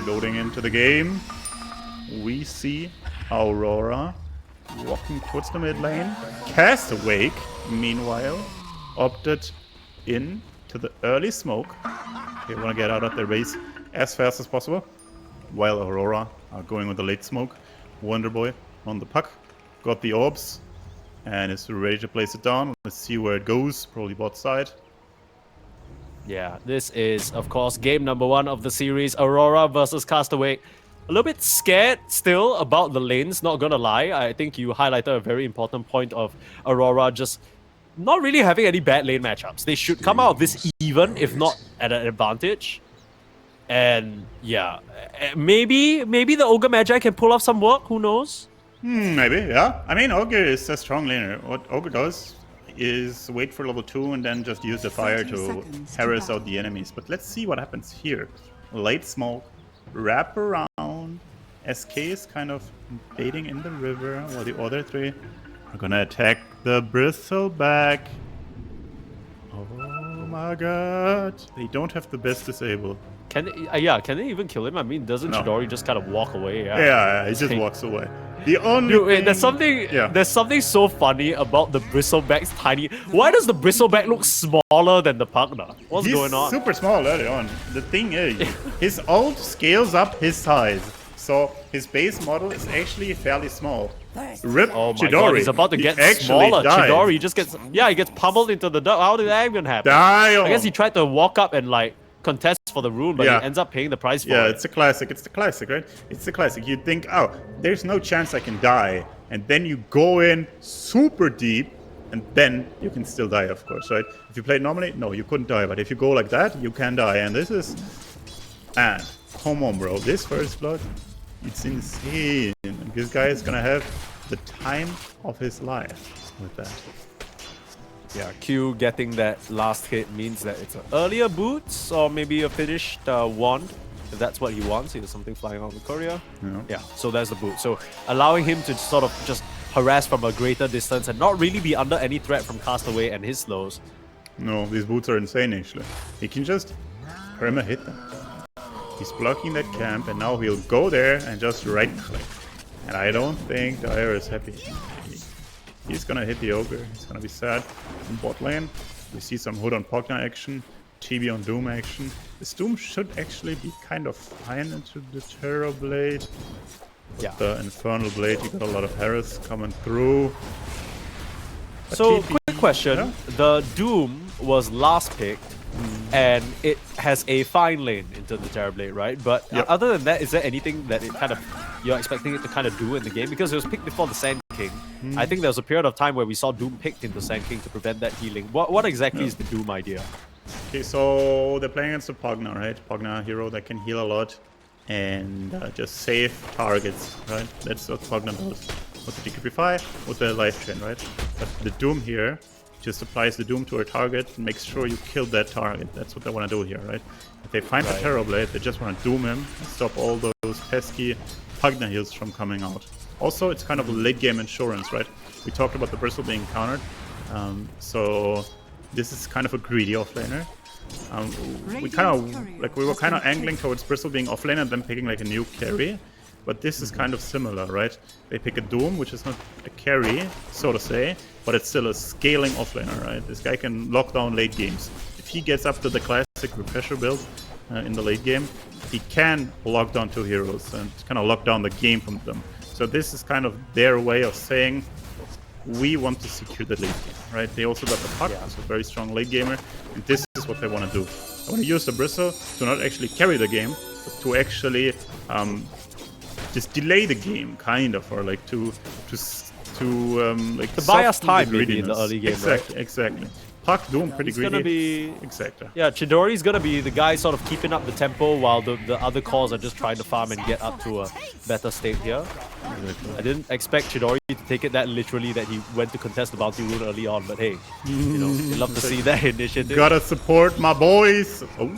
Loading into the game. We see Aurora walking towards the mid lane. Castawake, meanwhile, opted in to the early smoke. They want to get out of their base as fast as possible. While Aurora are going with the late smoke. Wonderboy on the puck. Got the orbs. And is ready to place it down. Let's see where it goes. Probably bot side. Yeah, this is, of course, game number 1 of the series. Aurora versus Castawake. A little bit scared still about the lanes, not gonna lie. I think you highlighted a very important point of Aurora just not really having any bad lane matchups. They should come out of this even, if not at an advantage. And yeah, maybe the Ogre Magi can pull off some work, who knows? Maybe, yeah. I mean, Ogre is a strong laner. What Ogre does is wait for level 2 and then just use the fire to harass out the enemies. But let's see what happens here. Late smoke, wrap around. SK is kind of baiting in the river while the other 3 are gonna attack the bristleback. Oh my god. They don't have the best disable. Can they even kill him? I mean, doesn't Chidori just kind of walk away? Yeah, he just walks away. The only Dude, wait, there's something so funny about the bristleback's tiny. Why does the bristleback look smaller than the Pugna? What's going on? He's super small early on. The thing is, his ult scales up his size, so his base model is actually fairly small. Rip Oh my Chidori. god, he's about to get smaller. Died. Chidori just gets, he gets pummeled into the dirt. How did that even happen? Damn. I guess he tried to walk up and like contest for the rune, but he ends up paying the price for it. Yeah, it's a classic. It's the classic, right? It's the classic. You think, oh, there's no chance I can die. And then you go in super deep, and then you can still die, of course, right? If you played normally, no, you couldn't die. But if you go like that, you can die. And this is... And come on, bro. This first blood, it's insane. And this guy is gonna have the time of his life with that. Yeah, Q getting that last hit means that it's an earlier boots or maybe a finished wand, if that's what he wants. He has something flying out of the courier. Yeah, so that's the boot. So allowing him to sort of just harass from a greater distance and not really be under any threat from Castaway and his slows. No, these boots are insane actually. He can just perma hit them. He's blocking that camp and now he'll go there and just right click. And I don't think Dyer is happy. He's gonna hit the Ogre. He's gonna be sad. In bot lane, we see some Hood on Pogna action, TB on Doom action. This Doom should actually be kind of fine into the Terror Blade. With the Infernal Blade, you got a lot of harass coming through. But so, TB, quick question. The Doom was last picked, and it has a fine lane into the Terror Blade, right? But other than that, is there anything that it kind of you're expecting it to kind of do in the game? Because it was picked before the Sand King. I think there was a period of time where we saw Doom picked into Sand King to prevent that healing. What exactly is the Doom idea? Okay, so they're playing against the Pogna, right? Pogna hero that can heal a lot and just save targets, right? That's what Pogna does. With the Decrypify, with the life chain, right? But the Doom here just applies the Doom to a target and makes sure you kill that target. That's what they want to do here, right? If they find the Terror Blade, they just want to Doom him and stop all those pesky Pugna heals from coming out. Also, it's kind of a late game insurance, right? We talked about the Bristle being countered. So this is kind of a greedy offlaner. We were kind of angling towards Bristle being offlane and then picking like a new carry. But this is kind of similar, right? They pick a Doom, which is not a carry, so to say, but it's still a scaling offlaner, right? This guy can lock down late games. If he gets up to the classic Refresher build in the late game, he can lock down 2 heroes and kind of lock down the game from them. So this is kind of their way of saying, we want to secure the late game, right? They also got the puck, so a very strong late gamer, and this is what they want to do. I want to use the Bristle to not actually carry the game, but to actually just delay the game, kind of, or like to buy us time maybe in the early game, exactly, right? Exactly. Puck Doom pretty greedy. Gonna be exactly. Yeah, Chidori's gonna be the guy sort of keeping up the tempo while the other cores are just trying to farm and get up to a better state here. Exactly. I didn't expect Chidori to take it that literally that he went to contest the bounty rune early on, but hey, you know, we love to see that initiative. Gotta support my boys. Oh.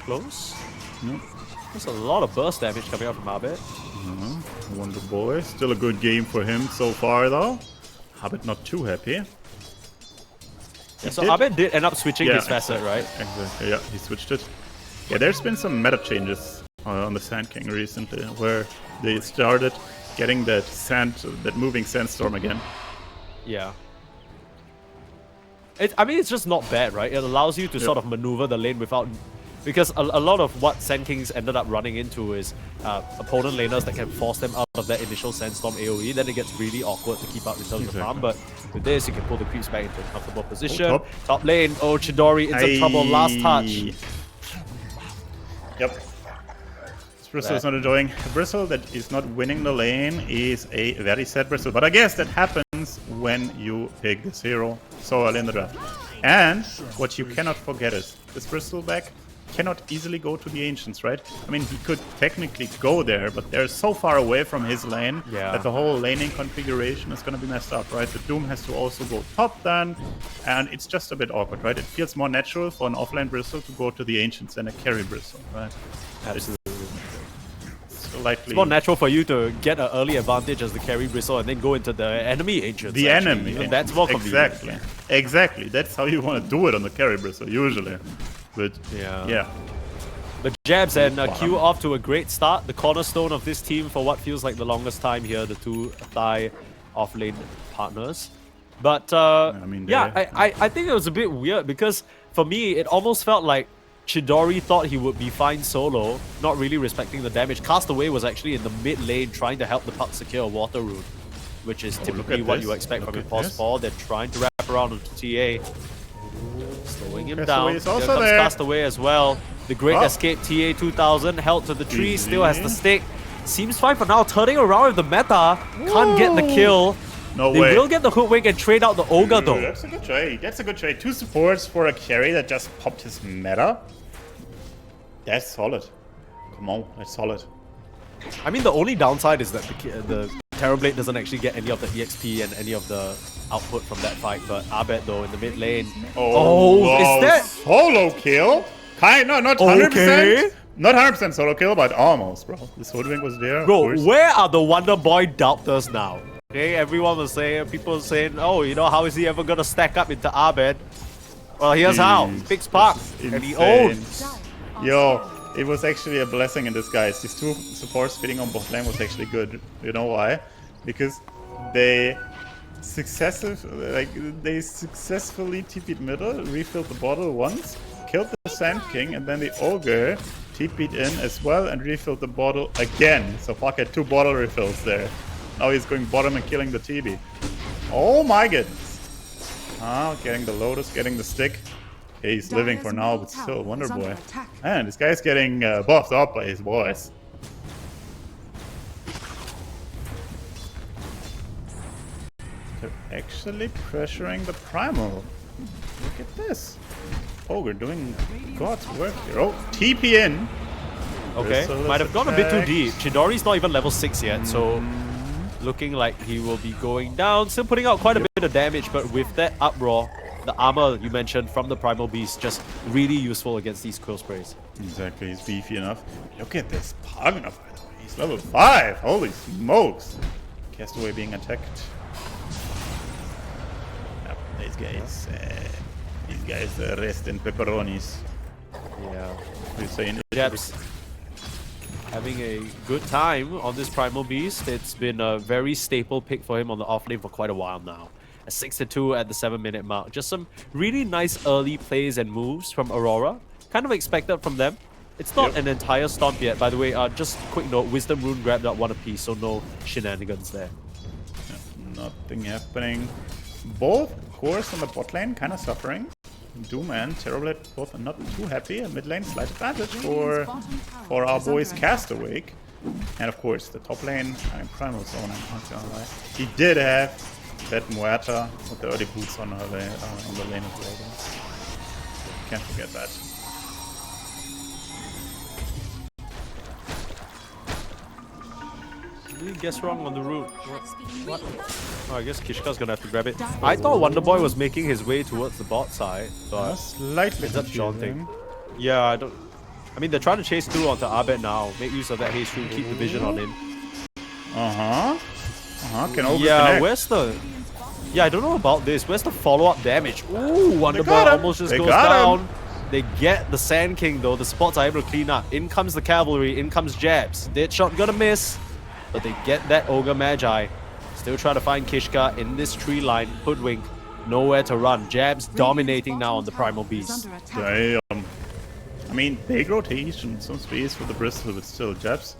Close. There's a lot of burst damage coming out from Abed. Wonder Boy. Still a good game for him so far, though. Abed not too happy. Yeah, so Abed did end up switching his facet, right? Exactly, yeah, he switched it. Yeah, there's been some meta changes on the Sand King recently, where they started getting that moving sandstorm again. Yeah. I mean, it's just not bad, right? It allows you to sort of maneuver the lane without... Because a lot of what Sand Kings ended up running into is opponent laners that can force them out of that initial sandstorm AoE. Then it gets really awkward to keep out returns of harm. But with this, you can pull the creeps back into a comfortable position. Top lane, Chidori in some trouble. Last touch. Yep. Bristle is not enjoying. A Bristle that is not winning the lane is a very sad Bristle. But I guess that happens when you pick this hero so early in the draft. And what you cannot forget is this Bristle back cannot easily go to the Ancients, right? I mean, he could technically go there, but they're so far away from his lane that the whole laning configuration is going to be messed up, right? The Doom has to also go top then, and it's just a bit awkward, right? It feels more natural for an offlane Bristle to go to the Ancients than a carry Bristle, right? Absolutely. Slightly. It's more natural for you to get an early advantage as the carry Bristle and then go into the enemy Ancients. The enemy. Even that's more convenient. Exactly. Exactly. That's how you want to do it on the carry Bristle, usually. But yeah. The jabs and Q off to a great start. The cornerstone of this team for what feels like the longest time here, the two Thai offlane partners. But I mean, I think it was a bit weird because for me, it almost felt like Chidori thought he would be fine solo, not really respecting the damage. Castaway was actually in the mid lane trying to help the puck secure a water rune, which is typically what you expect from Impulse 4. They're trying to wrap around onto TA. Slowing him down. Here comes Castaway as well. The great escape TA 2000 held to the tree, still has the stick. Seems fine for now, turning around with the meta. Can't get the kill. No they way. Will get the hoodwink and trade out the Ogre though. That's a good trade. That's a good trade. 2 supports for a carry that just popped his meta. That's solid. Come on, that's solid. I mean, the only downside is that the Terrorblade doesn't actually get any of the EXP and any of the output from that fight. But Abed though in the mid lane. Is that solo kill? No, not 100%. Not 100% solo kill, but almost, bro. This hoodwink was there. Bro, where are the Wonder Boy doubters now? Okay, everyone was saying, people were saying, oh, you know, how is he ever gonna stack up into Abed? Well, here's how. Big spark, and he owns. Yo, it was actually a blessing in disguise. These two supports fitting on bot lane was actually good. You know why? Because they successfully TP'd middle, refilled the bottle once, killed the Sand King, and then the Ogre TP'd in as well and refilled the bottle again. So Puck had 2 bottle refills there. Now he's going bottom and killing the TB. Oh my goodness. Getting the Lotus, getting the stick. Okay, he's living for now, but still, Wonder Boy. Man, this guy's getting buffed up by his boys. They're actually pressuring the Primal. Look at this. Ogre doing God's work here. Oh, TP in. Okay, might have gone a bit too deep. Chidori's not even level 6 yet, so looking like he will be going down. Still putting out quite a bit of damage, but with that uproar, the armor you mentioned from the Primal Beast just really useful against these Quill Sprays. Exactly, he's beefy enough. Look at this Pugna, by the way. He's level 5. Holy smokes. Castaway being attacked. Yep, these guys rest in pepperonis. Yeah. You're saying Jabs having a good time on this Primal Beast. It's been a very staple pick for him on the offlane for quite a while now. A 6-2 at the 7-minute mark. Just some really nice early plays and moves from Aurora. Kind of expected from them. It's not an entire stomp yet, by the way. Just quick note, Wisdom Rune grabbed up 1 apiece, so no shenanigans there. Nothing happening. Both cores on the bot lane kind of suffering. Doom and Terrorblade both are not too happy. A mid lane slight advantage for our boys Castawake. And of course the top lane, Primal Zone, I'm not gonna lie. He did have that Muerta with the early boots on the lane as well. Can't forget that. You guess wrong on the route. What? Oh, I guess Kishka's gonna have to grab it. I thought Wonder Boy was making his way towards the bot side, but slightly ends up jaunting. Yeah, I mean, they're trying to chase through onto Abed now. Make use of that haste rune, keep the vision on him. Can over connect. Where's the... Yeah, I don't know about this. Where's the follow-up damage? Ooh, Wonder Boy almost just goes down. They get the Sand King though. The spots are able to clean up. In comes the cavalry. In comes Jabs. Deadshot gonna miss, but they get that Ogre Magi. Still trying to find Kishka in this tree line. Hoodwink. Nowhere to run. Jabs dominating now on the Primal Beast. Damn. I mean, big rotation, some space for the Bristol, but still Jabs.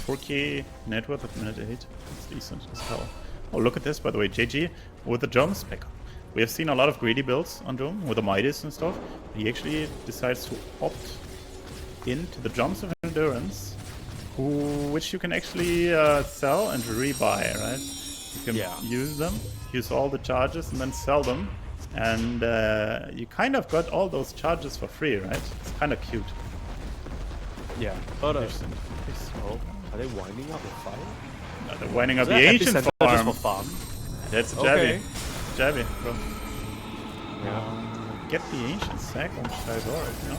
4k net worth at minute 8. It's decent as hell. Oh, look at this, by the way. JG with the jumps pick up. We have seen a lot of greedy builds on Doom with the Midas and stuff. He actually decides to opt into the jumps of Endurance, which you can actually sell and rebuy, right? You can use them, use all the charges, and then sell them. And you kind of got all those charges for free, right? It's kind of cute. Yeah, but are they winding up the fire? No, they're winding up the ancient farm. That's a jabby. Okay. Jabby, bro. Yeah. Get the ancient sack on Aurora, you know?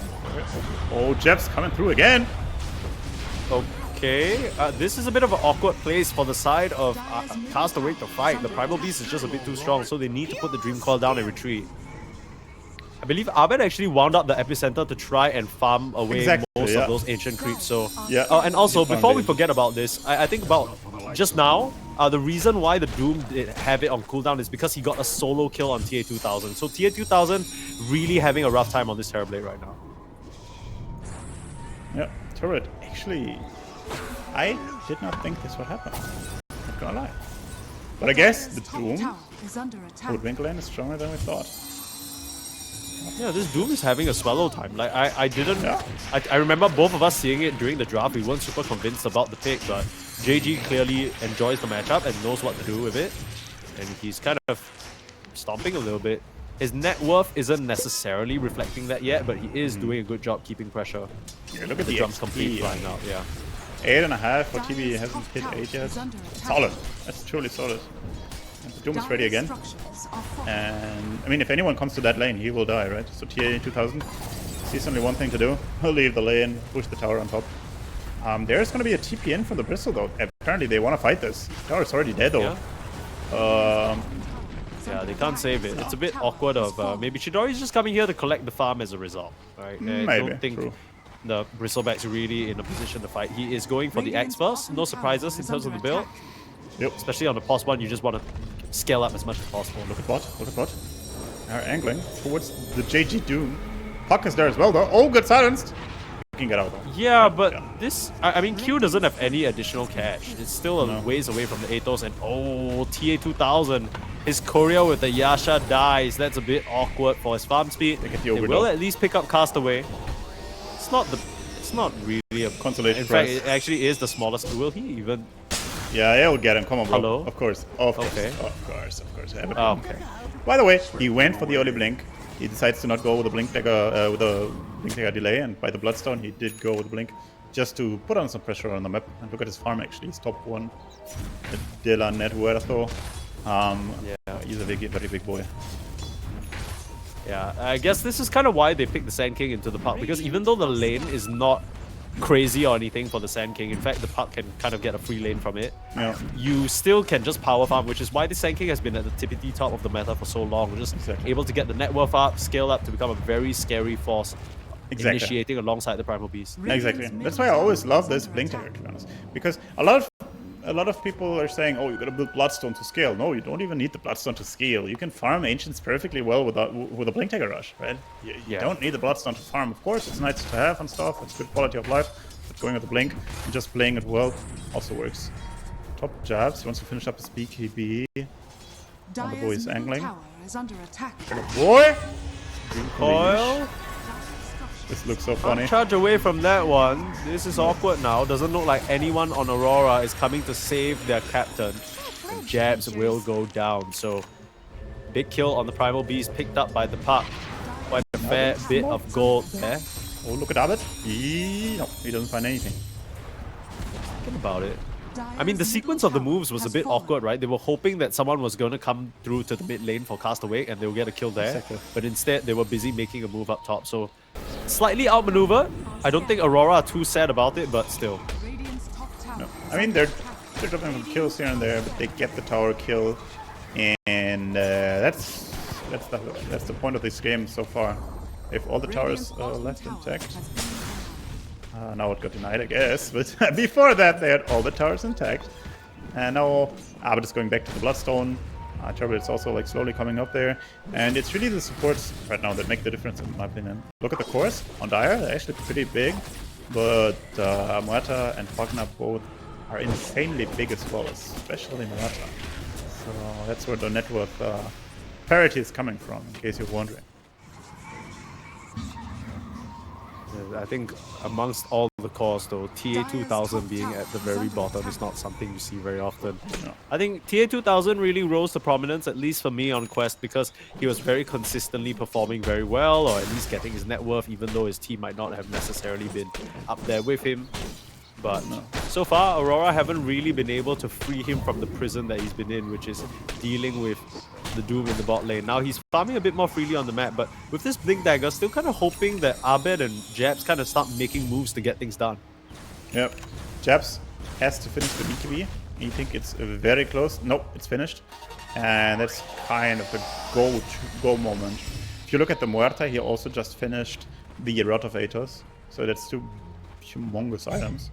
Oh, Jeb's coming through again. Okay, this is a bit of an awkward place for the side of Castawake to fight. The Primal Beast is just a bit too strong, so they need to put the Dream Coil down and retreat. I believe Abed actually wound up the epicenter to try and farm away most of those ancient creeps. So and also before we forget about this, I think about just now, the reason why the Doom did have it on cooldown is because he got a solo kill on TA 2000. So TA 2000 really having a rough time on this Terrorblade right now. Yeah, turret. Actually, I did not think this would happen. Not gonna lie. But I guess the Doom Hoodwink lane is stronger than we thought. Yeah, this Doom is having a swallow time. Like I didn't. I remember both of us seeing it during the draft. We weren't super convinced about the pick, but JG clearly enjoys the matchup and knows what to do with it. And he's kind of stomping a little bit. His net worth isn't necessarily reflecting that yet, but he is doing a good job keeping pressure. Yeah, look at the drums XP. complete flying out. Yeah. 8.5 for TB hasn't hit 8 yet. Solid. That's truly solid. And the Doom is ready again. And I mean, if anyone comes to that lane, he will die, right? So TA 2000 sees only one thing to do. He'll leave the lane, push the tower on top. There's going to be a TP in from the Bristol though. Apparently they want to fight this. Tower's already dead though. Yeah, they can't save it. It's a bit awkward of maybe Chidori's just coming here to collect the farm as a result, right? I don't think the Bristleback's really in a position to fight. He is going for the X first. No surprises in terms of the build. Yep. Especially on the pos one, you just want to scale up as much as possible. Look at bot, look at bot. They're angling towards the JG Doom. Puck is there as well though. Oh, good silenced. You can get out though. Yeah, but this, I mean, Q doesn't have any additional cash. It's still a ways away from the Atos, and oh, TA 2000. His choreo with the Yasha dies. That's a bit awkward for his farm speed. They will at least pick up Castaway. It's not really a consolation. In fact, it actually is the smallest. Will he even? Yeah, he'll get him. Come on, bro. Hello? Of course. Of course. Okay. Of course. Okay. By the way, he went for the early blink. He decides to not go with the blink dagger, with the blink dagger delay, and by the bloodstone, he did go with the blink just to put on some pressure on the map. And look at his farm actually. He's top 1. De la net Huerto. He's a very big boy. Yeah, I guess this is kind of why they picked the Sand King into the park, because even though the lane is not crazy or anything for the Sand King, in fact the park can kind of get a free lane from it. You still can just power farm, which is why the Sand King has been at the tippity top of the meta for so long. We're just able to get the net worth up, scale up to become a very scary force. Initiating alongside the Primal Beast. Exactly. That's why I always love this blink dagger, to be honest. Because a lot of people are saying, oh, you gotta build Bloodstone to scale. No, you don't even need the Bloodstone to scale. You can farm Ancients perfectly well with a Blink Dagger Rush, right? You don't need the Bloodstone to farm. Of course, it's nice to have and stuff. It's good quality of life. But going with the Blink and just playing it well also works. Top jabs. He wants to finish up his BKB. Oh, the boy is angling. Oh, boy! Dream Coil. This looks so funny. Charge away from that one. This is awkward now. Doesn't look like anyone on Aurora is coming to save their captain. The jabs will go down. So, big kill on the Primal Beast picked up by the puck. Quite a fair bit of gold there. Oh, look at Abbott. He doesn't find anything. Thinking about it. I mean, the sequence of the moves was a bit awkward, right? They were hoping that someone was going to come through to the mid lane for Castawake and they'll get a kill there. But instead, they were busy making a move up top. So, slightly outmaneuvered. I don't think Aurora are too sad about it, but still. No. I mean, they're dropping some kills here and there, but they get the tower kill. And that's the point of this game so far. They have all the towers left intact. Now it got denied, I guess, but before that they had all the towers intact. And now Abed is going back to the Bloodstone. Turbo is also like slowly coming up there. And it's really the supports right now that make the difference in my opinion. Look at the cores on Dire, they're actually pretty big. But Muerta and Wagner both are insanely big as well, especially Muerta. So that's where the net worth parity is coming from, in case you're wondering. I think amongst all the cores though, TA2000 being at the very bottom is not something you see very often. No. I think TA2000 really rose to prominence, at least for me on Quest, because he was very consistently performing very well, or at least getting his net worth, even though his team might not have necessarily been up there with him. But so far, Aurora haven't really been able to free him from the prison that he's been in, which is dealing with the Doom in the bot lane. Now he's farming a bit more freely on the map, but with this Blink Dagger, still kind of hoping that Abed and Jabs kind of start making moves to get things done. Yep. Jabs has to finish the BKB. You think it's very close? Nope, it's finished. And that's kind of the go moment. If you look at the Muerta, he also just finished the Rod of Atos. So that's two humongous items.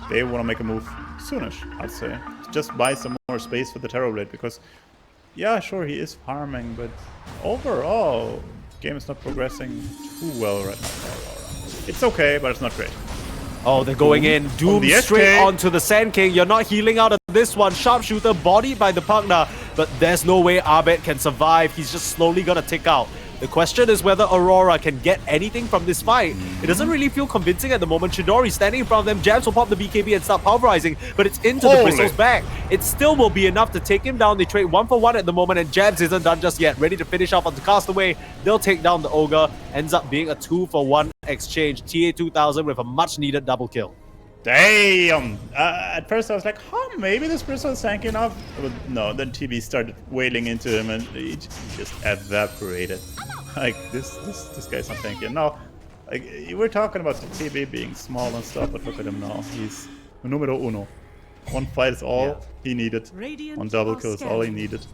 They want to make a move soonish, I'd say. Just buy some more space for the Terrorblade, because yeah, sure, he is farming, but overall, the game is not progressing too well right now for Aurora. It's okay, but it's not great. Oh, they're going in. Doom straight onto the Sand King. You're not healing out of this one. Sharpshooter bodied by the Pugna, but there's no way Abed can survive. He's just slowly gonna tick out. The question is whether Aurora can get anything from this fight. It doesn't really feel convincing at the moment. Chidori standing in front of them. Jabs will pop the BKB and start pulverizing, but it's into the Bristle's back. It still will be enough to take him down. They trade 1 for 1 at the moment, and Jabs isn't done just yet. Ready to finish off on the Castaway. They'll take down the Ogre. Ends up being a 2 for 1 exchange. TA2000 with a much needed double kill. Damn! At first I was like, maybe this Bristle is tanky enough. But no, then TB started wailing into him and he just evaporated. Like, this guy's not tanky. No, like, we're talking about the TB being small and stuff, but look at him now. He's numero uno. One fight is all he needed. One double kill is all he needed.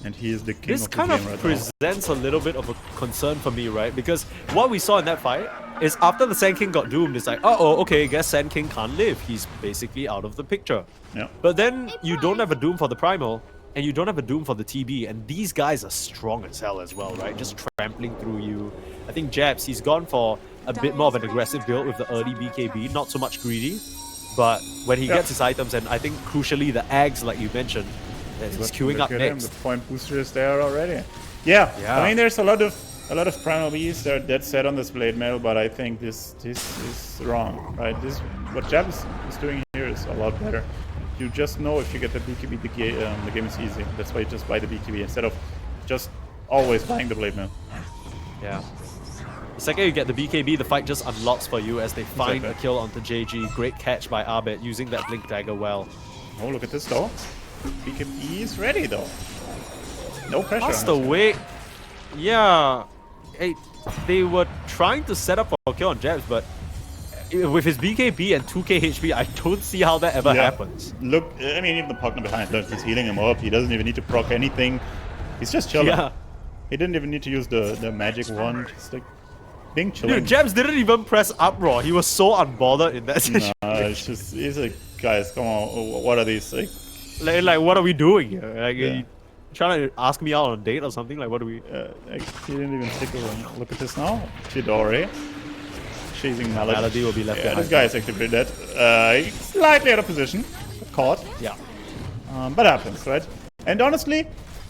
And he is the king of the game right now. This kind of presents a little bit of a concern for me, right? Because what we saw in that fight is after the Sand King got doomed, it's like, uh-oh, okay, guess Sand King can't live. He's basically out of the picture. Yeah. But then you don't have a Doom for the Primal, and you don't have a Doom for the TB, and these guys are strong as hell as well, right? Just trampling through you. I think Jabs, he's gone for a bit more of an aggressive build with the early BKB, not so much greedy. But when he gets his items, and I think crucially the Ags, like you mentioned, he's queuing up next. The point booster is there already. Yeah, I mean, there's a lot of primal bees that are dead set on this blade mail, but I think this is wrong, right? What Jabs is doing here is a lot better. You just know if you get the BKB, the game is easy. That's why you just buy the BKB instead of just always buying the blade mail. Yeah. The second you get the BKB, the fight just unlocks for you as they find a kill onto JG. Great catch by Abed using that Blink Dagger well. Oh, look at this though. BKB is ready though. No pressure. Castawake. Yeah. They were trying to set up for a kill on Jabs, but with his BKB and 2k HP, I don't see how that ever happens. Look, I mean, even the partner behind, look, he's healing him up. He doesn't even need to proc anything. He's just chilling. Yeah. He didn't even need to use the magic wand. Just like being chilling. Dude, Jabs didn't even press uproar. He was so unbothered in that situation. It's just, he's like, guys, come on, what are these? Like what are we doing here? Like, are you trying to ask me out on a date or something? Like, what are we? Like, he didn't even tickle him. Look at this now. Chidori. Chasing Melody. Melody will be left behind. This guy is actually dead. He's slightly out of position. Caught. Yeah. But happens, right? And honestly,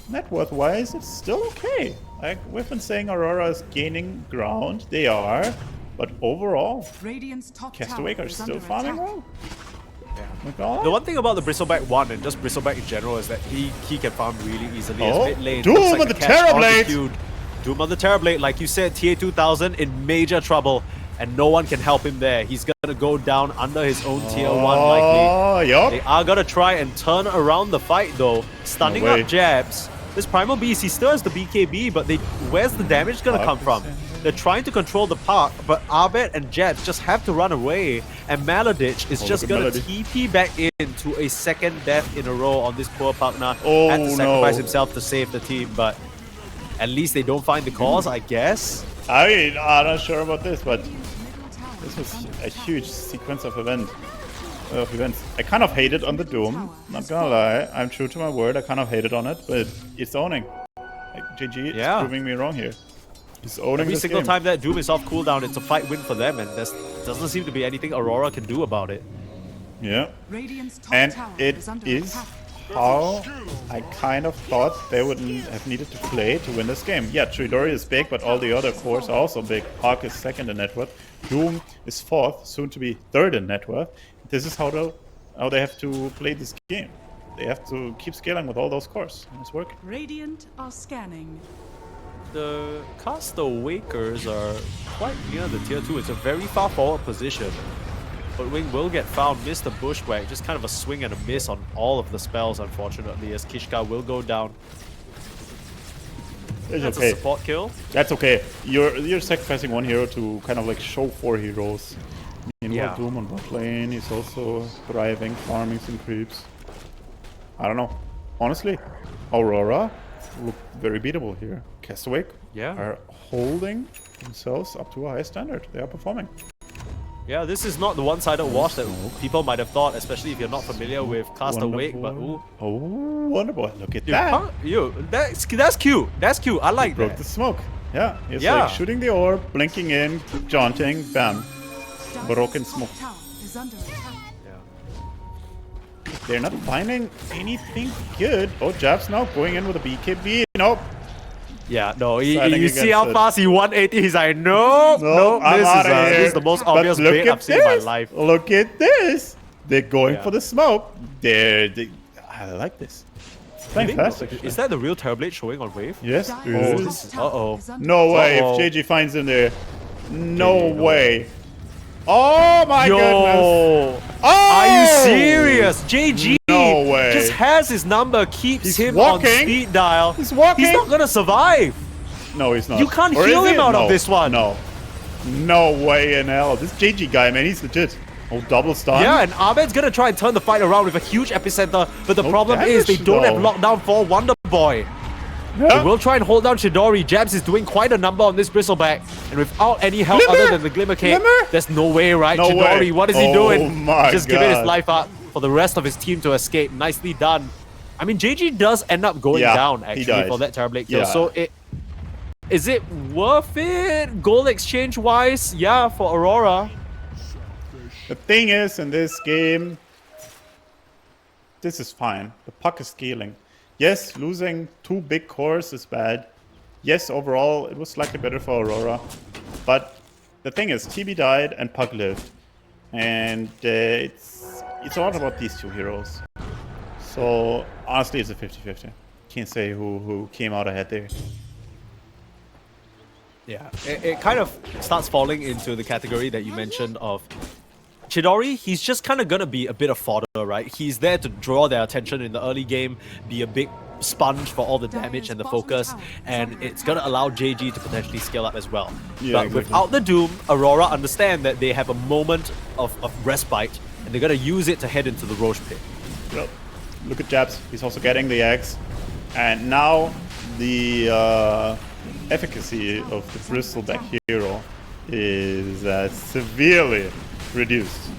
net worth wise, it's still okay. Like, we've been saying Aurora is gaining ground. They are. But overall, Castawake are still farming well. Yeah. The one thing about the Bristleback 1 and just Bristleback in general is that he can farm really easily as mid lane. Doom on the Terrorblade! Doom on the Terrorblade, like you said, TA2000 in major trouble. And no one can help him there. He's gonna go down under his own tier 1 likely. They are gonna try and turn around the fight though. Stunning up Jabs. This Primal Beast, he still has the BKB, but where's the damage gonna come from? They're trying to control the park, but Abed and Jabs just have to run away. And Maladich is just gonna TP back into a second death in a row on this poor partner. Had to sacrifice himself to save the team, but at least they don't find the cause, I guess. I mean, I'm not sure about this, but this was a huge sequence of events. I kind of hate it on the Doom. Not gonna lie, I'm true to my word. I kind of hate it on it, but it's owning. Like GG is proving me wrong here. He's owning Every this single game. time that Doom is off cooldown, it's a fight win for them, and there doesn't seem to be anything Aurora can do about it. Yeah, and it is how I kind of thought they would have needed to play to win this game. Yeah, Chidori is big, but all the other cores are also big. Hawk is second in net worth. Doom is fourth, soon to be third in net worth. This is how they have to play this game. They have to keep scaling with all those cores, and it's working. Radiant are scanning. The Castawakers are quite near the tier 2. It's a very far forward position. But Wing will get found, miss the bushwhack, just kind of a swing and a miss on all of the spells, unfortunately, as Kishka will go down. That's okay. A support kill. That's okay. You're sacrificing one hero to kind of like show 4 heroes. Meanwhile, Doom on bot lane, he's also thriving, farming some creeps. I don't know. Honestly, Aurora look very beatable here. Castawake are holding themselves up to a high standard. They are performing. Yeah, this is not the one-sided wash that people might have thought, especially if you're not familiar with Castawake. But Wonderboy! Look at that! That's cute. That's cute. I like Broke that. the smoke. Yeah, he's like shooting the orb, blinking in, jaunting, bam, broken smoke. They're not finding anything good. Oh, Jab's now going in with a BKB. Nope. Yeah, no, you see how fast he 180. He's like, no, this is the most obvious bait I've seen in my life. Look at this. They're going for the smoke. I like this. Fantastic. Is that the real Terrorblade showing on wave? Yes. Uh-oh. No way. If JG finds him there. No way. Oh my goodness. Oh! Are you serious? JG no way. just has his number, keeps him walking. on speed dial. He's walking. He's not gonna survive. No, he's not. You can't heal him out of this one. No. No way in hell. This JG guy, man, he's legit. Oh, double stun. Yeah, and Ahmed's gonna try and turn the fight around with a huge epicenter, but the problem is they don't have lockdown for Wonder Boy. Yeah. They will try and hold down Chidori. Jabs is doing quite a number on this Bristleback. And without any help other than the Glimmer Cape, there's no way, right? No Chidori, way. what is he doing? Oh my Just giving his life up for the rest of his team to escape. Nicely done. I mean, JG does end up going down, actually, for that Terrorblade kill. So is it worth it? Goal exchange-wise, yeah, for Aurora. The thing is, in this game, this is fine. The puck is scaling. Yes, losing 2 big cores is bad. Yes, overall, it was slightly better for Aurora. But the thing is, TB died and puck lived. And it's a lot about these 2 heroes. So, honestly, it's a 50-50. Can't say who came out ahead there. Yeah, it kind of starts falling into the category that you mentioned of Chidori. He's just kind of gonna be a bit of fodder, right? He's there to draw their attention in the early game, be a big sponge for all the damage and the focus, and it's gonna allow JG to potentially scale up as well. But without the Doom, Aurora understand that they have a moment of respite, and they're gonna use it to head into the Roche pit. Yep. Look at Jabs. He's also getting the X. And now the efficacy of the Bristleback hero is severely reduced.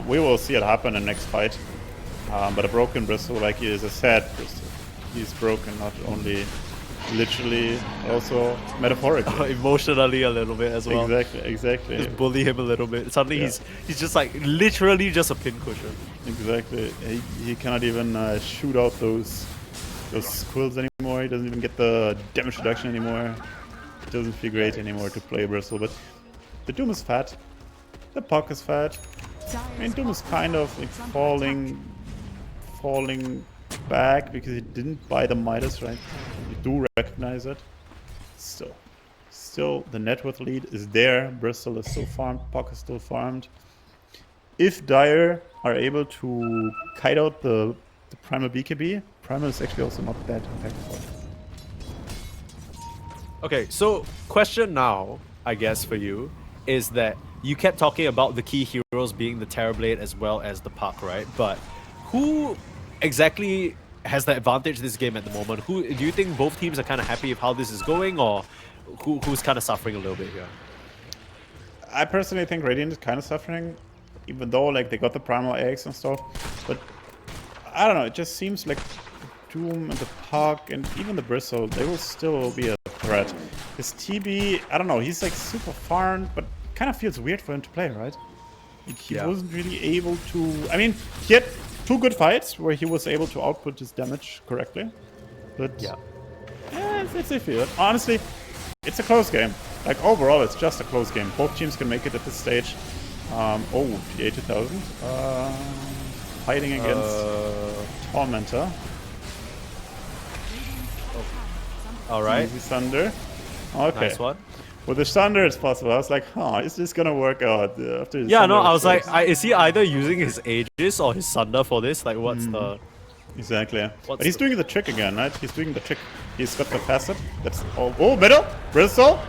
We will see it happen in the next fight. But a broken Bristleback is a sad Bristol. He's broken not only literally, also metaphorically. Emotionally a little bit as well. Exactly. Just bully him a little bit. Suddenly he's just like literally just a pincushion. Exactly. He cannot even shoot out those squills anymore. He doesn't even get the damage reduction anymore. It doesn't feel great anymore to play Bristle, but the Doom is fat. The puck is fat. I mean, Doom is kind of like falling back because he didn't buy the Midas, right? You do recognize it. Still, the net worth lead is there. Bristol is still farmed. Puck is still farmed. If Dire are able to kite out the Primal BKB, Primal is actually also not that impactful. Okay, so question now, I guess, for you, is that you kept talking about the key heroes being the Terrorblade as well as the Puck, right? But who exactly has the advantage this game at the moment? Who do you think both teams are kind of happy with how this is going, or who's kind of suffering a little bit here? I personally think Radiant is kind of suffering, even though like they got the primal eggs and stuff. But I don't know. It just seems like Doom and the Puck and even the Bristle, they will still be a threat. His TB, I don't know. He's like super farmed, but kind of feels weird for him to play, right? Like, he wasn't really able to. I mean, he had 2 good fights where he was able to output his damage correctly, but it's iffy. Honestly, it's a close game. Like overall, it's just a close game. Both teams can make it at this stage. Oh, PA 2000. Fighting against Tormentor. Alright. Easy Thunder. Okay. Nice one. With the Thunder, it's possible. I was like, huh, is this gonna work out after his Yeah, Thunder, no, I of was like, course. is he either using his Aegis or his Sunder for this? Like, what's the... Exactly. What's But he's the- doing the trick again, right? He's doing the trick. He's got the facet. That's all. Oh, middle! Bristle!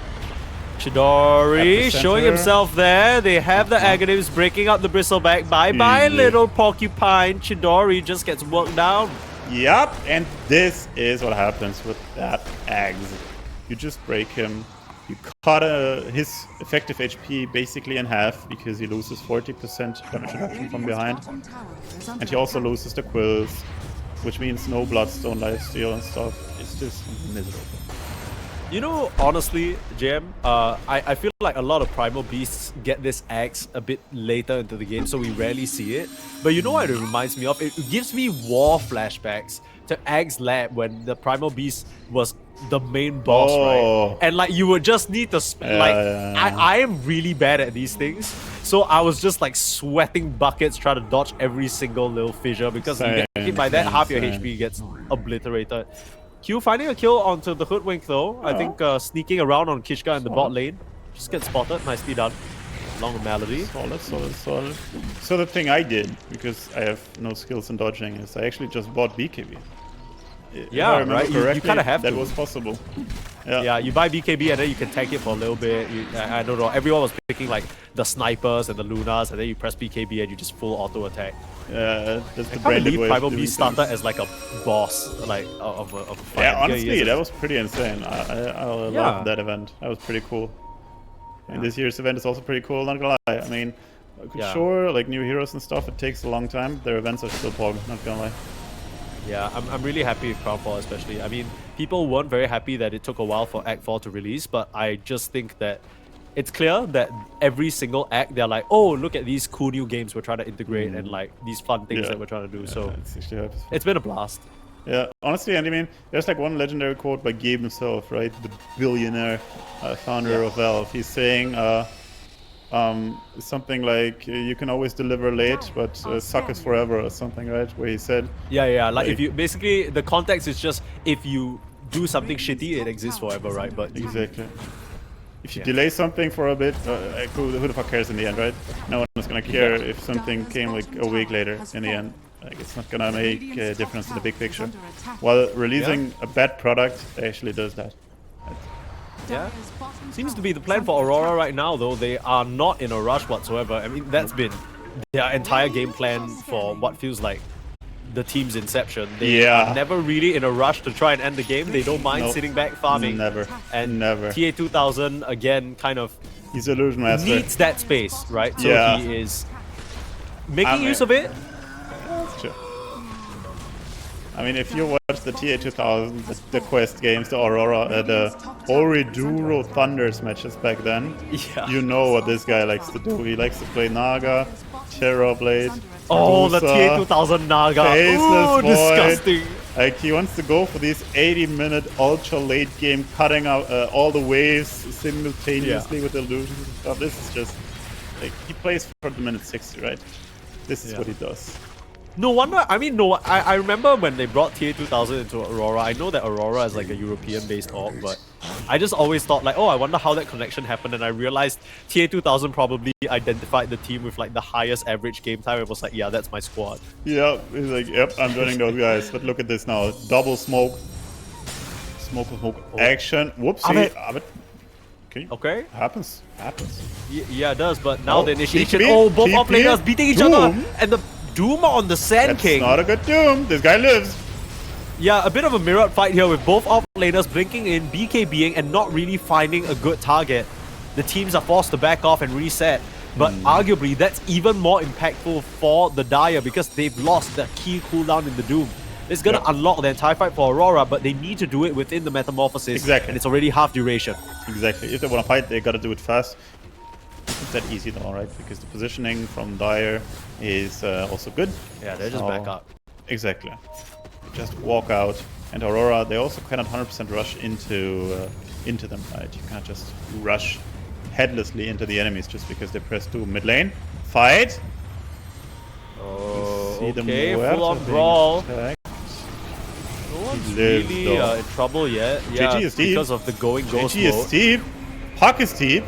Chidori showing Epicenter. himself there. They have the Aghanims breaking up the Bristleback. Bye-bye, Easy. little porcupine. Chidori just gets worked down. Yup, and this is what happens with that Ags. You just break him. You cut his effective HP basically in half because he loses 40% damage reduction from behind. And he also loses the quills, which means no Bloodstone lifesteal and stuff. It's just miserable. You know, honestly, JM, I feel like a lot of Primal Beasts get this axe a bit later into the game, so we rarely see it. But you know what it reminds me of? It gives me war flashbacks to Axe Lab when the Primal Beast was the main boss, right? And like you would just need to I am really bad at these things, so I was just like sweating buckets trying to dodge every single little fissure because you get hit by that, half your HP gets obliterated. Q finding a kill onto the Hoodwink though. I think sneaking around on Kishka in the bot lane. Just gets spotted, nicely done. Along with Melody. Solid. So the thing I did, because I have no skills in dodging, is I actually just bought BKB. Yeah, right. You kind of have that to. That was possible. Yeah, you buy BKB and then you can tank it for a little bit. I don't know. Everyone was picking like the snipers and the Lunas, and then you press BKB and you just full auto attack. Yeah, that's the I can't branded believe way Primal of doing Beast started things. as like a boss, like of a fight. Yeah, honestly, that was pretty insane. I Yeah. loved that event. That was pretty cool. And this year's event is also pretty cool, not gonna lie. I mean, sure, like new heroes and stuff, it takes a long time. Their events are still pog, not gonna lie. Yeah, I'm really happy with Crownfall especially. I mean, people weren't very happy that it took a while for Act 4 to release, but I just think that it's clear that every single act, they're like, oh, look at these cool new games we're trying to integrate and like these fun things that we're trying to do. So it's been a blast. Yeah, honestly, and I mean, there's like one legendary quote by Gabe himself, right? The billionaire founder of Valve. He's saying something like, you can always deliver late, but suck is forever or something, right? Where he said... Yeah, like if you... Basically, the context is just, if you do something shitty, it exists forever, right? But exactly. If you delay something for a bit, who the fuck cares in the end, right? No one is gonna care if something came like a week later in the end. Like, it's not gonna make a difference in the big picture. While releasing a bad product actually does that. Yeah. Seems to be the plan for Aurora right now, though. They are not in a rush whatsoever. I mean, that's been their entire game plan for what feels like the team's inception. They are never really in a rush to try and end the game. They don't mind sitting back farming. Never. And never. TA 2000, again, kind of he's Illusion Master. Needs that space, right? So he is making use of it. That's true. I mean, if you watch the TA 2000, the Quest games, the Aurora, the Oriduro Thunders matches back then, you know what this guy likes to do. He likes to play Naga, Terrorblade, oh, Medusa, the TA 2000 Naga. Faceless Ooh, disgusting. Like, he wants to go for these 80-minute ultra late game, cutting out all the waves simultaneously with illusions and stuff. This is just, like, he plays for the minute 60, right? This is what he does. No wonder, I mean, I remember when they brought TA 2000 into Aurora. I know that Aurora is like a European-based org, but I just always thought like, oh, I wonder how that connection happened, and I realized TA 2000 probably identified the team with like the highest average game time. It was like, yeah, that's my squad. Yeah, he's like, yep, I'm joining those guys. But look at this now. Double smoke. Smoke action. Whoopsie. Okay. Happens. Yeah, it does, but now the initiation. TP, Oh, both TP, off-laners beating each other, and the Doom on the Sand King. That's not a good Doom. This guy lives. Yeah, a bit of a mirrored fight here with both laners blinking in, BKBing, and not really finding a good target. The teams are forced to back off and reset. But arguably, that's even more impactful for the Dire because they've lost the key cooldown in the Doom. It's going to unlock the entire fight for Aurora, but they need to do it within the Metamorphosis. Exactly. And it's already half duration. Exactly. If they want to fight, they got to do it fast. It's that easy though, right? Because the positioning from Dire is also good. Yeah, they're just back up. Exactly. Just walk out. And Aurora, they also cannot 100% rush into them, right? You can't just rush headlessly into the enemies just because they press 2. Mid lane, fight. Oh, See okay, them full-on brawl. attacked. No one's lives, really though. in trouble yet. GG Yeah, is deep. because of the going ghost JG is mode. steep. Puck is steep.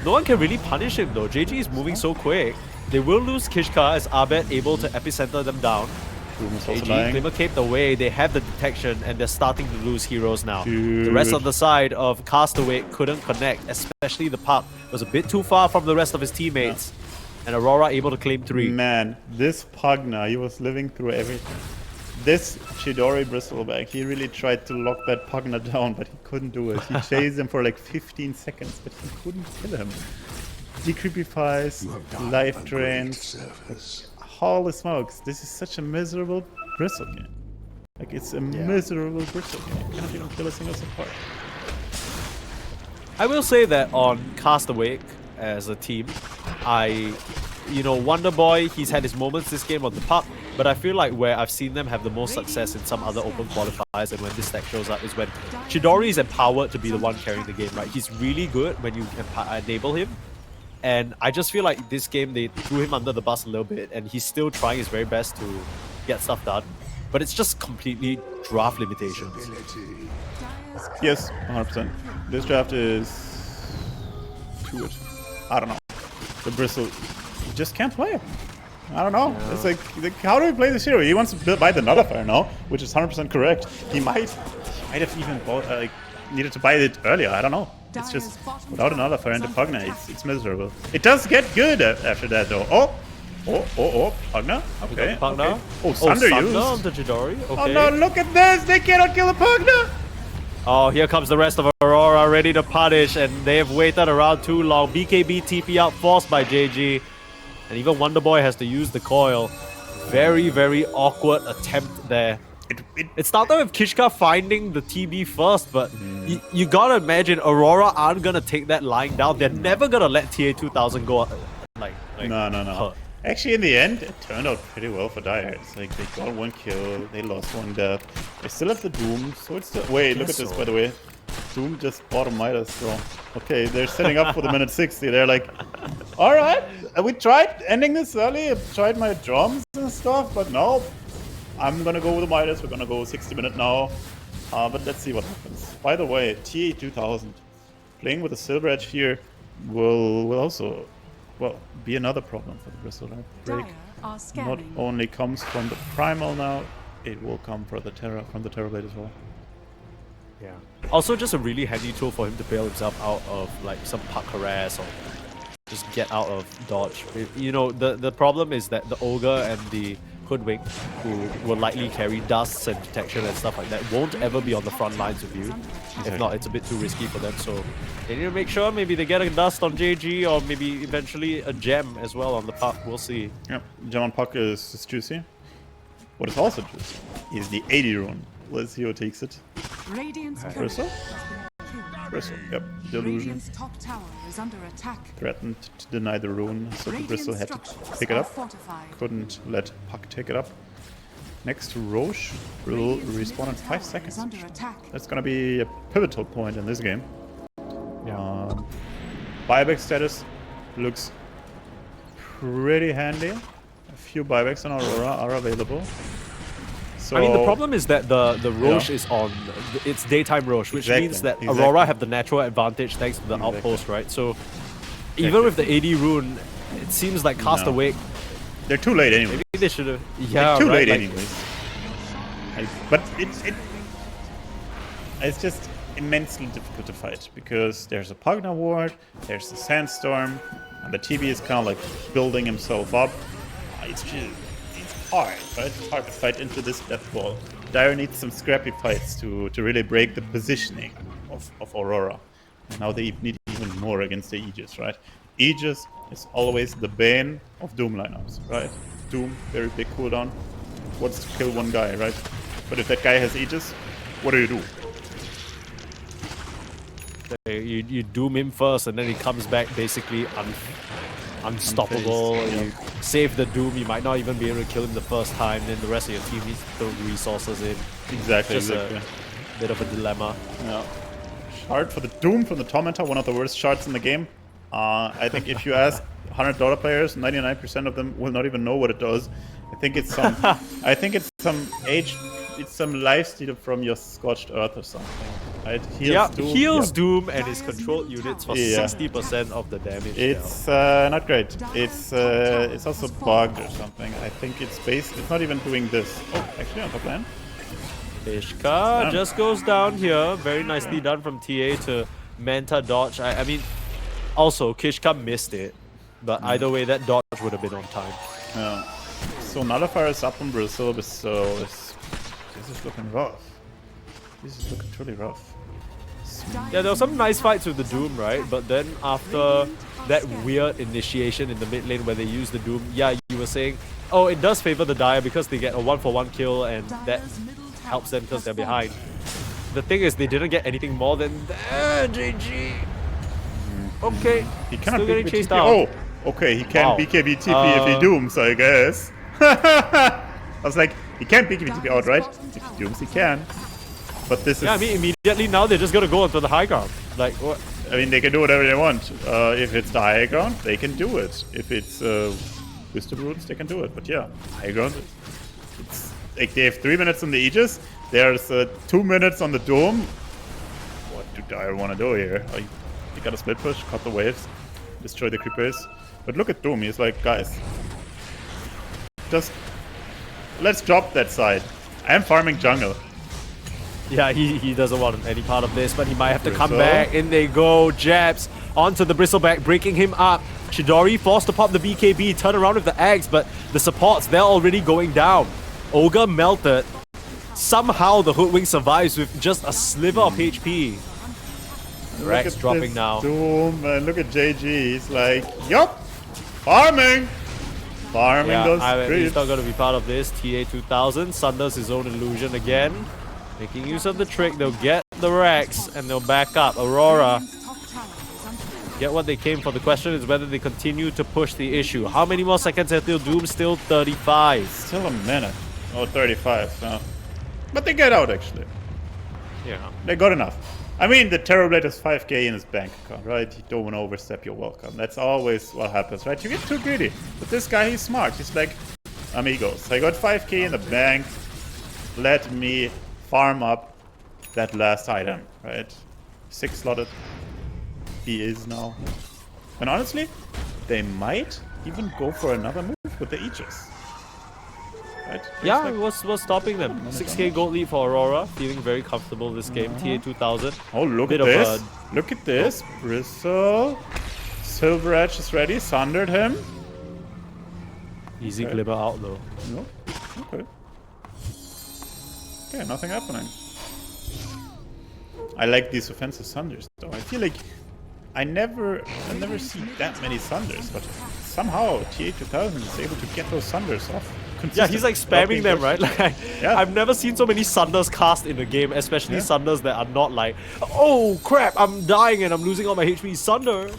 No one can really punish him though. JG is moving so quick. They will lose Kishka as Abed able to epicenter them down. Doom is also JG, dying. Glimmer caped away, they have the detection and they're starting to lose heroes now. Dude. The rest of the side of Castawake couldn't connect, especially the puck. Was a bit too far from the rest of his teammates. And Aurora able to claim 3. Man, this Pugna, he was living through everything. This Chidori Bristleback, he really tried to lock that Pugna down, but he couldn't do it. He chased him for like 15 seconds, but he couldn't kill him. Decreepifies, life drains. Holy smokes, this is such a miserable Bristle game. Like, it's a miserable Bristle game. You can't even kill a single support. I will say that on Castawake as a team, Wonder Boy, he's had his moments this game on the puck, but I feel like where I've seen them have the most success in some other open qualifiers and when this stack shows up is when Chidori is empowered to be the one carrying the game, right? He's really good when you enable him. And I just feel like this game, they threw him under the bus a little bit and he's still trying his very best to get stuff done. But it's just completely draft limitations. Yes, 100%. This draft is too good. I don't know. The Bristle, you just can't play it. I don't know. It's like, how do we play this hero? He wants to buy the Nullifier now, which is 100% correct. He might have even bought, needed to buy it earlier. I don't know. It's just without a Nullifier and the Pugna, it's miserable. It does get good after that though. Oh, Pugna. Okay. Pugna? Okay. Oh, Sunder used. Onto Chidori. Okay. Oh no! Look at this! They cannot kill a Pugna. Oh, here comes the rest of Aurora ready to punish, and they have waited around too long. BKB TP out forced by JG, and even Wonder Boy has to use the coil. Very, very awkward attempt there. It started with Kishka finding the TB first, but you gotta imagine Aurora aren't gonna take that lying down. They're never gonna let TA2000 go No. hurt. Actually, in the end, it turned out pretty well for Dire. It's like they got 1 kill, they lost 1 death. They still have the Doom, so it's still... Wait, look at this, by the way. Doom just bought a Midas, so... Okay, they're setting up for the minute 60. They're like, alright, we tried ending this early, I tried my drums and stuff, but no. I'm gonna go with the Midas, we're gonna go 60 minutes now. But let's see what happens. By the way, TA2000, playing with a Silver Edge here will also... well, be another problem for the Bristle, right? Break not only comes from the Primal now, it will come from the Terrorblade as well. Yeah. Also, just a really handy tool for him to bail himself out of like some puck harass or just get out of dodge. You know, the problem is that the Ogre and the Hoodwink, who will likely carry dusts and detection and stuff like that, won't ever be on the front lines with you. If not, it's a bit too risky for them. So they need to make sure maybe they get a dust on JG or maybe eventually a gem as well on the puck. We'll see. Yep, gem on puck is juicy. What is also juicy is the 80 rune. Let's see who takes it. Bristle? Bristle, yep. Delusion. Top tower is under attack. Threatened to deny the rune, so the Bristle had to pick it up. Couldn't let Puck take it up. Next, Roche will respawn in 5 seconds. That's gonna be a pivotal point in this game. Buyback status looks pretty handy. A few buybacks on Aurora are available. So, I mean, the problem is that the Roche is on, it's daytime Roche, which means that Aurora have the natural advantage thanks to the outpost, right? So even with the AD rune, it seems like Castawake... They're too late anyway. Maybe they should have... Yeah, too late anyways. But it's just immensely difficult to fight because there's a Pugna ward, there's the Sandstorm, and the TB is kind of like building himself up. It's hard, right? It's hard to fight into this death ball. Dire needs some scrappy fights to really break the positioning of Aurora. And now they need even more against the Aegis, right? Aegis is always the bane of Doom lineups, right? Doom, very big cooldown, wants to kill one guy, right? But if that guy has Aegis, what do? You doom him first, and then he comes back basically unstoppable. You save the doom, you might not even be able to kill him the first time, then the rest of your team needs to throw resources in. Exactly, Just a bit of a dilemma. Yeah. Shard for the Doom from the Tormentor, one of the worst shards in the game. I think if you ask $100 players, 99% of them will not even know what it does. I think it's some it's some lifesteal from your Scorched Earth or something. Right? Heals Doom and his controlled units for 60% of the damage. It's not great. It's also bugged or something. I think it's not even doing this. Oh, actually on top lane. Ishka just goes down here. Very nicely done from TA to Manta dodge. I mean, also Kishka missed it, but either way that dodge would have been on time. Yeah. So Nullifier is up on Brazil, so this is looking rough. This is looking truly rough. Yeah, there were some nice fights with the Doom, right? But then after that weird initiation in the mid lane where they use the Doom, yeah, you were saying, oh, it does favor the Dire because they get a 1-for-1 kill and that helps them because they're behind. The thing is, they didn't get anything more than that. GG. Okay, he cannot still getting chased out. Oh, okay, he can BKB TP if he dooms, I guess. I was like, he can't BKB TP out, right? If he dooms, he can. But this is... Yeah, I mean, immediately now they're just gonna go onto the high ground. Like, what? I mean, they can do whatever they want. If it's the high ground, they can do it. If it's Wisdom Roots, they can do it. But yeah, high ground, it's like they have 3 minutes on the Aegis. There's 2 minutes on the Dome. What do Dire want to do here? You gotta split push, cut the waves, destroy the creepers. But look at Doom, he's like, guys, just let's drop that side. I am farming jungle. Yeah, he doesn't want any part of this, but he might have to come back. In they go, jabs onto the bristleback, breaking him up. Chidori forced to pop the BKB, turn around with the Axe, but the supports, they're already going down. Ogre melted. Somehow the Hoodwink survives with just a sliver of HP. Rex dropping now. Doom, and look at JG, he's like, yup, farming those creeps. He's not going to be part of this. TA2000 sunders his own illusion again. Making use of the trick, they'll get the Rex and they'll back up. Aurora get what they came for. The question is whether they continue to push the issue. How many more seconds until Doom? Still 35. Still a minute. Oh, 35. No. But they get out, actually. Yeah. They got enough. I mean, the Terrorblade has 5k in his bank account, right? You don't want to overstep your welcome. That's always what happens, right? You get too greedy. But this guy, he's smart. He's like, amigos, I got 5k in the bank. Let me farm up that last item, right? 6 slotted. He is now. And honestly, they might even go for another move with the Aegis. Right? Yeah, like, what's stopping them? 6k gold lead for Aurora, feeling very comfortable this game. TA2000. Oh, look at this. Look at this. Bristle. Silver Edge is ready. Sundered him. Easy glimmer out though. No. Okay. Okay, nothing happening. I like these offensive Sunders though. I feel like I never see that many Sunders, but somehow TA2000 is able to get those Sunders off. Yeah, he's like spamming them, right? Like, yeah. I've never seen so many Sunders cast in the game, especially Sunders that are not like, oh crap, I'm dying and I'm losing all my HP. Sunder.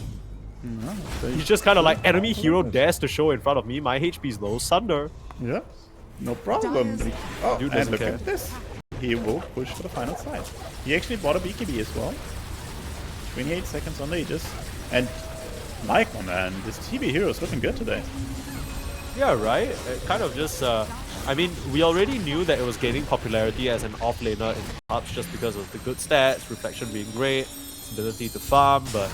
No, he's just kind of like, enemy hero dares to show in front of me, my HP's low. Sunder. Yeah, no problem. Oh, Dude and look care. at this. He will push for the final side. He actually bought a BKB as well. 28 seconds on the Aegis. And Michael, man, this TB hero is looking good today. Yeah, right? It kind of just, I mean, we already knew that it was gaining popularity as an offlaner in PUBG just because of the good stats, reflection being great, its ability to farm, but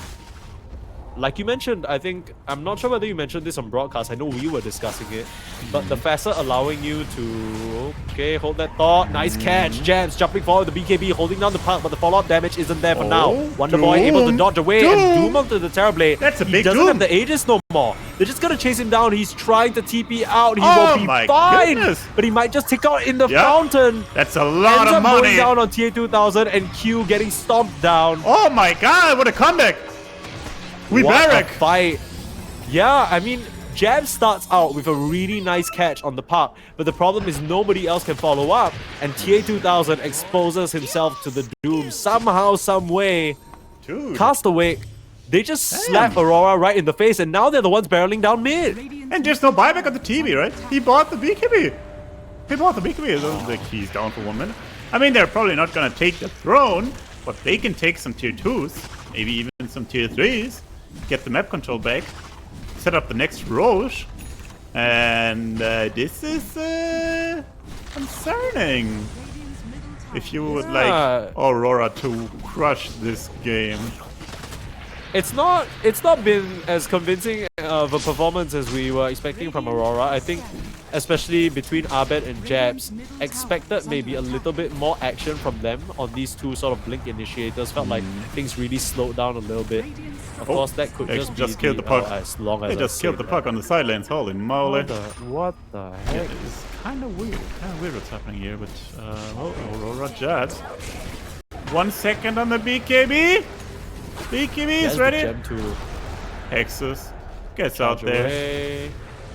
like you mentioned, I think, I'm not sure whether you mentioned this on broadcast, I know we were discussing it, but the facet allowing you to, okay, hold that thought, nice catch, Jams jumping forward, the BKB holding down the puck, but the follow-up damage isn't there for now. Wonder Boy able to dodge away and Doom onto the Terrorblade. That's a big He doesn't Doom. have the Aegis no more. They're just gonna chase him down, he's trying to TP out, he Oh will be my fine, goodness. but he might just tick out in the Yep. fountain. That's a lot Ends of up going money. down on TA2000 and Q getting stomped down. Oh my god, what a comeback! We What a barrack! fight. Yeah, I mean, Jab starts out with a really nice catch on the puck, but the problem is nobody else can follow up, and TA2000 exposes himself to the doom somehow, some way. Dude. Castawake, they just slap Aurora right in the face, and now they're the ones barreling down mid. And there's no buyback on the TV, right? He bought the BKB. He bought the BKB. So the key's down for 1 minute. I mean, they're probably not gonna take the throne, but they can take some tier 2s, maybe even some tier 3s, get the map control back, set up the next Roche, and this is concerning. If you would like Aurora to crush this game. It's not been as convincing of a performance as we were expecting from Aurora. I think, especially between Abed and Jabs, expected maybe a little bit more action from them on these two sort of blink initiators. Felt like things really slowed down a little bit. Of course, that could They just be killed the puck. as long as They just killed the puck on the sidelines. Holy moly! What the heck? It's kind of weird. What's happening here, but oh, Aurora Jazz. 1 second on the BKB. BKB is ready. Gem to Hexus gets out there. away.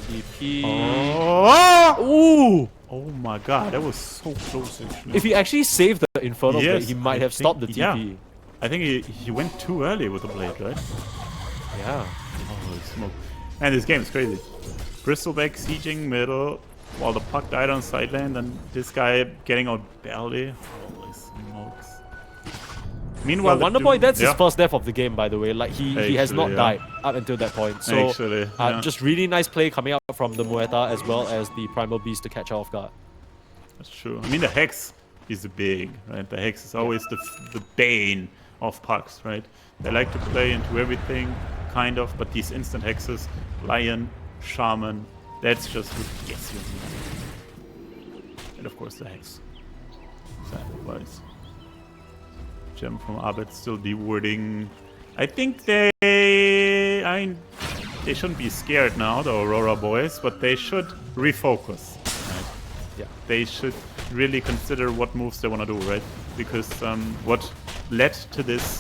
TP. Oh! Ooh! Oh my god, that was so close actually. If he actually saved the Inferno Yes, blade, he might I have think- stopped the TP. yeah. I think he went too early with the blade, right? Yeah. Holy smoke. Man, this game is crazy. Bristleback sieging middle while the puck died on side lane, and this guy getting out barely. Holy smokes. Meanwhile, Well, Wonder Boy, that's his first death of the game, by the way. Like, he has not Actually, died up until that point. So, Actually, yeah. just really nice play coming out from the Muerta as well as the Primal Beast to catch her off guard. That's true. I mean, the Hex is big, right? The Hex is always the bane of pucks, right? They like to play into everything, kind of, but these instant Hexes, Lion, Shaman, that's just what gets you. And of course, the Hex. Sacrifice. Gem from Abed still dewarding. I think they shouldn't be scared now, the Aurora boys, but they should refocus. Right? Yeah. They should really consider what moves they want to do, right? Because what led to this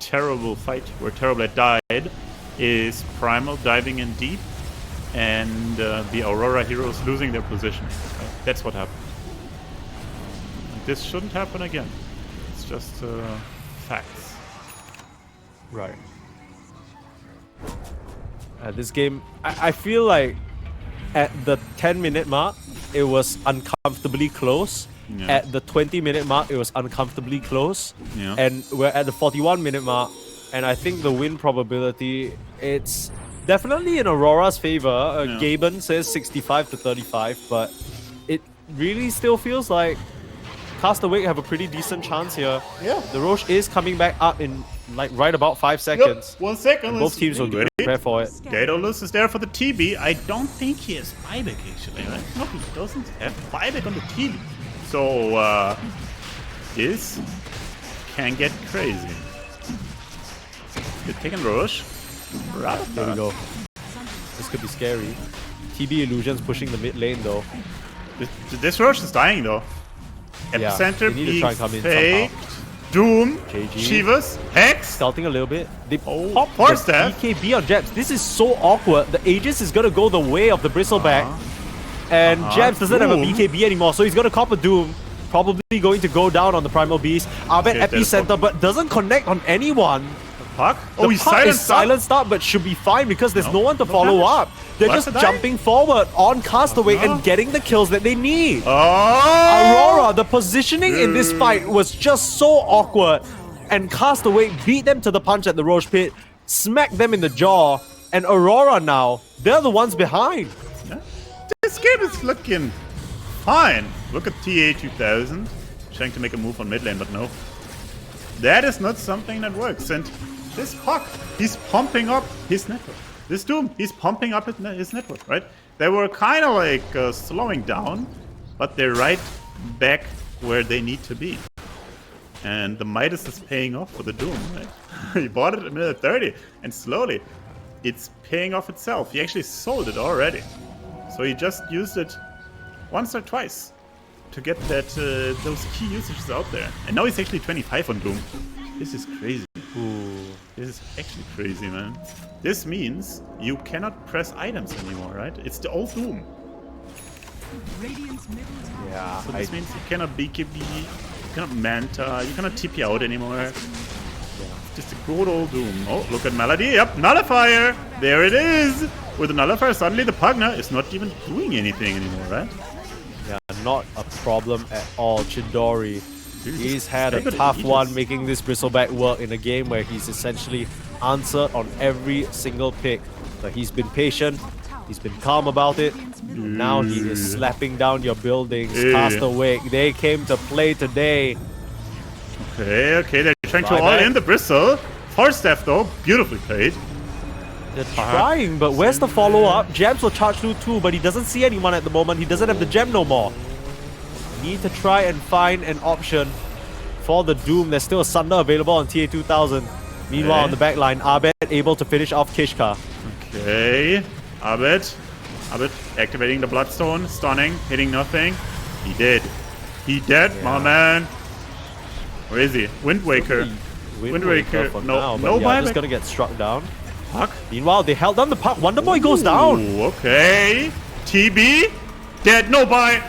terrible fight where Terrorblade died is Primal diving in deep and the Aurora heroes losing their position. Right? That's what happened. This shouldn't happen again. It's just facts. Right. This game, I feel like at the 10-minute mark, it was uncomfortably close. Yeah. At the 20-minute mark, it was uncomfortably close. Yeah. And we're at the 41-minute mark, and I think the win probability, it's definitely in Aurora's favor. Yeah. Gaben says 65 to 35, but it really still feels like Castawake have a pretty decent chance here. Yeah. The Roche is coming back up in like right about 5 seconds. 1 second. Both teams will ready. prepare for it. Daedalus is there for the TB. I don't think he has buyback actually, right? No, he doesn't have buyback on the TB. So this can get crazy. They're taking Roche. There we go. This could be scary. TB Illusions pushing the mid lane though. This Roche is dying though. Yeah, Epicenter they need to being try and come in faked. somehow. Doom. JG. Shivas. Hex. Scouting a little bit. They Oh, pop poor the Steph. BKB on Jabs. This is so awkward. The Aegis is gonna go the way of the Bristleback. And Jabs doesn't have a Doom. BKB anymore, so he's gonna cop a Doom. Probably going to go down on the Primal Beast. Abed Okay, Epicenter, but doesn't connect on anyone. Puck. The Oh, he's puck silent. is silenced up, but should be fine because there's no one to no follow damage. up. They're What's just the jumping forward on Castawake no. and getting the kills that they need. Oh! Aurora, the positioning in this fight was just so awkward. And Castaway beat them to the punch at the Roche Pit, smacked them in the jaw, and Aurora now, they're the ones behind. This game is looking fine. Look at TA2000 trying to make a move on mid lane, but no. That is not something that works. And This Puck, he's pumping up his network. This Doom, he's pumping up his network, right? They were kind of like slowing down, but they're right back where they need to be. And the Midas is paying off for the Doom, right? He bought it at minute 30, and slowly, it's paying off itself. He actually sold it already. So he just used it once or twice to get that those key usages out there. And now he's actually 25 on Doom. This is crazy. Ooh, this is actually crazy, man. This means you cannot press items anymore, right? It's the old Doom. Yeah. So this means you cannot BKB, you cannot Manta, you cannot TP out anymore. Just a good old Doom. Oh, look at Melody. Yep, Nullifier. There it is. With the Nullifier, suddenly the Pugna is not even doing anything anymore, right? Yeah, not a problem at all. Chidori, he's had a staggered tough ages. one making this Bristleback work in a game where he's essentially answered on every single pick. But he's been patient, he's been calm about it. Now he is slapping down your buildings. Castawake, they came to play today. Okay, they're trying to all in the Bristle. Force Staff though, beautifully played. They're trying, but where's the follow-up? Gems will charge through too, but he doesn't see anyone at the moment. He doesn't have the gem no more. Need to try and find an option for the Doom. There's still a Sunder available on TA 2000. Meanwhile, on the back line, Abed able to finish off Kishka. Okay, Abed activating the Bloodstone, stunning, hitting nothing. He did. He dead, my man. Where is he? Wind Waker. Wind Waker for now, but no buyback. just gonna get struck down. Puck. Meanwhile, they held down the Puck. Wonder Boy goes down. Ooh, okay. TB. Dead. No buy.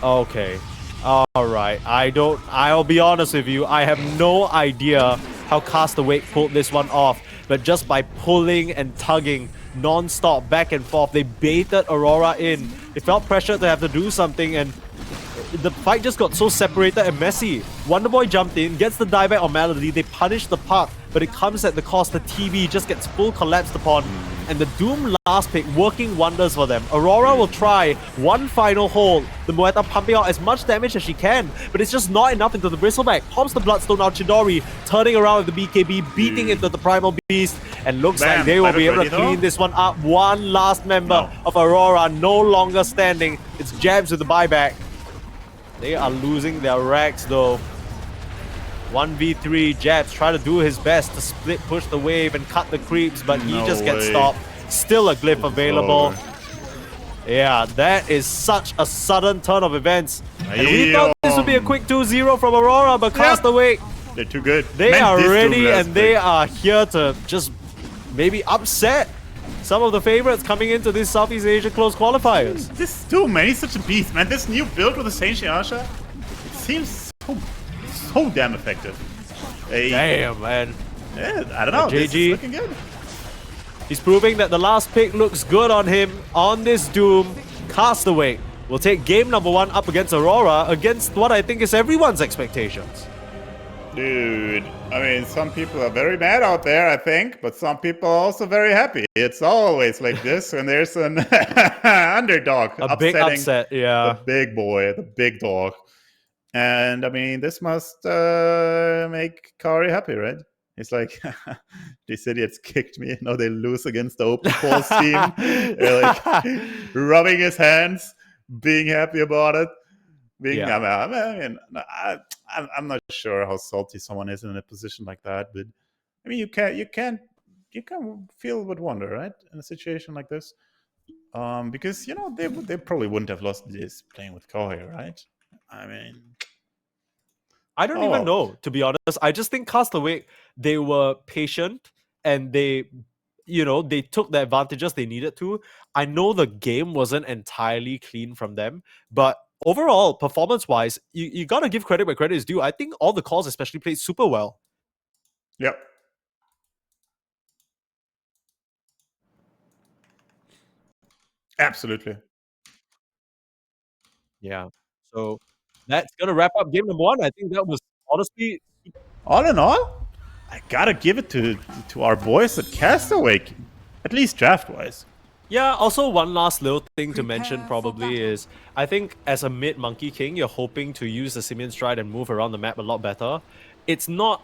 Okay. Alright. I'll be honest with you. I have no idea how Castawake pulled this one off. But just by pulling and tugging non-stop back and forth, they baited Aurora in. They felt pressured to have to do something, and the fight just got so separated and messy. Wonderboy jumped in, gets the dieback on Melody, they punish the Puck, but it comes at the cost. The TV just gets full collapsed upon, and the Doom last pick working wonders for them. Aurora will try one final hold. The Moeta pumping out as much damage as she can, but it's just not enough into the Bristleback. Pops the Bloodstone out. Chidori turning around with the BKB, beating into the Primal Beast, and looks like they will be able to clean this one up. One last member of Aurora no longer standing. It's Jabs with the buyback. They are losing their racks though. 1v3, Jabs try to do his best to split push the wave and cut the creeps, but he just gets stopped. Still a glyph available. Yeah, that is such a sudden turn of events. And we thought this would be a quick 2-0 from Aurora, but Castawake, they're too good. They are ready and they are here to just maybe upset some of the favorites coming into these Southeast Asia close qualifiers. This Doom, man, he's such a beast, man. This new build with the Saint Shiasha, it seems so damn effective. Damn, man. Yeah, I don't know. JG, this is looking good. He's proving that the last pick looks good on him on this Doom. Castaway will take game number 1 up against Aurora, against what I think is everyone's expectations. Dude, I mean, some people are very mad out there, I think, but some people are also very happy. It's always like this when there's an underdog A big upset, yeah. The big boy, the big dog. And I mean, this must make Kari happy, right? It's like, these idiots kicked me. Now they lose against the Open Force team. They're like rubbing his hands, being happy about it. I'm not sure how salty someone is in a position like that, but I mean, you can feel with wonder, right, in a situation like this, because you know they probably wouldn't have lost this playing with Kohei, right? I mean, I don't even know, to be honest. I just think Castaway, they were patient and they took the advantages they needed to. I know the game wasn't entirely clean from them, but overall, performance-wise, you gotta give credit where credit is due. I think all the calls especially played super well. Yep. Absolutely. Yeah. So that's gonna wrap up game number 1. I think that was honestly, all in all, I gotta give it to our boys at Castawake, at least draft-wise. yeah. Also, one last little thing to mention probably is, I think as a mid Monkey King, you're hoping to use the Simian Stride and move around the map a lot better. It's not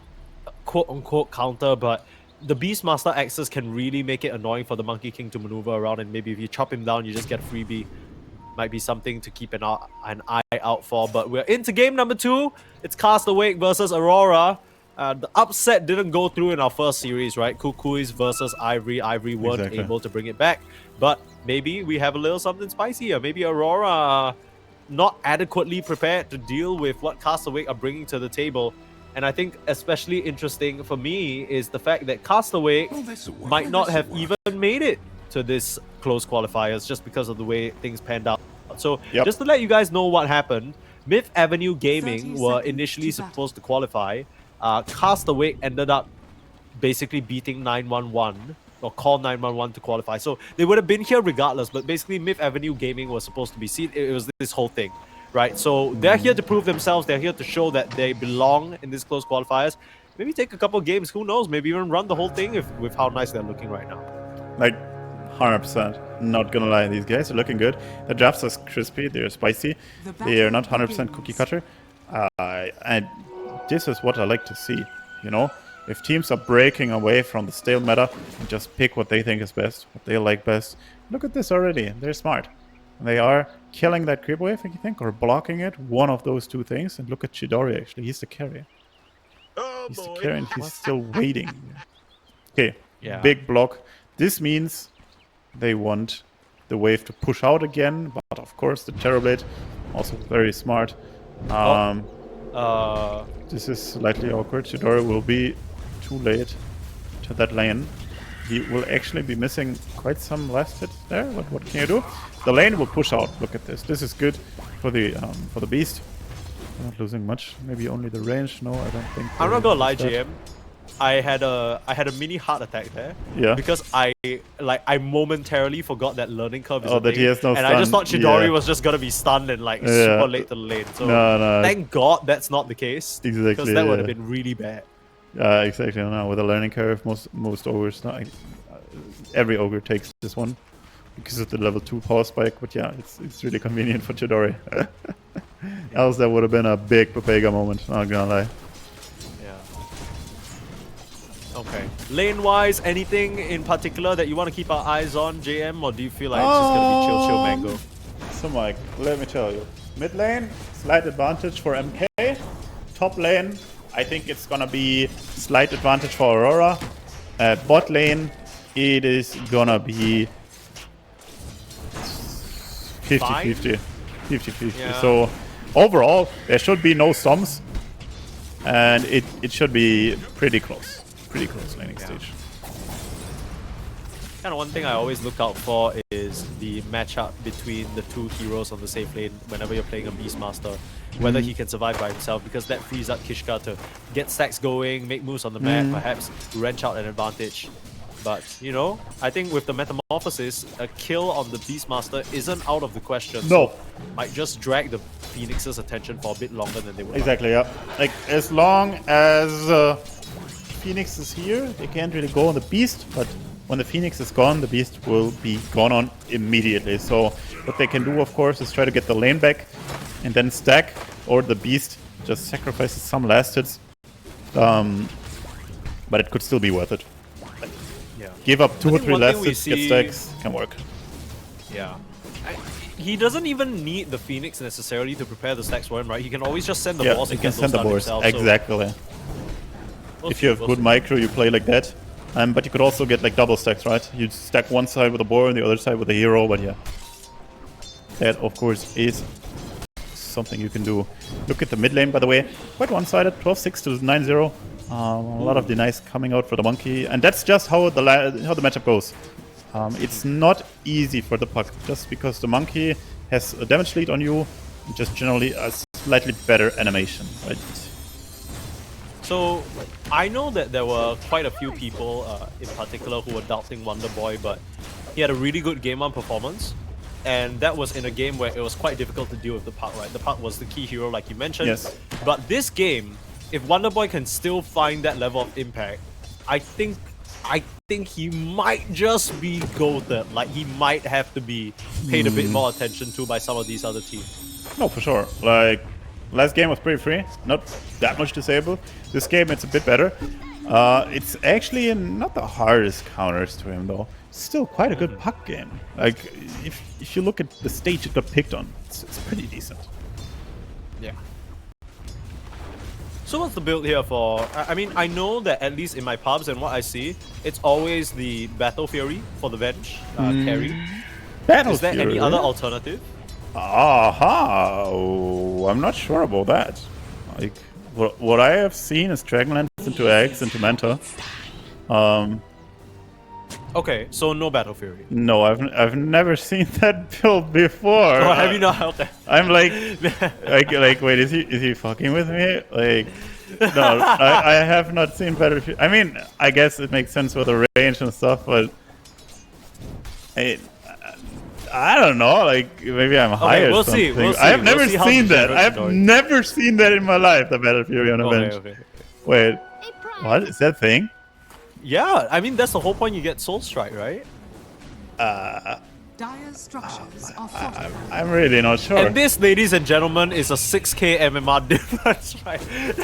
quote-unquote counter, but the Beastmaster axes can really make it annoying for the Monkey King to maneuver around, and maybe if you chop him down, you just get a freebie. Might be something to keep an eye out for. But we're into game number 2. It's Castawake versus Aurora. The upset didn't go through in our first series, right? Kukuis versus Ivory. Ivory weren't able to bring it back. But maybe we have a little something spicy here. Maybe Aurora not adequately prepared to deal with what Castawake are bringing to the table. And I think especially interesting for me is the fact that Castawake might not have even made it to this close qualifiers just because of the way things panned out. So just to let you guys know what happened, Myth Avenue Gaming were initially supposed to qualify. Castawake ended up basically beating 911 or call 911 to qualify. So they would have been here regardless, but basically Myth Avenue Gaming was supposed to be seen. It was this whole thing, right? So they're here to prove themselves. They're here to show that they belong in this close qualifiers. Maybe take a couple games, who knows? Maybe even run the whole thing with how nice they're looking right now. Like 100%. Not gonna lie, these guys are looking good. The jabs are crispy, they're spicy. They are not 100% cookie cutter. And this is what I like to see, you know? If teams are breaking away from the stale meta and just pick what they think is best, what they like best. Look at this already, they're smart. They are killing that creep wave, you think, or blocking it, one of those two things. And look at Chidori, actually, he's the carry. He's the carry and he's still waiting. Okay, big block. This means they want the wave to push out again, but of course the Terrorblade, also very smart. This is slightly awkward. Chidori will be too late to that lane. He will actually be missing quite some last hits there. What can you do? The lane will push out. Look at this. This is good for the beast. Not losing much. Maybe only the range. No, I don't think. I'm not gonna lie, GM. I had a mini heart attack there. Yeah. Because I momentarily forgot that learning curve is a that thing, he has no and stun. I just thought Chidori was just gonna be stunned and like super late to the lane. So thank God that's not the case. Exactly. Because that would have been really bad. Exactly. No, with a learning curve, most ogres, every ogre takes this one because of the level 2 power spike. But yeah, it's really convenient for Chidori. Else that would have been a big Papega moment. Not gonna lie. Okay. Lane-wise, anything in particular that you want to keep our eyes on, JM, or do you feel like it's just going to be chill mango? So Mike, let me tell you. Mid lane, slight advantage for MK. Top lane, I think it's going to be slight advantage for Aurora. Bot lane, it is going to be 50-50. 50-50. Yeah. So overall, there should be no Soms. And it should be pretty close. Pretty close laning stage. Kind of one thing I always look out for is the matchup between the two heroes on the safe lane whenever you're playing a Beastmaster. Whether he can survive by himself, because that frees up Kishka to get stacks going, make moves on the map, perhaps wrench out an advantage. But, you know, I think with the Metamorphosis, a kill on the Beastmaster isn't out of the question. No. So might just drag the Phoenix's attention for a bit longer than they would. Exactly, yeah. Like, as long as Phoenix is here, they can't really go on the Beast, but when the Phoenix is gone, the Beast will be gone on immediately. So what they can do, of course, is try to get the lane back and then stack, or the Beast just sacrifices some last hits. But it could still be worth it. Yeah. Give up 2 or 3 last we hits, get stacks, can work. Yeah. He doesn't even need the Phoenix necessarily to prepare the stacks for him, right? He can always just send the balls and get those done himself. Exactly. So if you have good micro, you play like that. But you could also get like double stacks, right? You stack one side with a boar and the other side with a hero, but yeah. That, of course, is something you can do. Look at the mid lane, by the way. Quite one-sided, 12-6 to 9-0. A lot of denies coming out for the monkey. And that's just how the matchup goes. It's not easy for the puck, just because the monkey has a damage lead on you, and just generally a slightly better animation, right? So, I know that there were quite a few people in particular who were doubting Wonder Boy, but he had a really good game 1 performance. And that was in a game where it was quite difficult to deal with the puck, right? The puck was the key hero, like you mentioned. Yes. But this game, if Wonder Boy can still find that level of impact, I think he might just be goated. Like, he might have to be paid a bit more attention to by some of these other teams. No, for sure. Like, Last game was pretty free, not that much disable. This game it's a bit better. It's actually not the hardest counters to him though. Still quite a good puck game. Like if you look at the stage it got picked on, it's pretty decent. Yeah. So what's the build here for? I mean, I know that at least in my pubs and what I see, it's always the Battle Fury for the Venge carry. Battle Is there Fury? any other alternative? Aha! Oh, I'm not sure about that. Like what I have seen is Dragonlance into Eggs into Manta. Okay, so no Battle Fury. No, I've never seen that build before. Oh, have you not? Okay. I'm like, wait, is he fucking with me? Like, no, I have not seen Battle Fury. I mean, I guess it makes sense with the range and stuff, but I don't know. Like, maybe I'm high or we'll something. see. We'll see. I have never We'll see how seen that. degenerate I've Dory. never seen that in my life. The Battle Fury on a bench. Okay. Wait, what is that thing? Yeah, I mean that's the whole point. You get Soul Strike, right? Dire structures are fortified. I'm really not sure. And this, ladies and gentlemen, is a 6k MMR difference, right?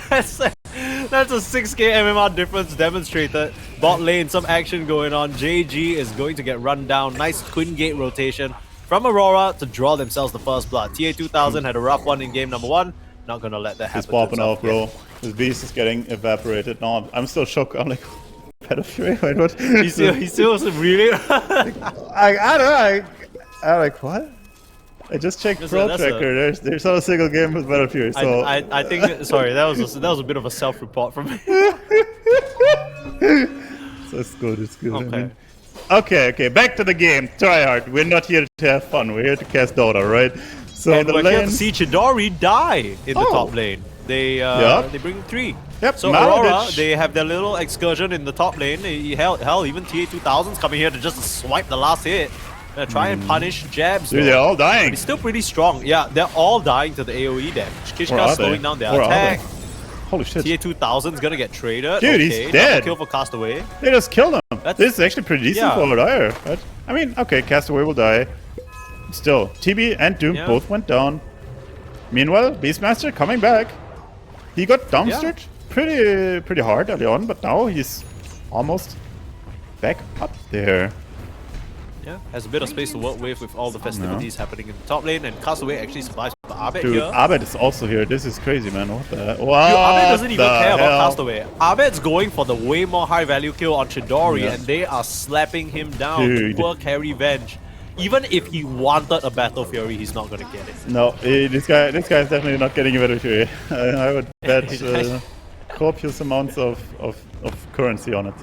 That's a 6k MMR difference demonstrated. Bot lane, some action going on. JG is going to get run down. Nice twin gate rotation from Aurora to draw themselves the first blood. TA2000 had a rough one in game number 1. Not gonna let that happen. He's popping off, bro. His beast is getting evaporated. No, I'm still shocked. I'm like, Battle Fury? Wait, what? He still really. I don't know. I'm like, what? I just checked Pro Tracker. There's not a single game with Battle Fury. So I think sorry, that was a bit of a self-report from me. So it's good. It's good. Okay. I mean, okay. Back to the game. Try hard. We're not here to have fun. We're here to cast Dota, right? So And the we're here lane. to see Chidori die in the top lane. They Yep. they bring 3. Yep, So Maladich. Aurora, they have their little excursion in the top lane. Hell, even TA2000's coming here to just swipe the last hit. Try and punish jabs. Dude, though. they're all But dying. he's still pretty strong. Yeah, they're all dying to the AoE damage. Where are Kishka's they? slowing down their Where are attack. Holy shit. TA2000's gonna get traded. Dude, he's okay, dead. double kill for Castaway. They just killed him. That's- This is actually pretty decent Yeah. for Dire, right? I mean, okay, Castaway will die. Still, TB and Doom Yeah. both went down. Meanwhile, Beastmaster coming back. He got dumpstered pretty hard early on, but now he's almost back up there. Yeah, has a bit of space to work with all the festivities happening in the top lane, and Castaway actually survives the Abed Dude, here. Abed is also here. This is crazy, man. What the hell? Dude, Abed doesn't even care about hell? Castaway. Abed's going for the way more high value kill on Chidori, Yeah. and they are slapping him down. Dude. Poor carry Venge. Even if he wanted a Battle Fury, he's not gonna get it. No, this guy is definitely not getting a Battle Fury. I would bet copious amounts of currency on it.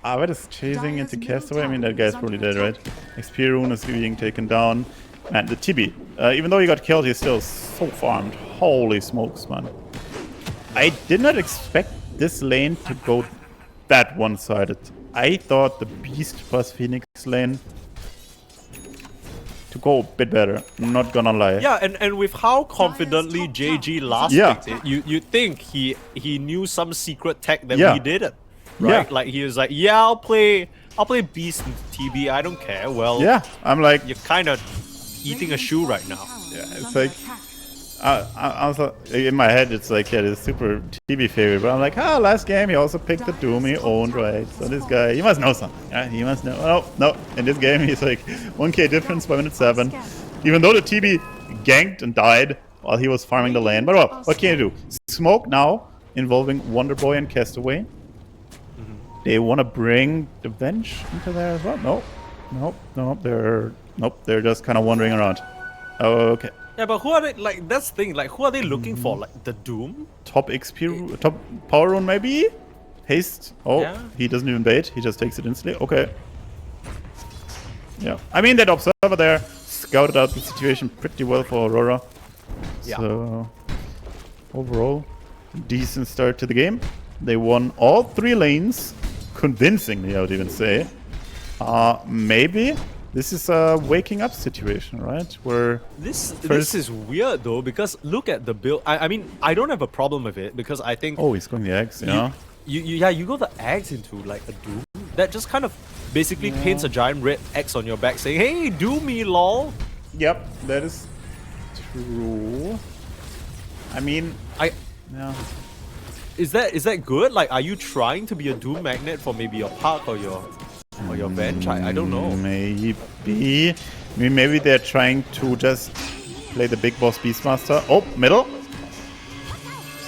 Abed is chasing into Castaway. I mean, that guy's probably dead, right? XP Rune is being taken down. Man, the Tibi, even though he got killed, he's still so farmed. Holy smokes, man. I did not expect this lane to go that one-sided. I thought the Beast plus Phoenix lane to go a bit better. I'm not gonna lie. Yeah, and with how confidently JG last picked it, you think he knew some secret tech that we didn't, right? Yeah. Like he was like, yeah, I'll play Beast and TB. I don't care. Well, Yeah, I'm like, you're kind of eating a shoe right now. Yeah, it's like, I was in my head, it's like, yeah, this super TB favorite, but I'm like, last game he also picked the Doom he owned, right? So this guy, he must know something. Yeah, he must know. Oh, no, in this game he's like 1k difference by minute 7. Even though the TB ganked and died while he was farming the lane. But well, what can you do? Smoke now involving Wonderboy and Castaway. They want to bring the bench into there as well. They're just kind of wandering around. Okay. Yeah, but who are they? Like that's the thing. Like who are they looking for? Like the Doom? Top XP, top power rune maybe? Haste. Oh, Yeah. he doesn't even bait. He just takes it instantly. Okay. Yeah. I mean, that observer there scouted out the situation pretty well for Aurora. Yeah. So, overall, decent start to the game. They won all 3 lanes, convincingly, I would even say. Maybe this is a waking up situation, right? Where This First- is weird though, because look at the build. I mean, I don't have a problem with it because I think he's going the eggs, yeah. you go the eggs into like a Doom that just kind of basically paints a giant red X on your back saying, "Hey, do me, lol." Yep, that is True. I mean, yeah. Is that good? Like, are you trying to be a Doom magnet for maybe your Park or your bench? I don't know. Maybe. I mean, maybe they're trying to just play the big boss Beastmaster. Oh, middle.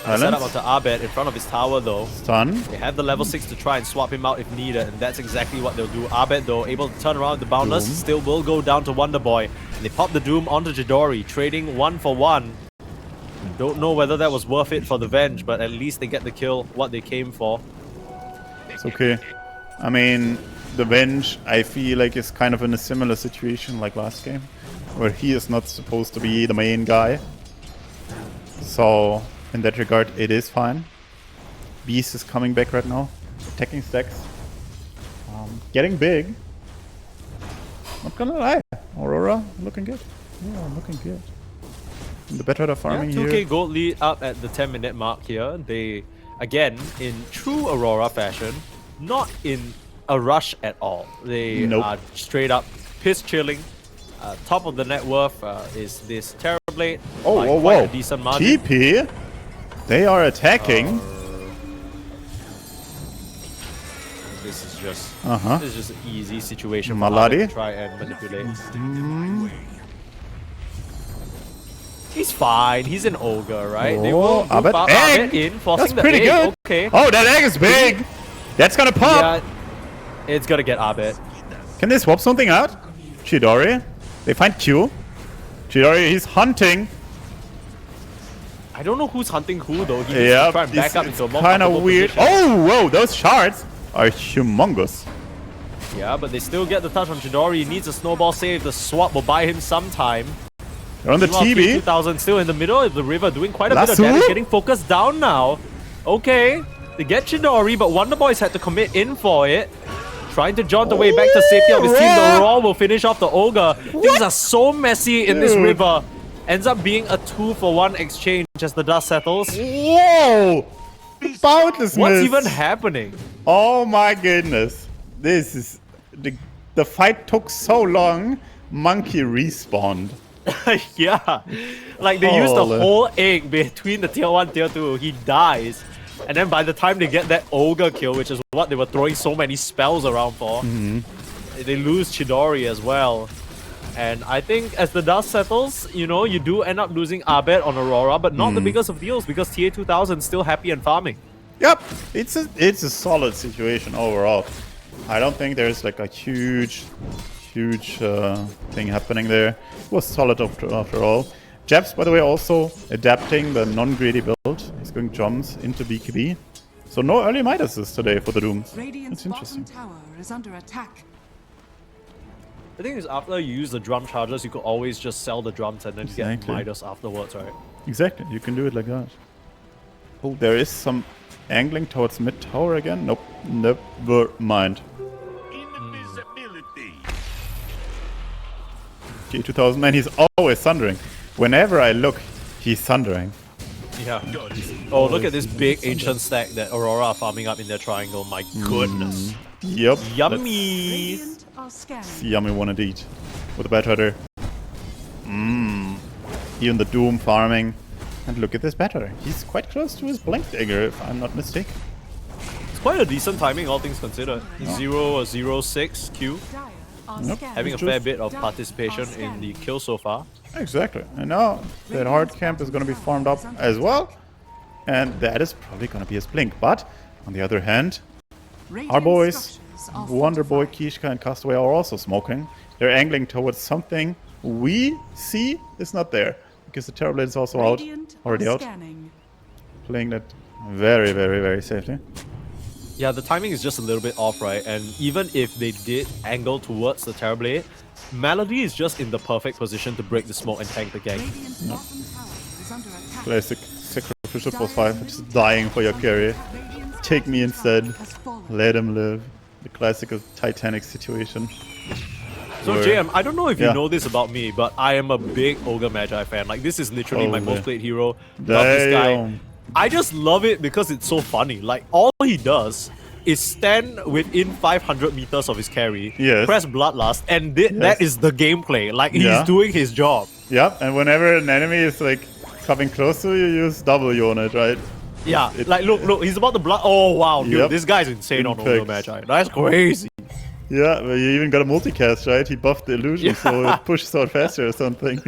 Set up Silence. onto Abed in front of his tower though. Stun. They have the level 6 to try and swap him out if needed, and that's exactly what they'll do. Abed though, able to turn around the Boundless, Doom. still will go down to Wonder Boy. And they pop the Doom onto Chidori, trading 1 for 1. Don't know whether that was worth it for the Venge, but at least they get the kill, what they came for. It's okay. I mean, the Venge, I feel like, is kind of in a similar situation like last game, where he is not supposed to be the main guy. So, in that regard, it is fine. Beast is coming back right now, attacking stacks, getting big. Not gonna lie, Aurora looking good. Yeah, looking good. And the better the farming 2k here. gold lead up at the 10-minute mark here. They, again, in true Aurora fashion, not in a rush at all. They are straight up piss chilling. Top of the net worth is this Terrorblade. Oh, by whoa, quite whoa. a decent margin. TP? They are attacking. This is just Uh-huh. this is just an easy situation for Maladi. Abed to try and manipulate. He's fine. He's an ogre, right? They will Oh, move Abed. out Egg! Abed in, forcing That's the pretty egg. good. Okay. Oh, that egg is big. That's gonna pop. Yeah, it's gonna get Abed. Can they swap something out? Chidori. They find Q. Chidori, he's hunting. I don't know who's hunting who though. He needs to Yeah, try and back up into a more kind of comfortable weird. position. Oh, whoa, those shards are humongous. Yeah, but they still get the touch on Chidori. He needs a snowball save. The swap will buy him some time. They're on the Meanwhile, TB. 2000 still in the middle of the river, doing quite a bit of Lasso? damage, getting focused down now. Okay, they get Chidori, but Wonder Boys had to commit in for it. Trying to jaunt away back to safety of his team. The Raw will finish off the Ogre. Things are so messy in this Dude. river. Ends up being a 2-for-1 exchange as the dust settles. Whoa! Boundless What's miss. even happening? Oh my goodness. This is... The fight took so long, Monkey respawned. Yeah. Like they used the Holy. whole egg between the tier 1, tier 2. He dies. And then by the time they get that Ogre kill, which is what they were throwing so many spells around for, they lose Chidori as well. And I think as the dust settles, you know, you do end up losing Abed on Aurora, but not the biggest of deals because TA 2000 is still happy and farming. Yep, it's a solid situation overall. I don't think there's like a huge thing happening there. It was solid after all. Japs, by the way, also adapting the non-greedy build. He's going jumps into BKB. So no early Midases today for the Doom. Radiant's That's interesting. bottom tower is under attack. The thing is, after you use the drum charges, you could always just sell the drums and then get Exactly. Midas afterwards, right? Exactly, you can do it like that. Oh, there is some angling towards mid tower again. Nope, never mind. K2000, man, he's always thundering. Whenever I look, he's thundering. Yeah. Oh, look at this big ancient stack that Aurora are farming up in their triangle. My goodness. Yep. Yummy! Radiant are scanning. That's yummy one indeed. With the Batrider. Even the Doom farming. And look at this Batrider. He's quite close to his Blink Dagger, if I'm not mistaken. It's quite a decent timing, all things considered. 0 or 0-6 Q. Dire are Nope. scanning. Having a fair bit of participation in the kill so far. Exactly. And now that hard camp is going to be farmed up as well. And that is probably going to be his Blink. But on the other hand, Radiant our boys, structures are Wonder Boy, fortified. Kishka, and Castaway are also smoking. They're angling towards something we see is not there. Because the Terrorblade is also out. Radiant Already are out. scanning. Playing that very, very, very safely. Yeah, the timing is just a little bit off, right? And even if they did angle towards the Terrorblade, Melody is just in the perfect position to break the smoke and tank the gang. Radiant's bottom tower is under attack. Classic sacrificial plus 5. Just dying for your carry. Radiant's Take me bottom tower instead. has fallen. Let him live. The classical Titanic situation. So Where- JM, I don't know if you Yeah. know this about me, but I am a big Ogre Magi fan. Like this is literally my Holy. most played hero. Love this guy. Damn. I just love it because it's so funny. Like all he does is stand within 500 meters of his carry, Yes. press Bloodlust, and that is the gameplay. Like he's Yeah. doing his job. Yep, and whenever an enemy is like coming close to you, you use W on it, right? Yeah, like look, he's about to blood. Oh wow, dude, Yep. this guy's insane on Perfect. Ogre Magi. That's crazy. Yeah, but you even got a multicast, right? He buffed the illusion, so it pushes out faster or something.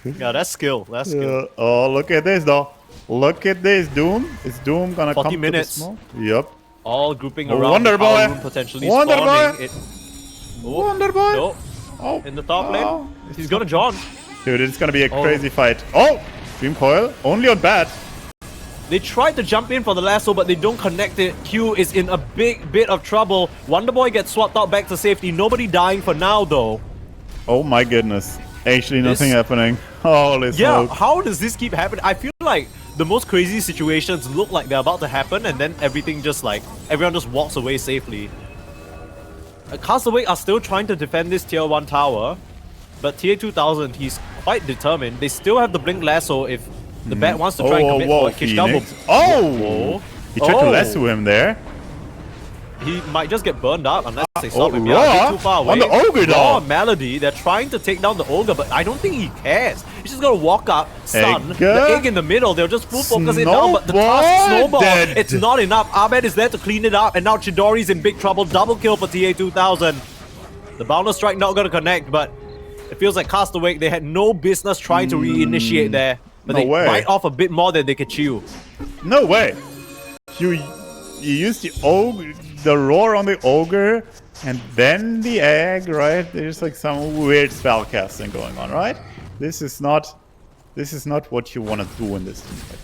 Yeah, that's skill. That's skill. Yeah. Oh, look at this though. Look at this, Doom. Is Doom gonna 40 come minutes. to the smoke? Yep. All grouping Oh, around Wonder the power Boy. room, potentially Wonder spawning. Boy. Oh, Wonder Boy. no. Oh. In the top Oh. lane, he's gonna John. Dude, it's gonna be a crazy fight. Oh! Dream Coil, only on bat. They tried to jump in for the lasso, but they don't connect it. Q is in a big bit of trouble. Wonder Boy gets swapped out back to safety. Nobody dying for now, though. Oh my goodness. Actually, nothing This- happening. Holy Yeah, smoke. how does this keep happening? I feel like the most crazy situations look like they're about to happen, and then everything just like everyone just walks away safely. Castawake are still trying to defend this tier 1 tower, but tier 2000 he's quite determined. They still have the blink lasso if the bat wants to try and commit for a kick down. Phoenix. Oh! He tried to lasso him there. He might just get burned up unless they stop him. Raw Yeah, a bit too far away. on the Ogre Raw though. Melody, they're trying to take down the Ogre, but I don't think he cares. He's just gonna walk up, stun, Egg. the egg in the middle, they'll just full focus it down, but the Snowball task snowball, dead. it's not enough. Ahmed is there to clean it up, and now Chidori's in big trouble. Double kill for TA2000. The Boundless Strike not gonna connect, but it feels like Castawake, they had no business trying to reinitiate there. But No they way. bite off a bit more than they could chew. No way. You use the ogre, the roar on the ogre, and then the egg, right? There's like some weird spell casting going on, right? This is not what you want to do in this team. Like,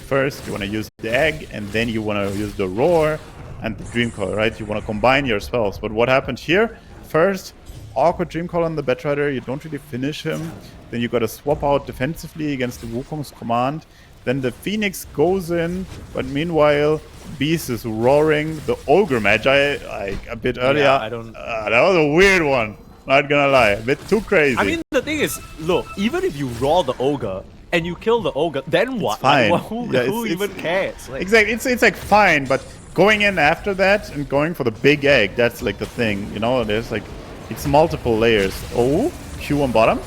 first, you want to use the egg, and then you want to use the roar and the dream call, right? You want to combine your spells. But what happened here? First, awkward dream call on the Batrider. You don't really finish him. Then you got to swap out defensively against the Wukong's command. Then the Phoenix goes in, but meanwhile, Beast is roaring. The Ogre Magi, like a bit earlier. I don't- That was a weird one. Not gonna lie, a bit too crazy. I mean, the thing is, look, even if you raw the Ogre and you kill the Ogre, then what? fine. Like, who Yeah, who it's- even cares? Like, exactly. It's like fine, but going in after that and going for the big egg, that's like the thing. You know, there's like it's multiple layers. Oh, Q on bottom.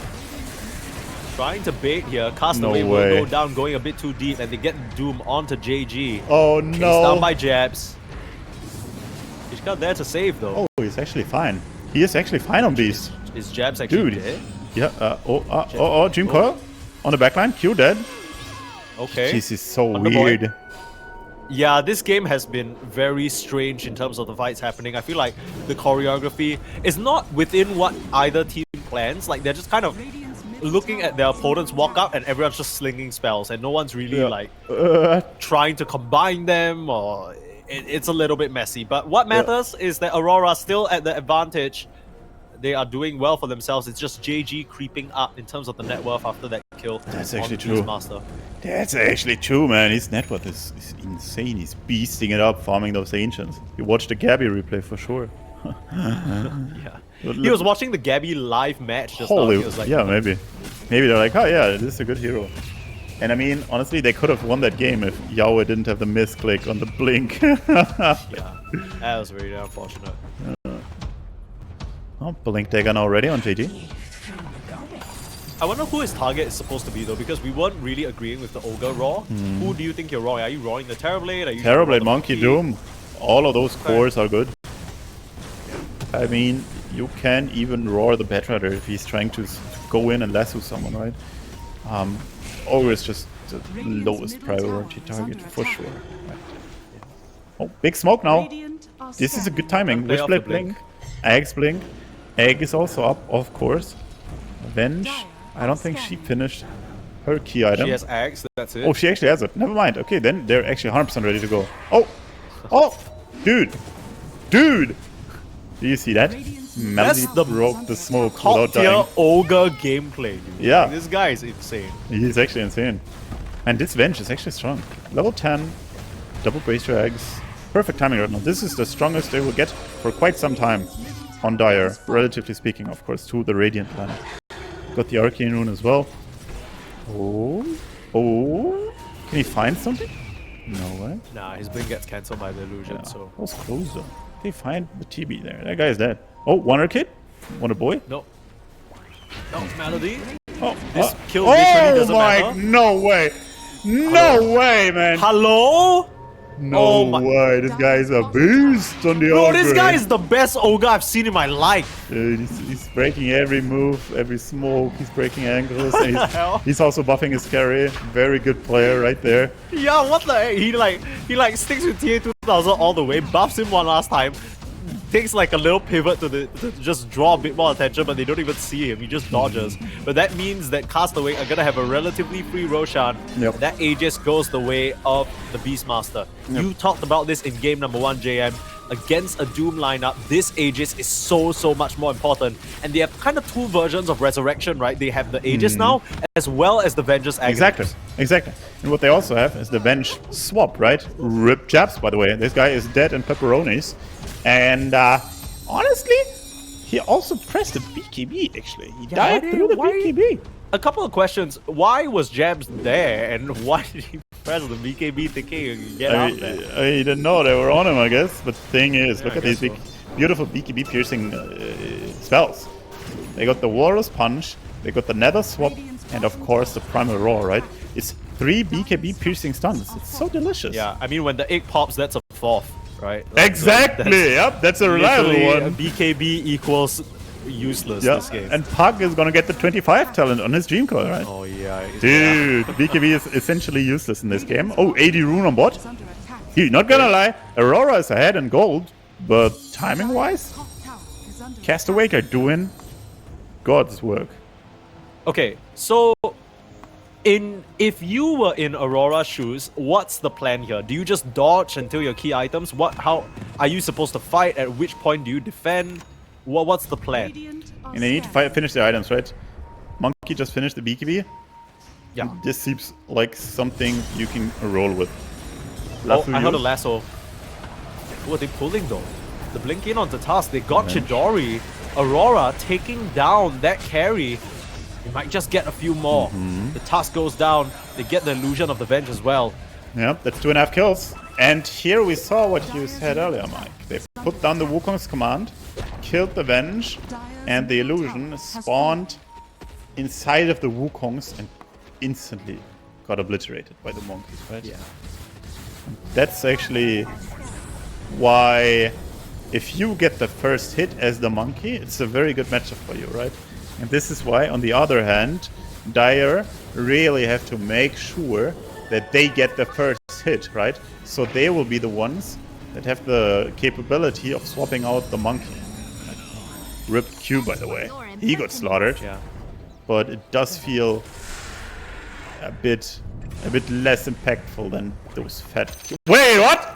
trying to bait here. Castaway No will way. go down, going a bit too deep, and they get Doom onto JG. Oh He's down no. by jabs. He's got there to save though. Oh, he's actually fine. He is actually fine on Beast. His jabs actually Dude. dead. Yeah. Dream Coil on the backline. Q dead. Okay. This is so Wonder Boy. weird. Yeah, this game has been very strange in terms of the fights happening. I feel like the choreography is not within what either team plans. Like, they're just kind of looking at their opponents walk up and everyone's just slinging spells and no one's really like trying to combine them, or it's a little bit messy. But what matters is that Aurora still at the advantage. They are doing well for themselves. It's just JG creeping up in terms of the net worth after that kill. That's on actually Beastmaster. true. Master. That's actually true, man. His net worth is insane. He's beasting it up, farming those ancients. You watched the Gabby replay for sure. Yeah. He was watching the Gabby live match just now. Holy, He was like, yeah, maybe they're like, oh yeah, this is a good hero. And I mean, honestly, they could have won that game if Yahweh didn't have the misclick on the blink. Yeah, that was very unfortunate. Oh, blink dagger now already on JG. I wonder who his target is supposed to be though, because we weren't really agreeing with the Ogre Raw. Who do you think you're rawing? Are you rawing the Terrorblade? Are you Terrorblade, Monkey, Doom. All of those cores are good. I mean, you can even roar the Batrider if he's trying to go in and lasso someone, right? Ogre is just the lowest priority target for sure. Right. Oh, big smoke now. Radiant are This is a good scanning. timing. Play off the Witchblade blink. Egg's blink. Egg is also up, of course. Venge. I don't think she finished her key item. She has Axe, that's it. Oh, she actually has it. Never mind. Okay, then they're actually 100% ready to go. Oh! Oh! Dude! Dude! Do you see that? Melody That's the broke the smoke Top without tier dying. Ogre gameplay. Dude. Yeah. Like, this guy is insane. He's actually insane. And this Venge is actually strong. Level 10. Double Bracer Eggs. Perfect timing right now. This is the strongest they will get for quite some time on Dire, relatively speaking, of course, to the Radiant planet. Got the Arcane Rune as well. Oh. Oh. Can he find something? No way. Nah, his blink gets cancelled by the illusion, Yeah. so... That was close though. They find the TB there. That guy is dead. Oh, Wonder Kid? Wonder Boy? No. No, Melody. This kill literally doesn't matter. No way! No way, man! Hello? No Oh my- way! This guy is a beast on the Bro, ogre. this guy is the best ogre I've seen in my life. He's breaking every move, every smoke. He's breaking angles. And hell? he's also buffing his carry. Very good player right there. Yeah, what the heck? He like sticks with TA 2000 all the way, buffs him one last time, takes like a little pivot to just draw a bit more attention, but they don't even see him. He just dodges. But that means that Castawake are gonna have a relatively free Roshan. Yep. That Aegis goes the way of the Beastmaster. Yep. You talked about this in game number 1, JM. Against a Doom lineup, this Aegis is so much more important. And they have kind of two versions of Resurrection, right? They have the Aegis now, as well as the Vengeance Agony. Exactly. And what they also have is the Venge swap, right? Rip jabs, by the way. This guy is dead in pepperonis. And honestly, he also pressed the BKB, actually. He died through the BKB. A couple of questions. Why was Jabs there, and why did he press the BKB thinking get out there? He didn't know they were on him, I guess. But the thing is, look I at these guess big, beautiful BKB piercing spells. They got the Walrus Punch, they got the Nether Swap, and of course the Primal Roar, right? It's 3 BKB piercing stuns. It's so delicious. Yeah, I mean, when the egg pops, that's a 4th, right? Like, Exactly. Yep, that's a reliable literally, one. BKB equals useless this game. And Pug is gonna get the 25 talent on his Dream Coil, right? Oh yeah, Dude, BKB is essentially useless in this game. Oh, 80 rune on bot. Is under attack. Not gonna lie, Aurora is ahead in gold, but timing-wise, Top tower is under Castawake are doing God's work. Okay, so if you were in Aurora's shoes, what's the plan here? Do you just dodge until your key items? How are you supposed to fight? At which point do you defend? What's the plan? Radiant are And they need to scanning. finish their items, right? Monkey just finished the BKB. Yeah. This seems like something you can roll with. Oh, I heard a lasso. Who are they pulling though? The blink in onto task. They got Chidori. Aurora taking down that carry. They might just get a few more. The task goes down. They get the illusion of the Venge as well. Yep, that's 2.5 kills. And here we saw what you said earlier, Mike. They put down the Wukong's command, killed the Venge, and the illusion spawned inside of the Wukongs and instantly got obliterated by the monkeys, right? Yeah. That's actually why if you get the first hit as the monkey, it's a very good matchup for you, right? And this is why, on the other hand, Dire really have to make sure that they get the first hit, right? So they will be the ones that have the capability of swapping out the monkey. Rip Q, by the way. He got slaughtered, Yeah. but it does feel a bit less impactful than those fat. Wait, what?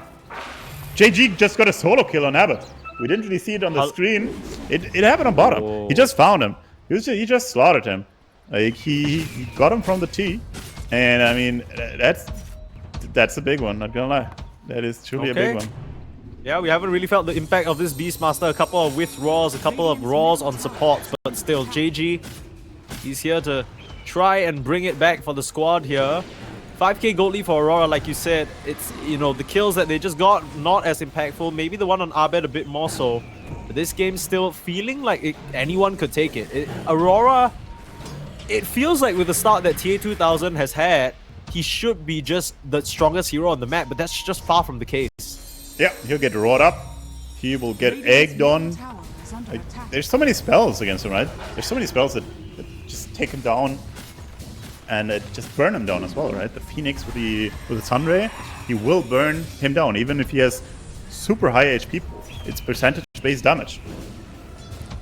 JG just got a solo kill on Abbott. We didn't really see it on the screen. It happened on bottom. Oh. He just found him. He just slaughtered him. Like he got him from the T, and I mean that's a big one. Not gonna lie, that is truly a big one. Yeah, we haven't really felt the impact of this Beastmaster. A couple of withdraws, a couple of raws on support, but still, JG, he's here to try and bring it back for the squad here. 5k gold lead for Aurora, like you said. It's, you know, the kills that they just got, not as impactful. Maybe the one on Abed a bit more so. But this game's still feeling like anyone could take it. Aurora, it feels like with the start that TA 2000 has had, he should be just the strongest hero on the map, but that's just far from the case. Yeah, he'll get roared up. He will get egged on. tower is under Like, attack. there's so many spells against him, right? There's so many spells that just take him down and just burn him down as well, right? The Phoenix with the Sunray, he will burn him down, even if he has super high HP. It's percentage-based damage.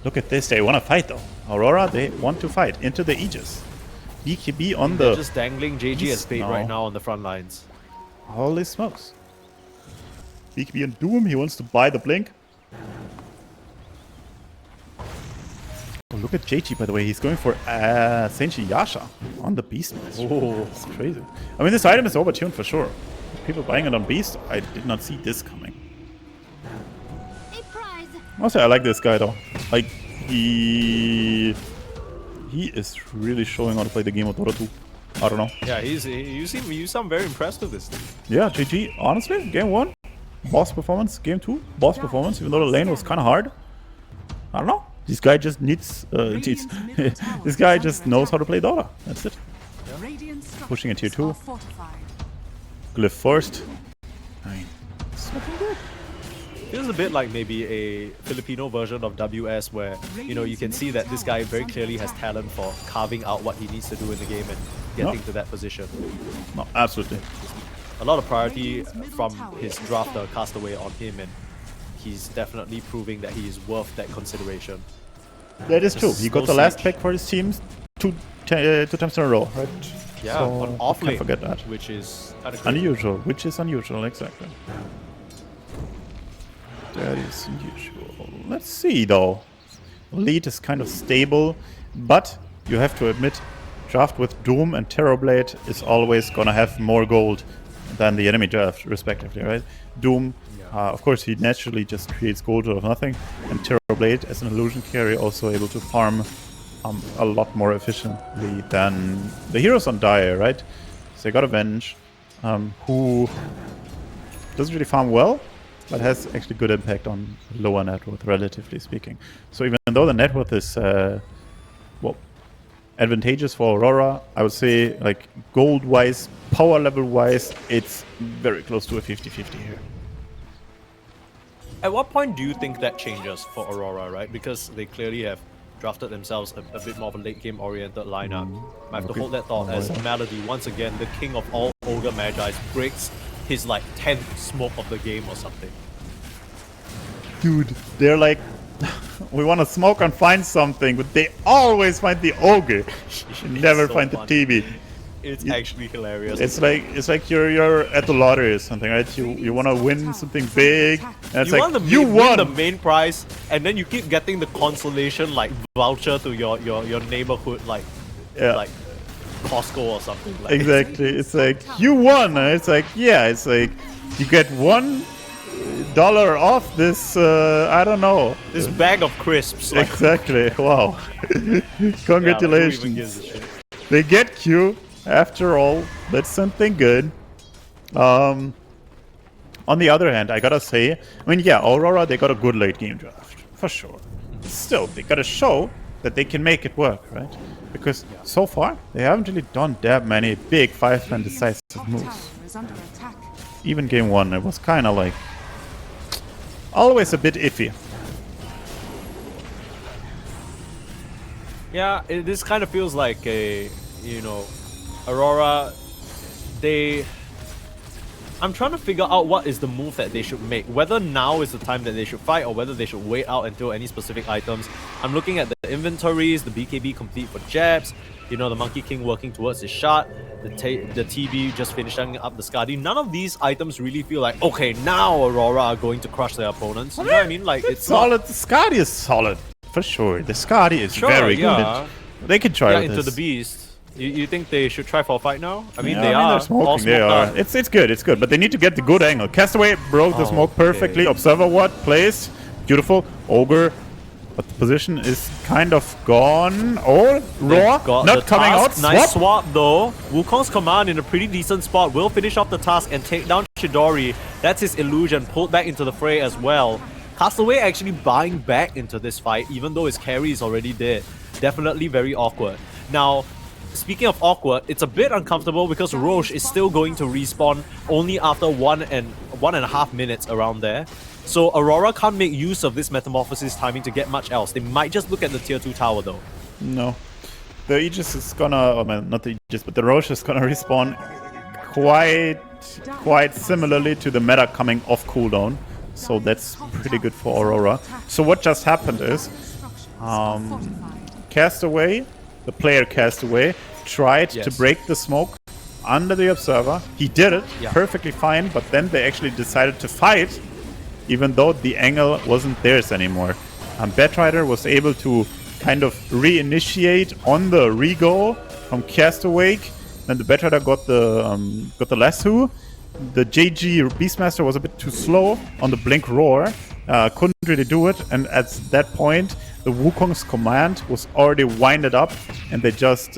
Look at this, they want to fight though. Aurora, they want to fight into the Aegis. BKB on They're the... just dangling JG as bait No. right now on the front lines. Holy smokes. BKB on Doom, he wants to buy the blink. Oh, look at JG, by the way. He's going for Senshi Yasha on the Beast Master. Oh. That's crazy. I mean, this item is overtuned for sure. People buying it on Beast, I did not see this coming. A prize. Also, I like this guy though. Like, he is really showing how to play the game of Dota2. I don't know. Yeah, you sound very impressed with this thing. Yeah, GG, honestly, game 1, boss performance. Game 2, boss performance, even though the lane was kind of hard. I don't know. This guy just needs. This guy just knows how to play Dota. That's it. Pushing a tier 2. Glyph first. I mean, it's looking good. Feels a bit like maybe a Filipino version of WS where, you know, you can see that this guy very clearly has talent for carving out what he needs to do in the game and getting to that position. No, absolutely. A lot of priority from his drafter Castaway on him, and he's definitely proving that he is worth that consideration. That is true. Just He got the last pick for his team two times in a row, right? Yeah, so on off lane, can't forget that. which is kind of Unusual, which is unusual, exactly. That is unusual. Let's see, though. Lead is kind of stable, but you have to admit, draft with Doom and Terrorblade is always gonna have more gold than the enemy draft, respectively, right? Doom, of course, he naturally just creates gold out of nothing, and Terrorblade, as an illusion carry, also able to farm a lot more efficiently than the heroes on Dire, right? So they got Avenge, who doesn't really farm well, but has actually good impact on lower net worth, relatively speaking. So even though the net worth is well, advantageous for Aurora, I would say, like, gold-wise, power level-wise, it's very close to a 50-50 here. At what point do you think that changes for Aurora, right? Because they clearly have drafted themselves a bit more of a late game oriented lineup. I have to hold that thought as Melody, once again, the king of all Ogre Magi, breaks his like 10th smoke of the game or something. Dude, they're like, we want to smoke and find something, but they always find the Ogre. Never so find funny. the TB. It's actually hilarious. It's like you're at the lottery or something, right? You want to win something big, and it's you like, want you win won the main prize, and then you keep getting the consolation like voucher to your neighborhood like Costco or something. Like. Exactly. It's like, you won. It's like, yeah. It's like you get $1 off this. I don't know. This bag of crisps. Like, Exactly. Wow. Congratulations. Yeah, who even gives a shit? They get Q. After all, that's something good. On the other hand, I gotta say, I mean, yeah, Aurora, they got a good late game draft, for sure. Still, they gotta show that they can make it work, right? Because so far, they haven't really done that many big 5-man decisive moves. Even game 1, it was kind of like, always a bit iffy. Yeah, this kind of feels like a, you know, Aurora, I'm trying to figure out what is the move that they should make. Whether now is the time that they should fight or whether they should wait out until any specific items. I'm looking at the inventories, the BKB complete for Jabs, you know, the Monkey King working towards his shot, the TB just finishing up the Skadi. None of these items really feel like, okay, now Aurora are going to crush their opponents. You know what I mean? Like, it's solid. The Skadi is solid, for sure. The Skadi is very good. They can try with into this. the Beast. You think they should try for a fight now? I mean, Yeah, they I mean, are. they're smoking. All They are. It's good, but they need to get the good angle. Castaway broke the smoke perfectly. Observer ward placed. Beautiful. Ogre. But the position is kind of gone. Oh, Raw not coming out. Nice swap though. Wukong's command in a pretty decent spot will finish off the task and take down Chidori. That's his illusion, pulled back into the fray as well. Castaway actually buying back into this fight, even though his carry is already dead. Definitely very awkward. Now, speaking of awkward, it's a bit uncomfortable because Roche is still going to respawn only after 1.5 minutes around there. So Aurora can't make use of this Metamorphosis timing to get much else. They might just look at the tier 2 tower though. No. The Aegis is gonna, oh man, not the Aegis, but the Roche is gonna respawn quite similarly to the meta coming off cooldown. So that's pretty good for Aurora. So what just happened is, Castaway, the player Castaway, tried to break the smoke under the Observer. He did it perfectly fine, but then they actually decided to fight, even though the angle wasn't theirs anymore. Batrider was able to kind of reinitiate on the re-go from Castawake. Then the Batrider got the lasso. The JG Beastmaster was a bit too slow on the Blink Roar. Couldn't really do it, and at that point, the Wukong's command was already winded up, and they just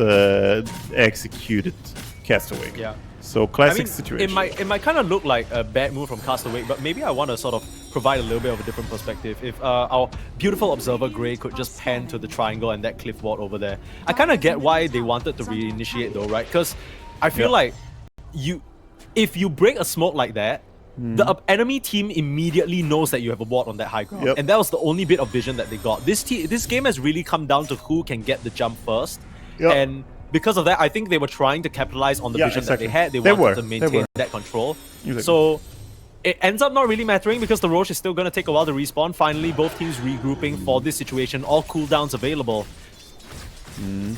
executed Castawake. Yeah. So classic situation. It might kind of look like a bad move from Castaway, but maybe I want to sort of provide a little bit of a different perspective. If our beautiful observer Gray could just pan to the triangle and that cliff ward over there. I kind of get why they wanted to reinitiate though, right? Because I feel like if you break a smoke like that, the enemy team immediately knows that you have a ward on that high ground. And that was the only bit of vision that they got. This game has really come down to who can get the jump first. And because of that, I think they were trying to capitalize on the vision that they had. They wanted to maintain that control. So it ends up not really mattering because the Roche is still going to take a while to respawn. Finally, both teams regrouping for this situation. All cooldowns available.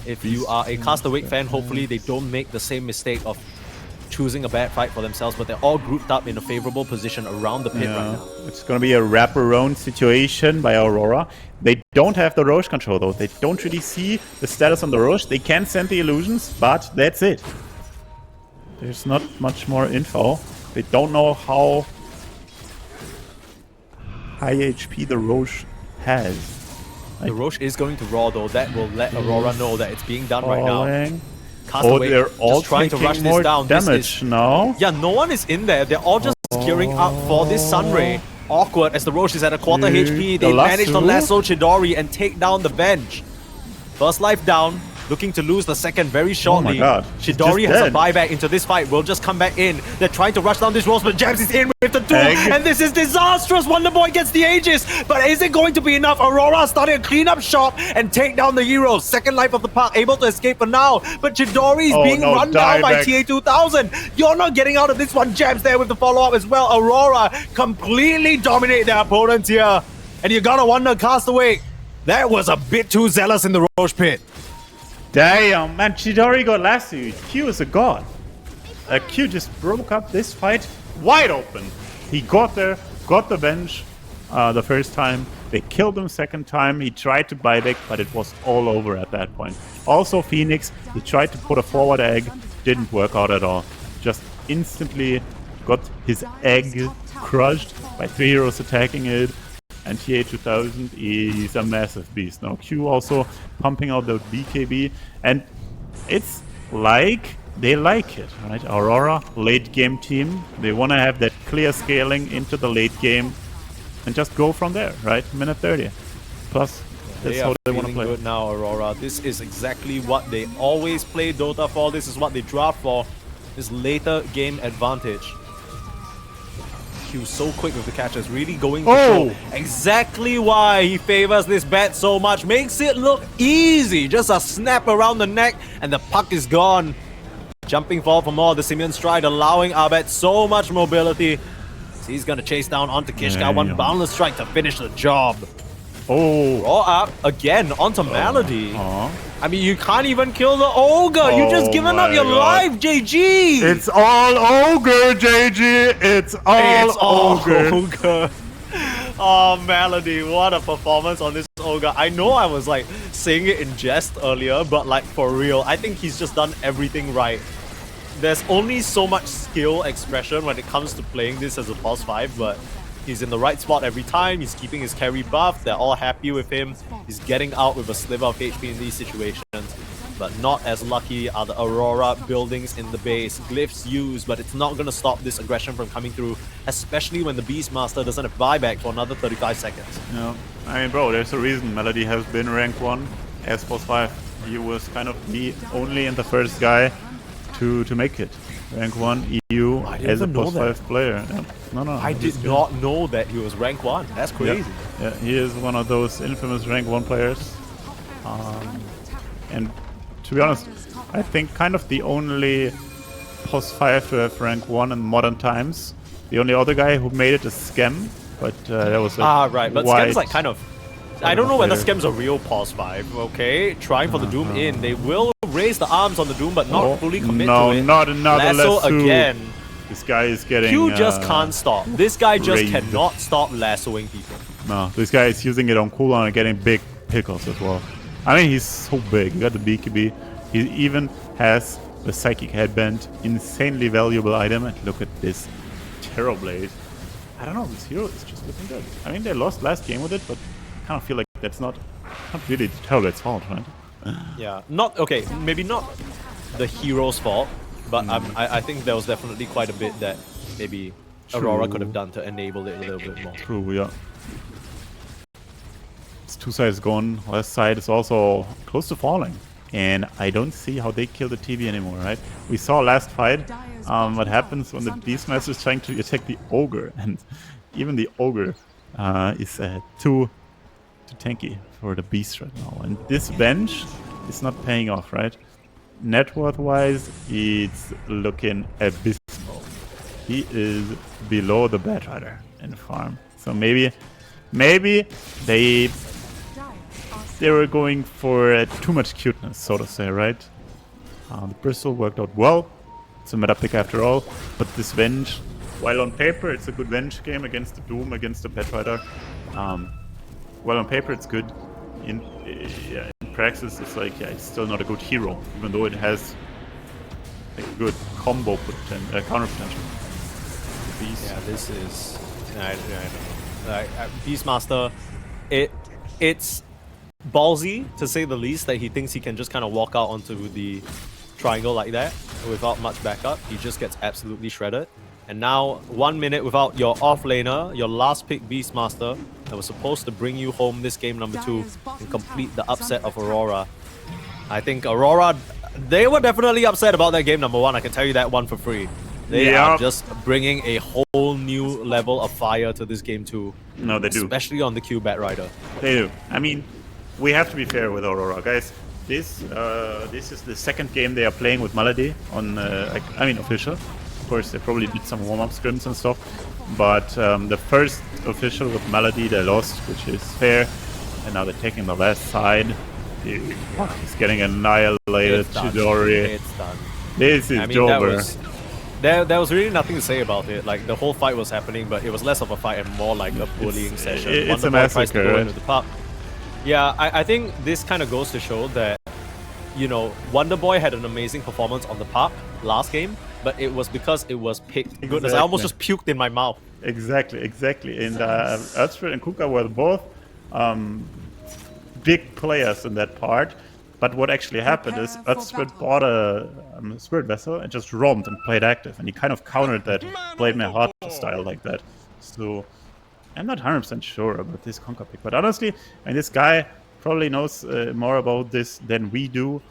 If you are a Castawake fan, hopefully they don't make the same mistake of choosing a bad fight for themselves, but they're all grouped up in a favorable position around the pit right now. It's going to be a wraparound situation by Aurora. They don't have the Roche control though. They don't really see the status on the Roche. They can send the illusions, but that's it. There's not much more info. They don't know how high HP the Roche has. The Roche is going to raw though. That will let Aurora know that it's being done right now. Castawake they're all just trying to rush more this down. Damage now. Yeah, no one is in there. They're all just gearing up for this Sunray. Awkward as the Roche is at a quarter HP. They managed to lasso Chidori and take down the bench. First life down. Looking to lose the second very shortly. Oh my god. Chidori has a buyback into this fight. Will just come back in. They're trying to rush down this Rose, but Jams is in with the Doom. And this is disastrous. Wonder Boy gets the Aegis. But is it going to be enough? Aurora starting a cleanup shot and take down the heroes. Second life of the park, able to escape for now. But Chidori is being run down by TA2000. You're not getting out of this one. Jams there with the follow-up as well. Aurora completely dominate their opponents here. And you gotta wonder, Castaway, that was a bit too zealous in the Roche pit. Damn, man, Chidori got lassoed. Q is a god. Q just broke up this fight wide open. He got there, got the bench the first time. They killed him second time. He tried to buyback, but it was all over at that point. Also, Phoenix, he tried to put a forward egg. Didn't work out at all. Just instantly got his egg crushed by 3 heroes attacking it. And TA2000 is a massive beast. Now Q also pumping out the BKB, and it's like they like it, right? Aurora, late game team. They want to have that clear scaling into the late game and just go from there, right? Minute 30. Plus, that's how they want to play. Good now, Aurora. This is exactly what they always play Dota for. This is what they draft for. This later game advantage. Q so quick with the catches, really going to show exactly why he favors this bet so much. Makes it look easy. Just a snap around the neck and the puck is gone. Jumping forward for more. The Simeon Stride allowing Abed so much mobility. He's going to chase down onto Kishka. One boundless strike to finish the job. Raw up again onto Melody. I mean, you can't even kill the Ogre. You just given up your life, JG. It's all Ogre, JG. It's all Ogre. Oh, Melody, what a performance on this Ogre. I know I was like saying it in jest earlier, but like for real, I think he's just done everything right. There's only so much skill expression when it comes to playing this as a boss 5, but he's in the right spot every time. He's keeping his carry buff. They're all happy with him. He's getting out with a sliver of HP in these situations. But not as lucky are the Aurora buildings in the base. Glyphs used, but it's not going to stop this aggression from coming through, especially when the Beastmaster doesn't have buyback for another 35 seconds. Yeah, I mean, bro, there's a reason Melody has been rank 1 as boss 5. He was kind of the only and the first guy to make it. Rank 1 EU as a boss 5 player. Yeah. No, I did not know that he was rank 1. That's crazy. Yeah, he is one of those infamous rank 1 players. And to be honest, I think kind of the only boss 5 to have rank 1 in modern times. The only other guy who made it is Scam, but that was right, but Scam's like kind of... I don't know whether Scam's a real pos 5, okay? Trying for the Doom in. They will raise the arms on the Doom, but not fully commit to it. Not another lasso again. This guy is getting... Q just can't stop. This guy just cannot stop lassoing people. No, this guy is using it on cooldown and getting big pickles as well. I mean, he's so big. He got the BKB. He even has the Psychic Headband. Insanely valuable item. And look at this Terrorblade. I don't know, this hero is just looking good. I mean, they lost last game with it, but I kind of feel like that's not really Terrorblade's fault, right? Yeah, maybe not the hero's fault, but I think there was definitely quite a bit that maybe Aurora True. could have done to enable it a little bit more. True, yeah. It's two sides gone. Last side is also close to falling. And I don't see how they kill the TV anymore, right? We saw last fight what happens when the Beastmaster is trying to attack the Ogre. And even the Ogre is too tanky for the Beast right now. And this bench is not paying off, right? Net worth-wise, it's looking abysmal. He is below the Bat Rider in the farm. So maybe they were going for too much cuteness, so to say, right? The Bristol worked out well. It's a meta pick after all. But this Venge, while on paper it's a good Venge game against the Doom, against the Bat Rider. Well, on paper it's good. In praxis, it's like, yeah, it's still not a good hero, even though it has like, a good combo counter potential. Beast. Yeah, this is Beastmaster. It's ballsy to say the least that he thinks he can just kind of walk out onto the triangle like that without much backup. He just gets absolutely shredded. And now 1 minute without your offlaner, your last pick Beastmaster, that was supposed to bring you home this game number 2 and complete the upset of Aurora. I think Aurora, they were definitely upset about that game number 1. I can tell you that one for free. They are just bringing a whole new level of fire to this game 2. No, they do. Especially on the Q Bat Rider. They do. I mean, we have to be fair with Aurora, guys. This is the second game they are playing with Malady on, official. Of course, they probably did some warm-up scrims and stuff, but the first official with Malady they lost, which is fair, and now they're taking the last side. He's getting annihilated. Chidori. It's done. This is over. There was really nothing to say about it. Like, the whole fight was happening, but it was less of a fight and more like a bullying session. It's a Wonderboy tries to massacre. go into the pub. Yeah, I think this kind of goes to show that, you know, Wonderboy had an amazing performance on the park last game, but it was because it was picked. Goodness, I almost just puked in my mouth. Exactly. And Earthspirit and Kuka were both big players in that part. But what actually happened is Earthspirit bought a Spirit Vessel and just roamed and played active. And he kind of countered that Blade May Heart style like that. So I'm not 100% sure about this Conquer pick. But honestly, I mean, this guy probably knows more about this than we do.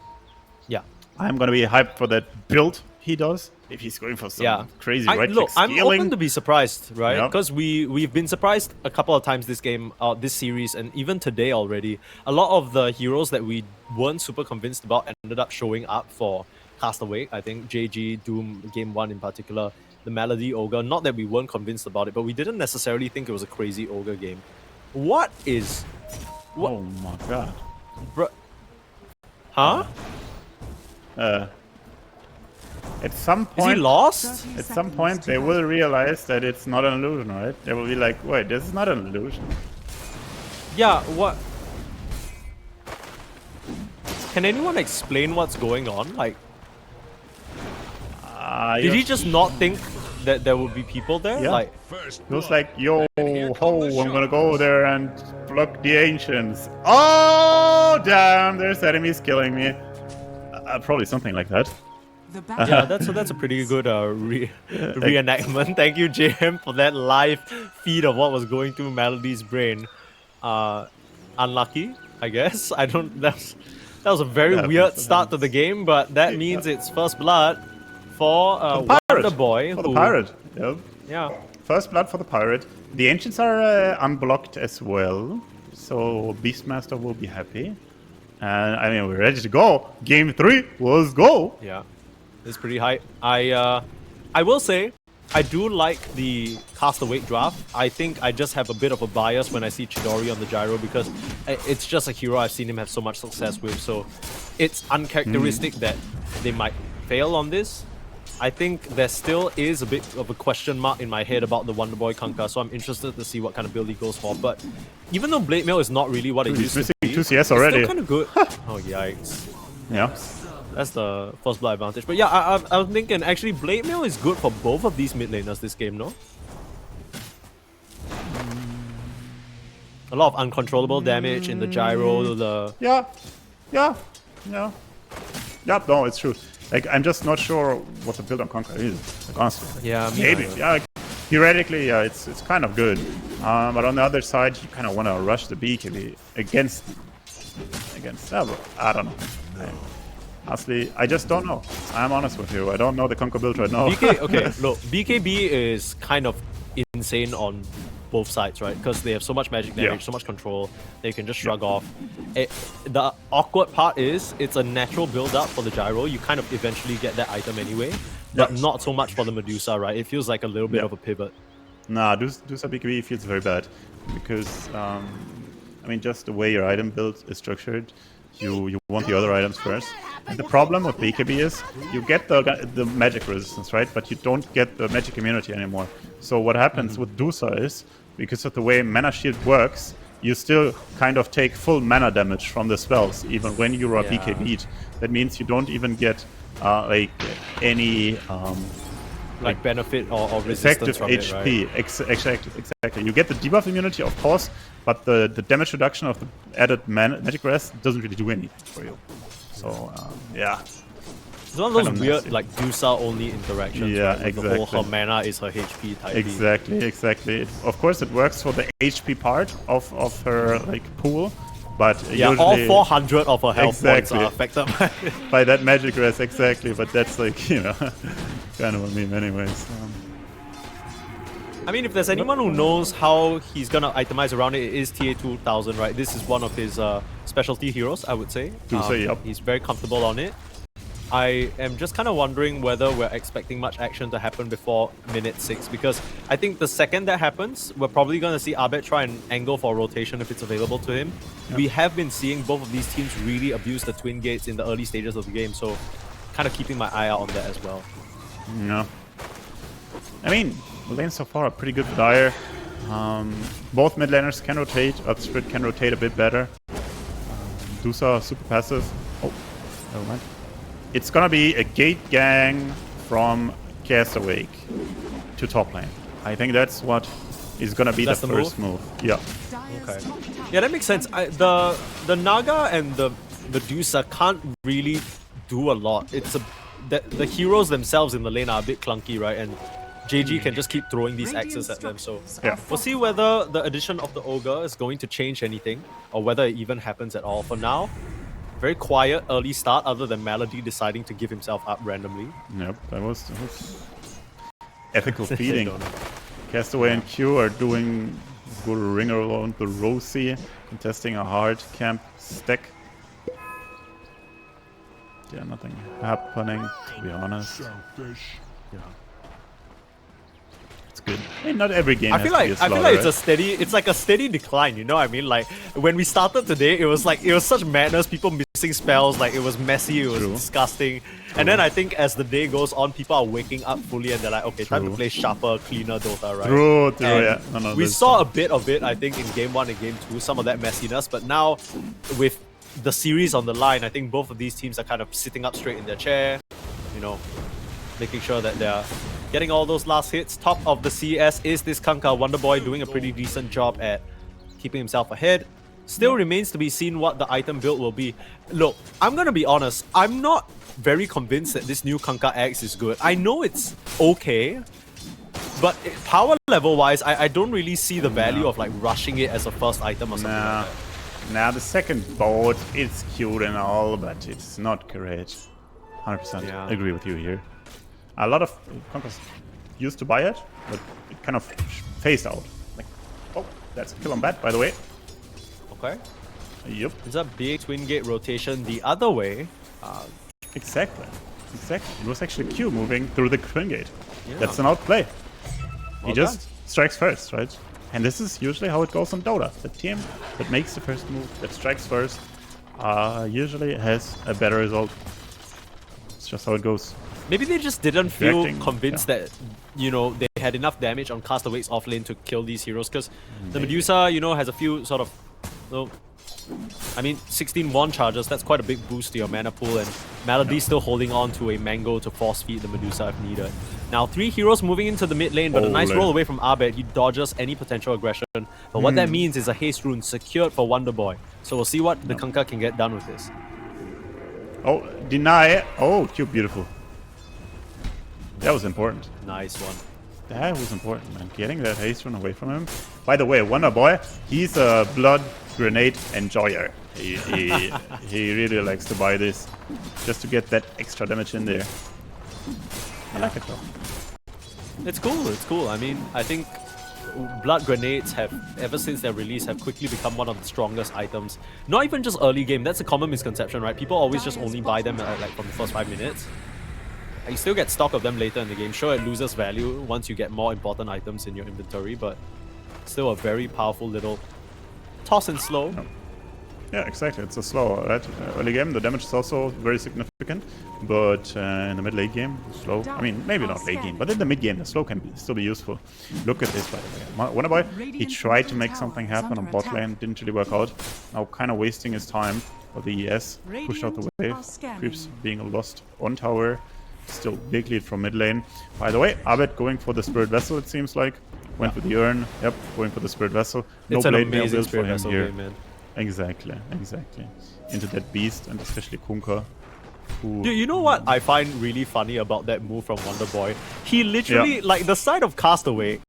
Yeah. I'm going to be hyped for that build he does. If he's going for some crazy right-click scaling. I'm open to be surprised, right? Yeah. Because we've been surprised a couple of times this game, this series, and even today already. A lot of the heroes that we weren't super convinced about ended up showing up for Castawake. I think JG, Doom, Game 1 in particular, the Melody Ogre. Not that we weren't convinced about it, but we didn't necessarily think it was a crazy Ogre game. What? Oh my god. Huh? At some Is point, he lost? At some point, they will realize that it's not an illusion, right? They will be like, wait, this is not an illusion. Yeah, what? Can anyone explain what's going on? Like, did he just not think that there would be people there? Yeah. Like, It was like, yo, ho, I'm gonna go there and block the Ancients. Oh, damn, there's enemies killing me. Probably something like that. yeah, that's a pretty good reenactment. Thank you, JM, for that live feed of what was going through Melody's brain. Unlucky, I guess. I don't. That was a very weird start to the game, but that means it's first blood for Wonderboy. For the pirate. Yep. Yeah. First blood for the pirate. The Ancients are unblocked as well, so Beastmaster will be happy. And I mean, we're ready to go. Game 3, let's go. Yeah, it's pretty hype. I will say, I do like the Castawake draft. I think I just have a bit of a bias when I see Chidori on the gyro because it's just a hero I've seen him have so much success with. So it's uncharacteristic that they might fail on this. I think there still is a bit of a question mark in my head about the Wonderboy Kanka, so I'm interested to see what kind of build he goes for. But even though Blade Mail is not really what it used to be, 2 CS already. it's still kind of good. Oh, yikes. Yeah. That's the first blood advantage. But yeah, I was thinking actually Blade Mail is good for both of these mid laners this game, no? A lot of uncontrollable damage in the gyro, Yeah, no, it's true. Like, I'm just not sure what the build on Conquer is, like, honestly. Yeah, Maybe, yeah, like, theoretically, yeah, it's kind of good. But on the other side, you kind of want to rush the BKB against I don't know. Honestly, I just don't know. I'm honest with you. I don't know the Conquer build right now. Okay, look, BKB is kind of insane on both sides, right? Because they have so much magic damage, so much control, they can just shrug off. The awkward part is, it's a natural build-up for the gyro. You kind of eventually get that item anyway, but not so much for the Medusa, right? It feels like a little bit of a pivot. Nah, Dusa BKB feels very bad because, I mean, just the way your item build is structured, you want the other items first. And the problem with BKB is you get the magic resistance, right? But you don't get the magic immunity anymore. So what happens with Dusa is, because of the way Mana Shield works, you still kind of take full mana damage from the spells, even when you are BKB'd. That means you don't even get like any like benefit or resistance effective from HP. It, right? Exactly. You get the debuff immunity, of course, but the damage reduction of the added magic rest doesn't really do anything for you. So yeah. It's one of those weird, like, Dusa only interactions. Yeah, right? exactly. The whole her mana is her HP type. Exactly. Of course, it works for the HP part of her like pool, but yeah, usually, all 400 of her health points are affected by that magic rest. Exactly, but that's like, you know, kind of a meme, anyways. I mean, if there's anyone who knows how he's gonna itemize around it, it is TA2000, right? This is one of his specialty heroes, I would say. He's very comfortable on it. I am just kind of wondering whether we're expecting much action to happen before minute 6, because I think the second that happens, we're probably going to see Abed try and angle for rotation if it's available to him. We have been seeing both of these teams really abuse the twin gates in the early stages of the game, so kind of keeping my eye out on that as well. Yeah. I mean, the lanes so far are pretty good for Dire. Both mid laners can rotate, Upsprit can rotate a bit better. Dusa super passive. Oh, never mind. It's gonna be a gate gang from Castawake to top lane. I think that's what is gonna be the first move. Yeah. Okay. Yeah, that makes sense. The Naga and the Medusa can't really do a lot. It's the heroes themselves in the lane are a bit clunky, right? And JG can just keep throwing these axes at them. So we'll see whether the addition of the Ogre is going to change anything, or whether it even happens at all. For now, very quiet early start, other than Melody deciding to give himself up randomly. Yep, that was ethical feeding. Castaway and Q are doing good ring around the Rosie, contesting a hard camp stack. Yeah, nothing happening, to be honest. Yeah. It's good. I mean, not every game. I feel like it's a steady. It's like a steady decline. You know what I mean? Like when we started today, it was such madness. People missing spells. Like it was messy. It was disgusting. And then I think as the day goes on, people are waking up fully and they're like, okay, time to play sharper, cleaner Dota, right? True. Yeah. No, we saw a bit of it, I think, in game 1 and game 2. Some of that messiness, but now with the series on the line, I think both of these teams are kind of sitting up straight in their chair. You know, making sure that they're getting all those last hits. Top of the CS is this Kanka. Wonderboy doing a pretty decent job at keeping himself ahead. Still remains to be seen what the item build will be. Look, I'm gonna be honest, I'm not very convinced that this new Kanka X is good. I know it's okay, but power level wise, I don't really see the value of like rushing it as a first item or something like that. Now the second board, it's cute and all, but it's not great. 100% agree with you here. A lot of Conquers used to buy it, but it kind of phased out. Like, oh, that's a kill on bat, by the way. Okay. Yep. Is that big twin gate rotation the other way? Exactly. It was actually Q moving through the twin gate. Yeah. That's an outplay. He just strikes first, right? And this is usually how it goes on Dota. The team that makes the first move, that strikes first, usually has a better result. It's just how it goes. Maybe they just didn't feel convinced that, you know, they had enough damage on Castawake's offlane to kill these heroes, because the Medusa, you know, has a few sort of, well, I mean, 16 wand charges, that's quite a big boost to your mana pool, and Melody's still holding on to a Mango to force feed the Medusa if needed. Now, 3 heroes moving into the mid lane, but a nice roll away from Abed. He dodges any potential aggression. But what that means is a haste rune secured for Wonderboy. So we'll see what the Kanka can get done with this. Oh, deny. Oh, cute, beautiful. That was important. Nice one. That was important, man. Getting that haste run away from him. By the way, Wonder Boy, he's a blood grenade enjoyer. He really likes to buy this just to get that extra damage in there. I like it though. It's cool, it's cool. I mean, I think blood grenades have, ever since their release, have quickly become one of the strongest items. Not even just early game, that's a common misconception, right? People always just only buy them like from the first 5 minutes. You still get stock of them later in the game. Sure, it loses value once you get more important items in your inventory, but still a very powerful little toss and slow. Yeah, exactly. It's a slow, right? Early game, the damage is also very significant, but in the mid-late game, slow. I mean, maybe not late game, but in the mid-game, the slow can still be useful. Look at this, by the way. Wonder Boy, he tried to make something happen on bot lane, didn't really work out. Now kind of wasting his time, but the ES pushed out the wave. Creeps being lost on tower. Still big lead from mid lane. By the way, Abed going for the Spirit Vessel, it seems like. Went for the Urn. Yep, going for the Spirit Vessel. No It's an blade mail amazing build for Spirit him Vessel here. game, man. Exactly, exactly. Into that beast, and especially Kunkka. Who... You know what I find really funny about that move from Wonder Boy? He literally, like the side of Castawake,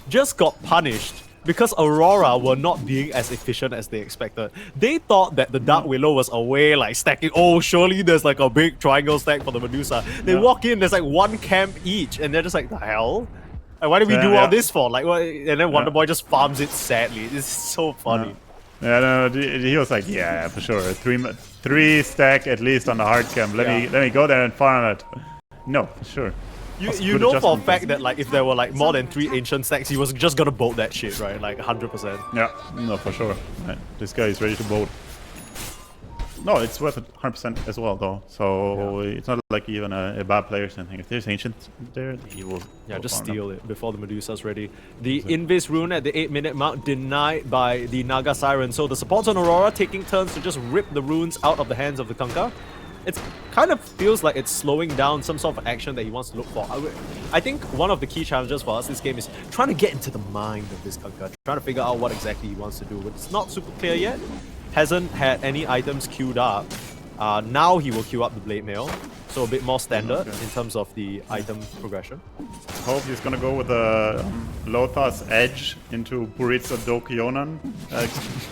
just got punished because Aurora were not being as efficient as they expected. They thought that the Dark Willow was away, like stacking. Oh, surely there's like a big triangle stack for the Medusa. They walk in, there's like one camp each, and they're just like, the hell? And why did we do all this for? Like, what? And then Wonder Boy just farms it sadly. It's so funny. Yeah, no, he was like, yeah, for sure. Three stack at least on the hard camp. Let me go there and farm it. No, for sure. You know for a fact that like if there were like more than 3 ancient stacks, he was just gonna bolt that shit, right? Like 100%. Yeah, no, for sure. Right. This guy is ready to bolt. No, it's worth it 100% as well, though. So it's not like even a bad player or something. If there's ancient there, he will. Yeah, just steal it before the Medusa's ready. The Invis rune at the 8-minute mark denied by the Naga Siren. So the supports on Aurora taking turns to just rip the runes out of the hands of the Kunkka. It kind of feels like it's slowing down some sort of action that he wants to look for. I think one of the key challenges for us this game is trying to get into the mind of this Kunkka, trying to figure out what exactly he wants to do. It's not super clear yet. Hasn't had any items queued up. Now he will queue up the Blade Mail, so a bit more standard in terms of the item progression. I hope he's gonna go with a Lothar's Edge into Buritsa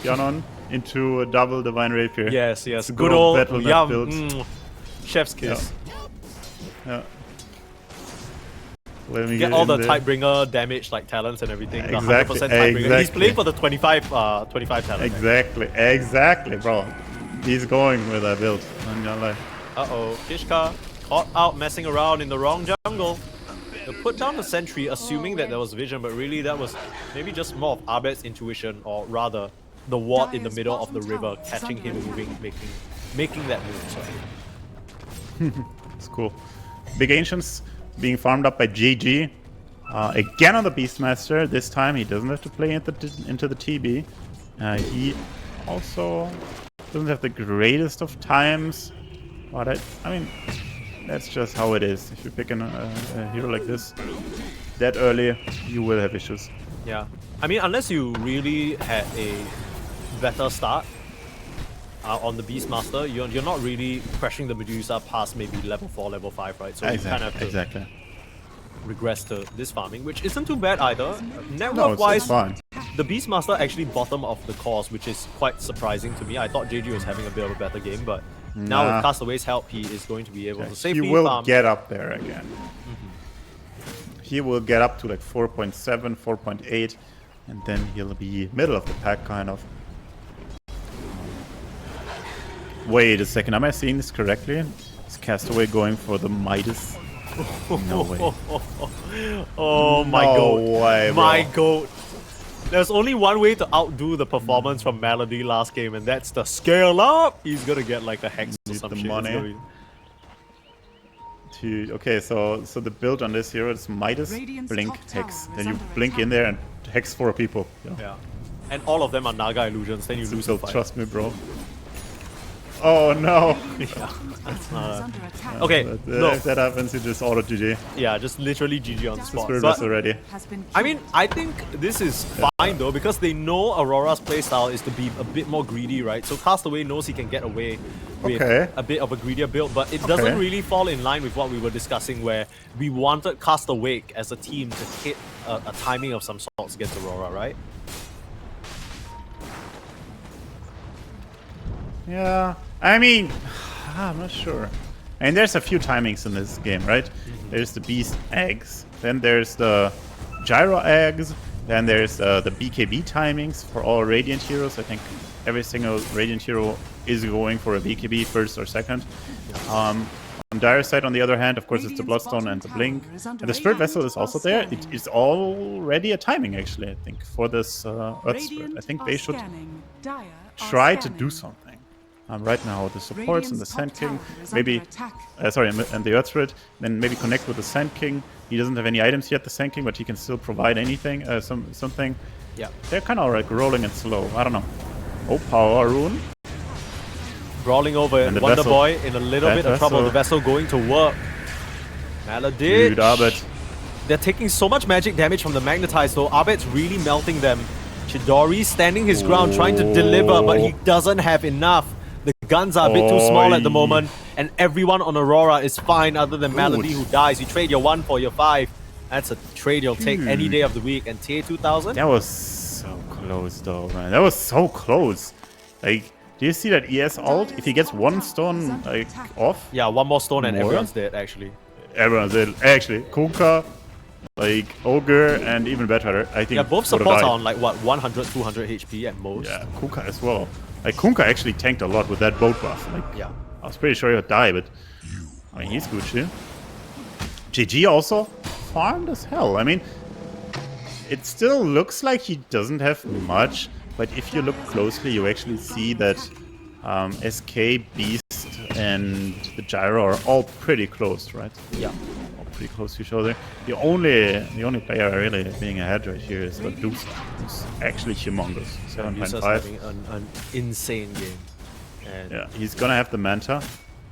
Gyanon into a double Divine Rapier. Yes, yes. Good Good old battle yum. build. Chef's kiss. Yeah. Let me Get all the Typebringer damage like talents and everything. Exactly, The 100% Typebringer. exactly. He's playing for the 25 talent. Exactly, bro. He's going with that build. Uh-oh, Kishka caught out messing around in the wrong jungle. They put down the sentry assuming that there was vision, but really that was maybe just more of Abed's intuition, or rather the ward in the middle of the river catching him moving, making that move. Sorry. It's cool. Big Ancients being farmed up by GG. Again on the Beastmaster. This time he doesn't have to play into the TB. He also doesn't have the greatest of times. But I mean, that's just how it is. If you pick a hero like this that early, you will have issues. Yeah. I mean, unless you really had a better start on the Beastmaster, you're not really crashing the Medusa past maybe level 4, level 5, right? So you kind of have to regress to this farming, which isn't too bad either. Network-wise, the Beastmaster actually bottom of the course, which is quite surprising to me. I thought JG was having a bit of a better game, but now with Castaway's help, he is going to be able to safely farm. He will get up there again. He will get up to like 4.7, 4.8, and then he'll be middle of the pack, kind of. Wait a second, am I seeing this correctly? Is Castaway going for the Midas? No way. Oh my god. No way, bro. My god. There's only one way to outdo the performance from Melody last game, and that's the scale up. He's gonna get like a hex or some shit. Money. Okay, so the build on this hero is Midas, Blink, Hex. Then you blink in there and Hex 4 people. Yeah. And all of them are Naga illusions, then you lose the fight. Trust me, bro. Oh no. Is under attack. Okay, no. If that happens, you just auto GG. Yeah, just literally GG on the spot. Spirit But, Vessel ready. Has been I mean, I think this is fine though, because they know Aurora's playstyle is to be a bit more greedy, right? So Castaway knows he can get away with a bit of a greedier build, but it doesn't really fall in line with what we were discussing, where we wanted Castawake as a team to hit a timing of some sorts against Aurora, right? Yeah, I mean, I'm not sure. And there's a few timings in this game, right? There's the Beast eggs, then there's the Gyro eggs, then there's the BKB timings for all Radiant heroes. I think every single Radiant hero is going for a BKB first or second. On Dire's side, on the other hand, of course, it's the Bloodstone and the Blink. And the Spirit Vessel is also there. It is already a timing, actually, I think, for this Earth Spirit. I think they should try to do something. Right now, the supports and the Sand King, maybe, sorry, and the Earth Spirit, then maybe connect with the Sand King. He doesn't have any items yet, the Sand King, but he can still provide anything, something. Yeah. They're kind of like rolling it slow. I don't know. Oh, Power Rune. Brawling over And the Wonder vessel. Boy in a little That bit of trouble. vessel. The vessel going to work. Maladich. Dude, Abed. They're taking so much magic damage from the Magnetize though. Abed's really melting them. Chidori standing his ground, trying to deliver, but he doesn't have enough. The guns are a bit too small at the moment, and everyone on Aurora is fine other than Malady, who dies. You trade your 1 for your 5. That's a trade you'll take any day of the week. And TA2000? That was so close, though, man. That was so close. Like, do you see that ES ult? If he gets one stone like off, Yeah, one more stone and More? everyone's dead, actually. everyone's dead. Actually, Kunkka, like Ogre, and even better, I think. Yeah, both would've supports died. are on like, what, 100, 200 HP at most? Yeah, Kunkka as well. Like, Kunkka actually tanked a lot with that boat buff. Like, Yeah. I was pretty sure he would die, but I mean, he's Gucci. GG also farmed as hell. I mean, it still looks like he doesn't have much, but if you look closely, you actually see that SK, Beast, and the Gyro are all pretty close, right? Yeah. All pretty close to each other. The only player really being ahead right here is Medusa, who's actually humongous. Medusa's 7.5. having an insane game. And Yeah, he's gonna have the Manta,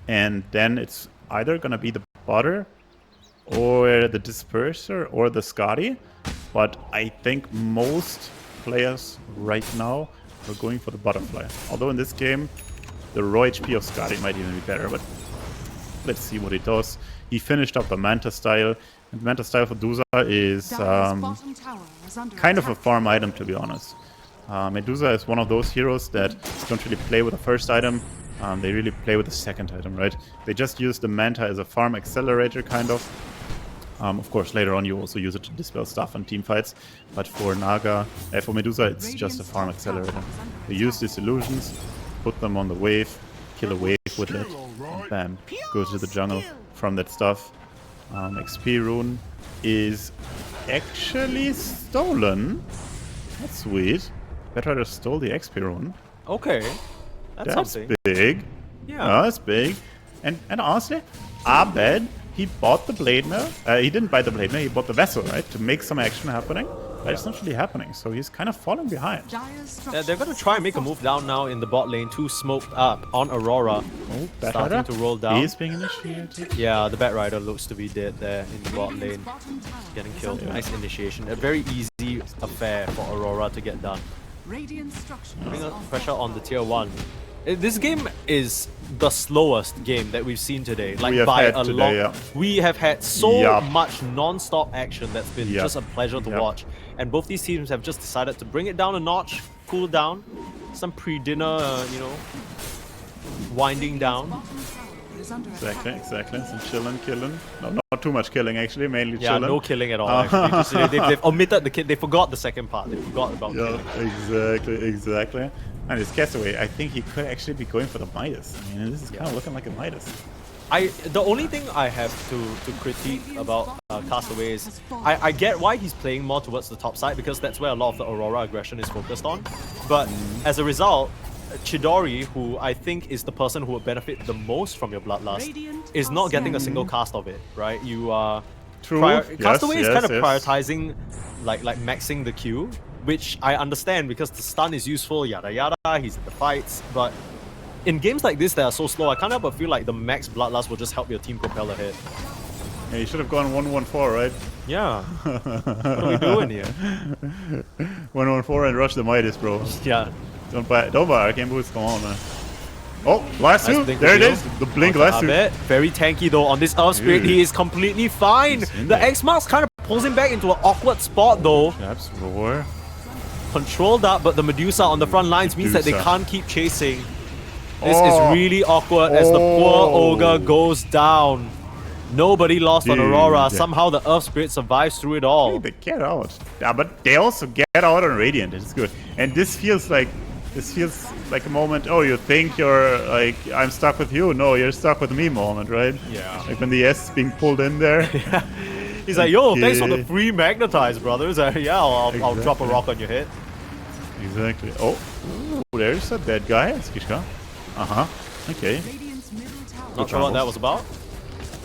and then it's either gonna be the Butter, or the Disperser, or the Scotty. But I think most players right now are going for the Butterfly. Although in this game, the raw HP of Scotty might even be better, but let's see what he does. He finished up the Manta style, and Manta style for Medusa is kind of a farm item, to be honest. Medusa is one of those heroes that don't really play with the first item. They really play with the second item, right? They just use the Manta as a farm accelerator, kind of. Of course, later on you also use it to dispel stuff in team fights. But for Naga, for Medusa, it's just a farm accelerator. You use these illusions, put them on the wave, kill a wave with it, and bam, go to the jungle from that stuff. XP rune is actually stolen. That's sweet. Better stole the XP rune. okay. That's something. big. Yeah. That's big. And honestly, I bet he bought the Blade Mill. He didn't buy the Blade Mill, he bought the vessel, right? To make some action happening. But it's not really happening, so he's kind of falling behind. They're going to try and make a move down now in the bot lane. 2 smoked up on Aurora. Oh, Starting to roll down. He's being initiated. Yeah, the Bat Rider looks to be dead there in the bot lane. Getting killed. Nice initiation. A very easy affair for Aurora to get done. Putting pressure on the tier 1. This game is the slowest game that we've seen today. Like, We have by had a today, lot. yeah. We have had so Yup. much non-stop action that's been Yup. just a pleasure to Yup. watch. And both these teams have just decided to bring it down a notch, cool down, some pre-dinner, winding down. Exactly. Some chilling, killing. No, not too much killing, actually. Mainly Yeah, chilling. no killing at all. Actually. They've omitted the kill. They forgot the second part. They forgot about Yeah, killing. exactly. And his Castaway, I think he could actually be going for the Midas. I mean, this is kind of looking like a Midas. The only thing I have to critique about Castaway is I get why he's playing more towards the top side, because that's where a lot of the Aurora aggression is focused on. But as a result, Chidori, who I think is the person who would benefit the most from your Bloodlust, is not getting a single cast of it, right? You are... True. Castaway is kind of yes. prioritizing like maxing the Q, which I understand because the stun is useful, yada yada, he's in the fights, but in games like this that are so slow, I can't help but feel like the max bloodlust will just help your team propel ahead. Yeah, you should have gone 1-1-4, right? Yeah. What are we doing here? 1-1-4 and rush the Midas, bro. Yeah. Don't buy Arcane Boots, come on, man. Oh, last Nice two, blink there it reveal. is, the blink last two. Very tanky though on this Earth Spirit, he is completely fine. He's in The there. X-Marks kind of pulls him back into an awkward spot though. Perhaps roar. Controlled up, but the Medusa on the front lines means that they Medusa. can't keep chasing. This Oh. is really awkward as the poor Ogre goes down. Nobody lost on Aurora. Dude. Somehow the Earth Spirit survives through it Hey, all. they get out. Yeah, but they also get out on Radiant. It's good. And this feels like a moment. Oh, you think you're like I'm stuck with you? No, you're stuck with me. Moment, right? Yeah. Like when the S is being pulled in there. He's like, yo, thanks for the Yeah. free magnetize, brothers. Yeah, I'll drop a Exactly. rock on your head. Exactly. Oh, there's a dead guy. Skishka. Okay. Radiant's middle tower. Not sure what that was about.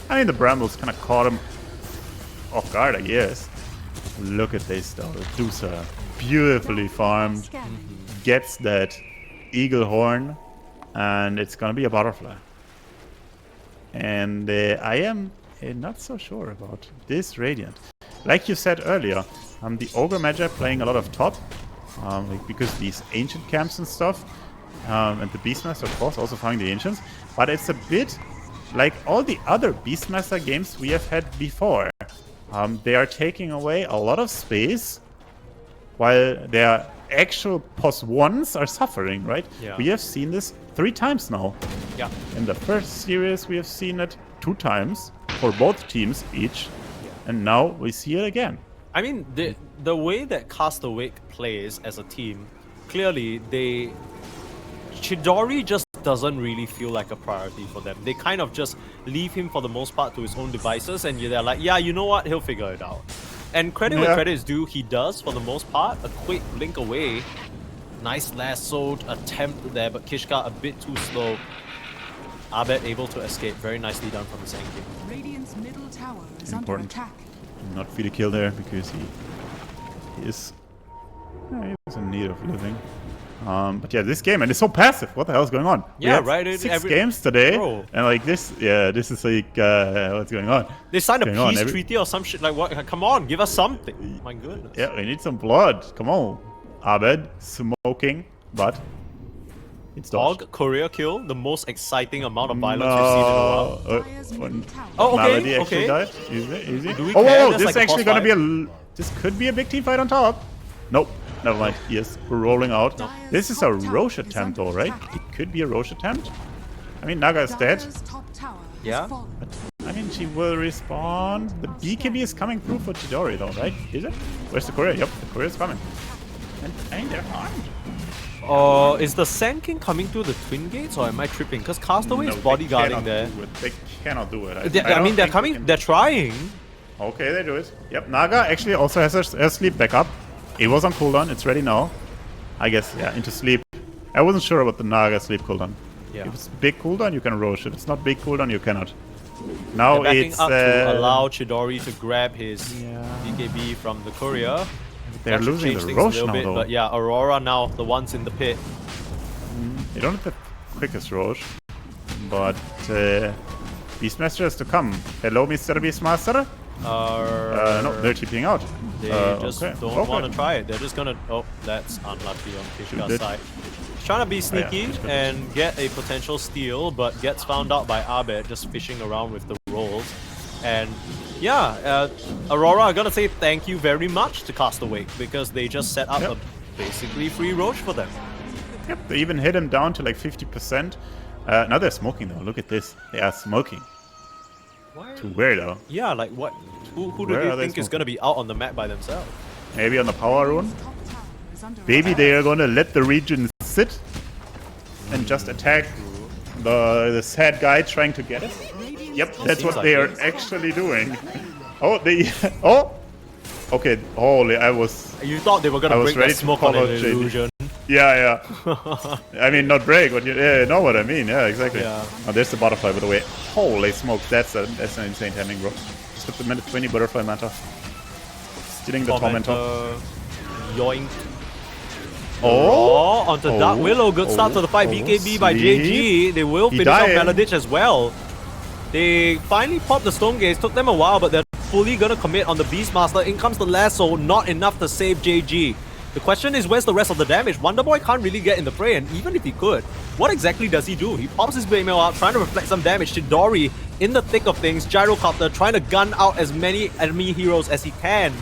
I mean, the brambles kind of caught him off guard, I guess. Look at this, though. Medusa, beautifully farmed, Scanning. gets that eagle horn, and it's gonna be a butterfly. And I am not so sure about this Radiant. Like you said earlier, the Ogre Magi playing a lot of top, like because these ancient camps and stuff, and the Beastmaster, of course, also farming the ancients. But it's a bit like all the other Beastmaster games we have had before. They are taking away a lot of space, while their actual POS 1s are suffering, right? Yeah. We have seen this 3 times now. Yeah. In the first series, we have seen it 2 times for both teams each, and now we see it again. I mean, the way that Castawake plays as a team, clearly Chidori just doesn't really feel like a priority for them. They kind of just leave him for the most part to his own devices, and they're like, yeah, you know what, he'll figure it out. And credit where credit is due, he does for the most part. A quick blink away. Nice lassoed attempt there, but Kishka a bit too slow. Abed able to escape. Very nicely done from his angle. Radiant's middle tower is Important. under attack. Not feel a kill there because he is in need of living. But yeah, this game, and it's so passive. What the hell is going on? We Yeah, had right, 6 games today, Bro. and like this, yeah, this is like what's going on? They signed a Going on, peace treaty or some shit like what? Come on, give us something. My goodness. Yeah, we need some blood. Come on, Abed smoking, but it's dodged. Dog, Korea kill, the most exciting amount of violence we've seen in a while. Dire's middle tower. Oh, Malady okay, actually okay. died. Easy. Do we Oh, care? whoa, That's this like is a actually boss gonna be this could be a big team fight on top. Nope, never mind. Yes, we're rolling out. This is a Roche attempt, though, right? It could be a Roche attempt. I mean, Naga is dead. Dire's top tower has Yeah. fallen. I mean, she will respawn. The BKB is coming through for Chidori, though, right? Is it? Where's the courier? Yep, the courier is coming. And I mean, they're armed. Is the Sand King coming through the Twin Gates, or am I tripping? Because Castaway is No, they bodyguarding cannot there. do it. They cannot do it. I don't mean, they're think coming. they can- They're trying. Okay, they do it. Yep, Naga actually also has her sleep backup. It was on cooldown. It's ready now. I guess, yeah, into sleep. I wasn't sure about the Naga sleep cooldown. Yeah. If it's big cooldown, you can Roche. If it's not big cooldown, you cannot. Now They're backing it's up to allow Chidori to grab his Yeah. BKB from the courier. they're That should losing change the things a Roche little now, bit, though. but yeah, Aurora now, the ones in the pit. They don't have the quickest Roche, but Beastmaster has to come. Hello, Mr. Beastmaster. No, they're TPing out. They just okay. don't Okay. want to try it. They're just gonna. Oh, that's unlucky on Kishka's did. side. He's trying to be sneaky Kishka did. and get a potential steal, but gets found out by Abed just fishing around with the rolls. And yeah, Aurora are gonna say thank you very much to Castawake because they just set up Yep. a basically free Roche for them. Yep, they even hit him down to like 50%. Now they're smoking though. Look at this. They are smoking. To where though? Yeah, like what? Who do Where they are they think is smoking? gonna be out on the map by themselves? Maybe on the power rune? Top tower is under Maybe attack. they are gonna let the region sit and just attack the sad guy trying to get it. Yep, that's seems what like they are it. actually doing. Oh, they. Oh! Okay, holy, I was. You thought they were I gonna was break ready that to smoke on call an out JD. illusion. Yeah. I mean, not break, but you know what I mean. Yeah, exactly. Yeah. Oh, there's the butterfly, by the way. Holy smokes, that's an insane timing, bro. Just got the minute 20 butterfly manta. Stealing the tormentor. Yoink. Oh, onto Dark Willow. Good start to the fight. BKB by JG. They will finish off dying. Maladich as well. They finally popped the Stone Gaze. Took them a while, but they're fully gonna commit on the Beastmaster. In comes the Lasso. Not enough to save JG. The question is, where's the rest of the damage? Wonderboy can't really get in the fray, and even if he could, what exactly does he do? He pops his Baymail out, trying to reflect some damage. Chidori in the thick of things. Gyrocopter trying to gun out as many enemy heroes as he can.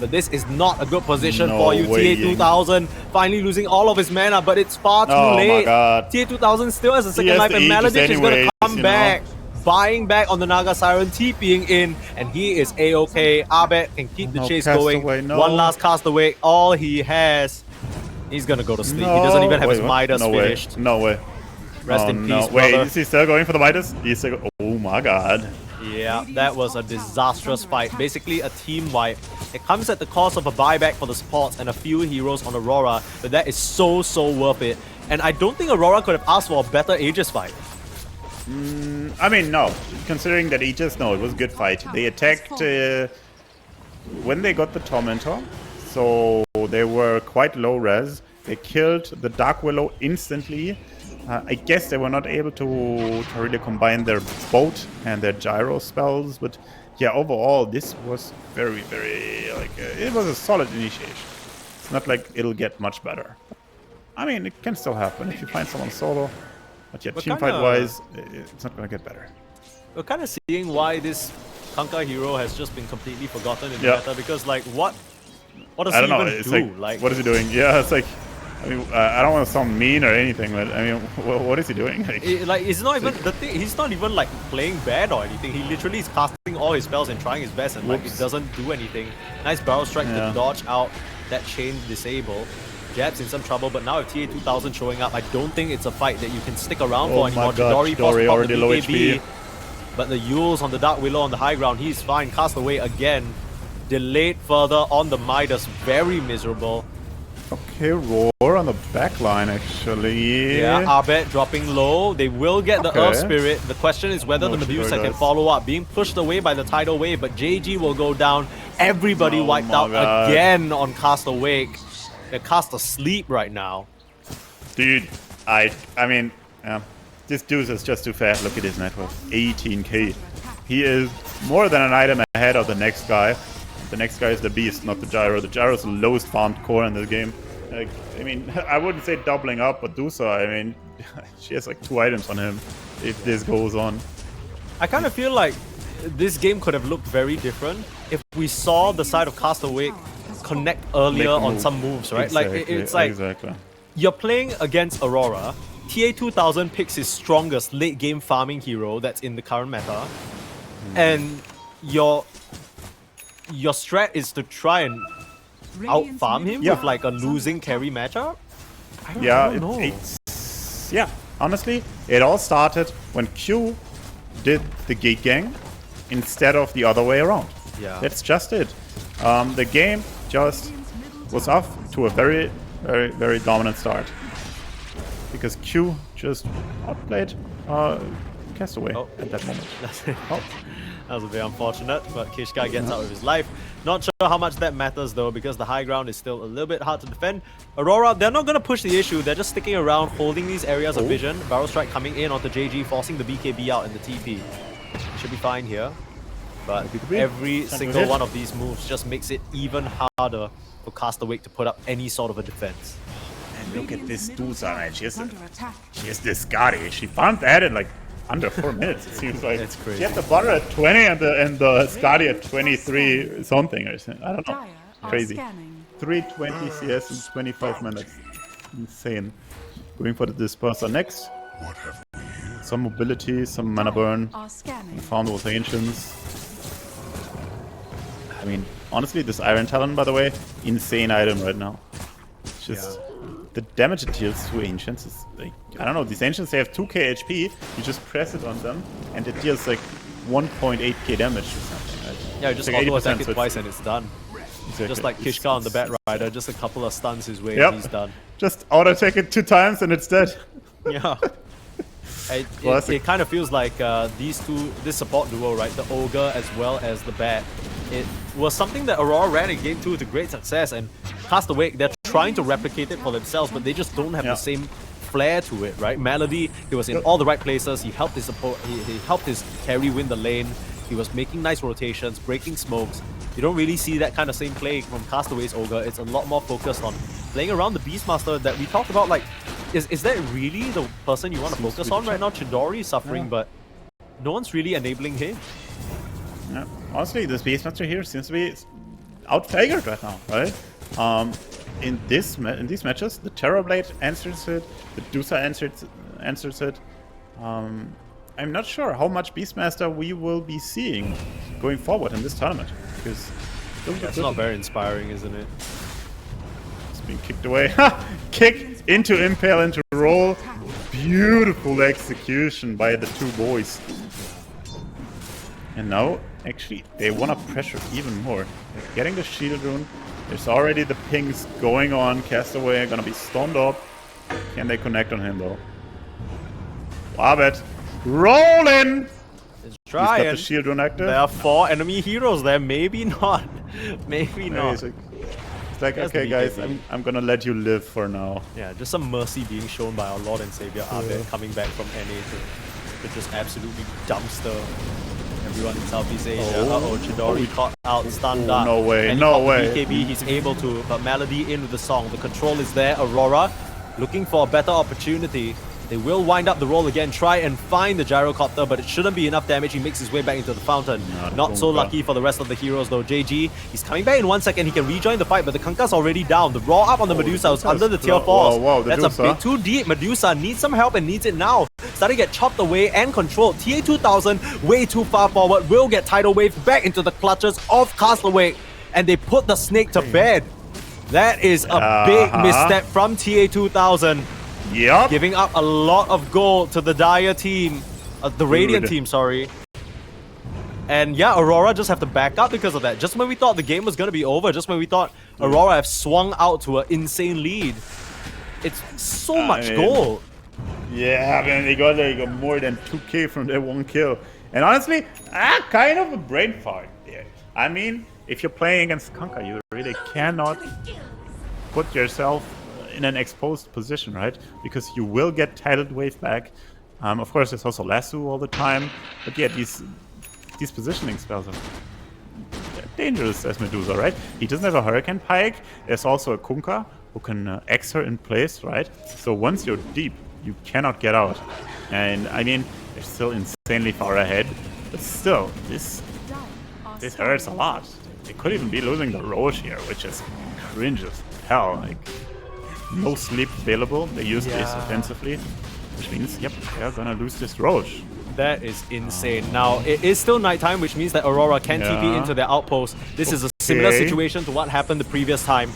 But this is not a good position for you. TA2000 finally losing all of his mana, but it's far too late. TA2000 still has a second life, and Maladich is going to come back. Buying back on the Naga Siren, TPing in, and he is a-okay. Abed can keep the chase going. One last Castawake, all he has. He's gonna go to sleep. He doesn't even have his Midas finished. No way. Rest in peace, Wait, brother. is he still going for the Midas? He's still oh my god. Yeah, that was a disastrous fight. Basically a team wipe. It comes at the cost of a buyback for the supports and a few heroes on Aurora, but that is so worth it. And I don't think Aurora could have asked for a better Aegis fight. I mean, no. Considering that Aegis, no, it was a good fight. They attacked when they got the Tormentor, so they were quite low res. They killed the Dark Willow instantly. I guess they were not able to really combine their boat and their gyro spells, but yeah, overall this was very, like it was a solid initiation. It's not like it'll get much better. I mean, it can still happen if you find someone solo. But yeah, teamfight-wise, it's not going to get better. We're kind of seeing why this Kanka hero has just been completely forgotten in the meta, because like, what does he even do? Like, what is he doing? Yeah, it's like, I mean, I don't want to sound mean or anything, but I mean, what is he doing? Like, it's not even the thing. He's not even like playing bad or anything. He literally is casting all his spells and trying his best, and like it doesn't do anything. Nice barrel strike to dodge out that chain disable. Jab's in some trouble, but now with TA2000 showing up, I don't think it's a fight that you can stick around for anymore. Chidori already low HP. But the Yules on the Dark Willow on the high ground, he's fine. Castaway again. Delayed further on the Midas. Very miserable. Okay, Roar on the back line, actually. Yeah, Abed dropping low. They will get the Earth Spirit. The question is whether the Medusa can follow up. Being pushed away by the Tidal Wave, but JG will go down. Everybody wiped out again on Castawake. They're cast asleep right now. Dude, I mean, this dude is just too fast. Look at his net worth, 18k. He is more than an item ahead of the next guy. The next guy is the Beast, not the Gyro. The Gyro is the lowest farmed core in this game. Like, I mean, I wouldn't say doubling up, but Dusa, I mean, she has like 2 items on him if this goes on. I kind of feel like this game could have looked very different if we saw the side of Castawake connect earlier on some moves, right? Exactly, like it's like you're playing against Aurora. TA2000 picks his strongest late game farming hero that's in the current meta, and your strat is to try and out farm him with like a losing carry matchup. I don't know. Honestly, it all started when Q did the gate gang instead of the other way around. Yeah, that's just it. The game just was off to a very dominant start because Q just outplayed Castaway at that moment. That was a bit unfortunate, but Kishka gets out of his life. Not sure how much that matters though, because the high ground is still a little bit hard to defend. Aurora, they're not going to push the issue. They're just sticking around, holding these areas of vision. Barrel strike coming in onto JG, forcing the BKB out in the TP. Should be fine here. But every single one of these moves just makes it even harder for Castawake to put up any sort of a defense. And look at this Dusa, man. She has this Skadi. She farmed that in like under 4 minutes, it seems like. It's crazy. She has the butter at 20 and the Skadi at 23 something. I don't know. Crazy. 320 CS in 25 minutes. Insane. Going for the Disperser next. Some mobility, some mana burn. Farm those Ancients. I mean, honestly, this Iron Talon, by the way, insane item right now. It's just the damage it deals to Ancients is like, I don't know, these Ancients, they have 2k HP, you just press it on them, and it deals like 1.8k damage or something. Right? Yeah, you just like auto attack it twice and it's done. Exactly. Just like Kishka on the Bat Rider, just a couple of stuns his way and he's done. Just auto attack it 2 times and it's dead. Yeah. It kind of feels like this support duo, right? The Ogre as well as the Bat. It was something that Aurora ran in game 2 to great success, and Castawake, they're trying to replicate it for themselves, but they just don't have the same flair to it, right? Melody, he was in all the right places. He helped his support. He helped his carry win the lane. He was making nice rotations, breaking smokes. You don't really see that kind of same play from Castaway's Ogre. It's a lot more focused on playing around the Beastmaster that we talked about. Like, is that really the person you want to focus on right now? Chidori is suffering, but no one's really enabling him. Yeah. Honestly, this Beastmaster here seems to be out-figured right now, right? In these matches, the Terrorblade answers it, the Dusa answers it. I'm not sure how much Beastmaster we will be seeing going forward in this tournament, because That's not very inspiring, isn't it? it's being kicked away. Kick into Impale, into roll. Beautiful execution by the two boys. And now, actually, they want to pressure even more. They're getting the shield rune. There's already the pings going on. Castaway gonna be stunned up. Can they connect on him though? Wabet rolling. It's He's got trying. the shield rune active. There are 4 enemy heroes there. Maybe not. Maybe not. It's like, That's okay, the guys, BKB. I'm gonna let you live for now. Yeah, just some mercy being shown by our Lord and Savior Abed coming back from NA to just absolutely dumpster everyone in Southeast Asia. Oh. Chidori caught out, stunned up. no way, and no he way. caught the BKB, he's able to, but Melody in with the song. The control is there. Aurora looking for a better opportunity. They will wind up the roll again, try and find the gyrocopter, but it shouldn't be enough damage. He makes his way back into the fountain. Not so lucky for the rest of the heroes though. JG, he's coming back in 1 second. He can rejoin the fight, but the Kanka's already down. The raw up on the Medusa was under the tier 4s. Whoa, That's Medusa. a bit too deep. Medusa needs some help and needs it now. Starting to get chopped away and controlled. TA2000 way too far forward. Will get tidal wave back into the clutches of Castawake, and they put the snake to bed. That is a big misstep from TA2000. Yep. Giving up a lot of gold to the Dire team, the Radiant team, sorry. And yeah, Aurora just have to back up because of that. Just when we thought the game was going to be over, just when we thought Aurora have swung out to an insane lead, it's so much gold. Yeah, man, they got more than 2k from that one kill. And honestly, kind of a brain fart there. I mean, if you're playing against Kanka, you really cannot put yourself in an exposed position, right? Because you will get tidal wave back. Of course, there's also lasso all the time. But yeah, these positioning spells are dangerous as Medusa, right? He doesn't have a Hurricane Pike. There's also a Kunkka who can X her in place, right? So once you're deep, you cannot get out. And I mean, they're still insanely far ahead. But still, this hurts a lot. They could even be losing the Roche here, which is cringe as hell. Like, no sleep available. They use this offensively, which means, yep, they're gonna lose this Roche. That is insane. Now, it is still nighttime, which means that Aurora can TP into their outpost. This is a similar situation to what happened the previous time.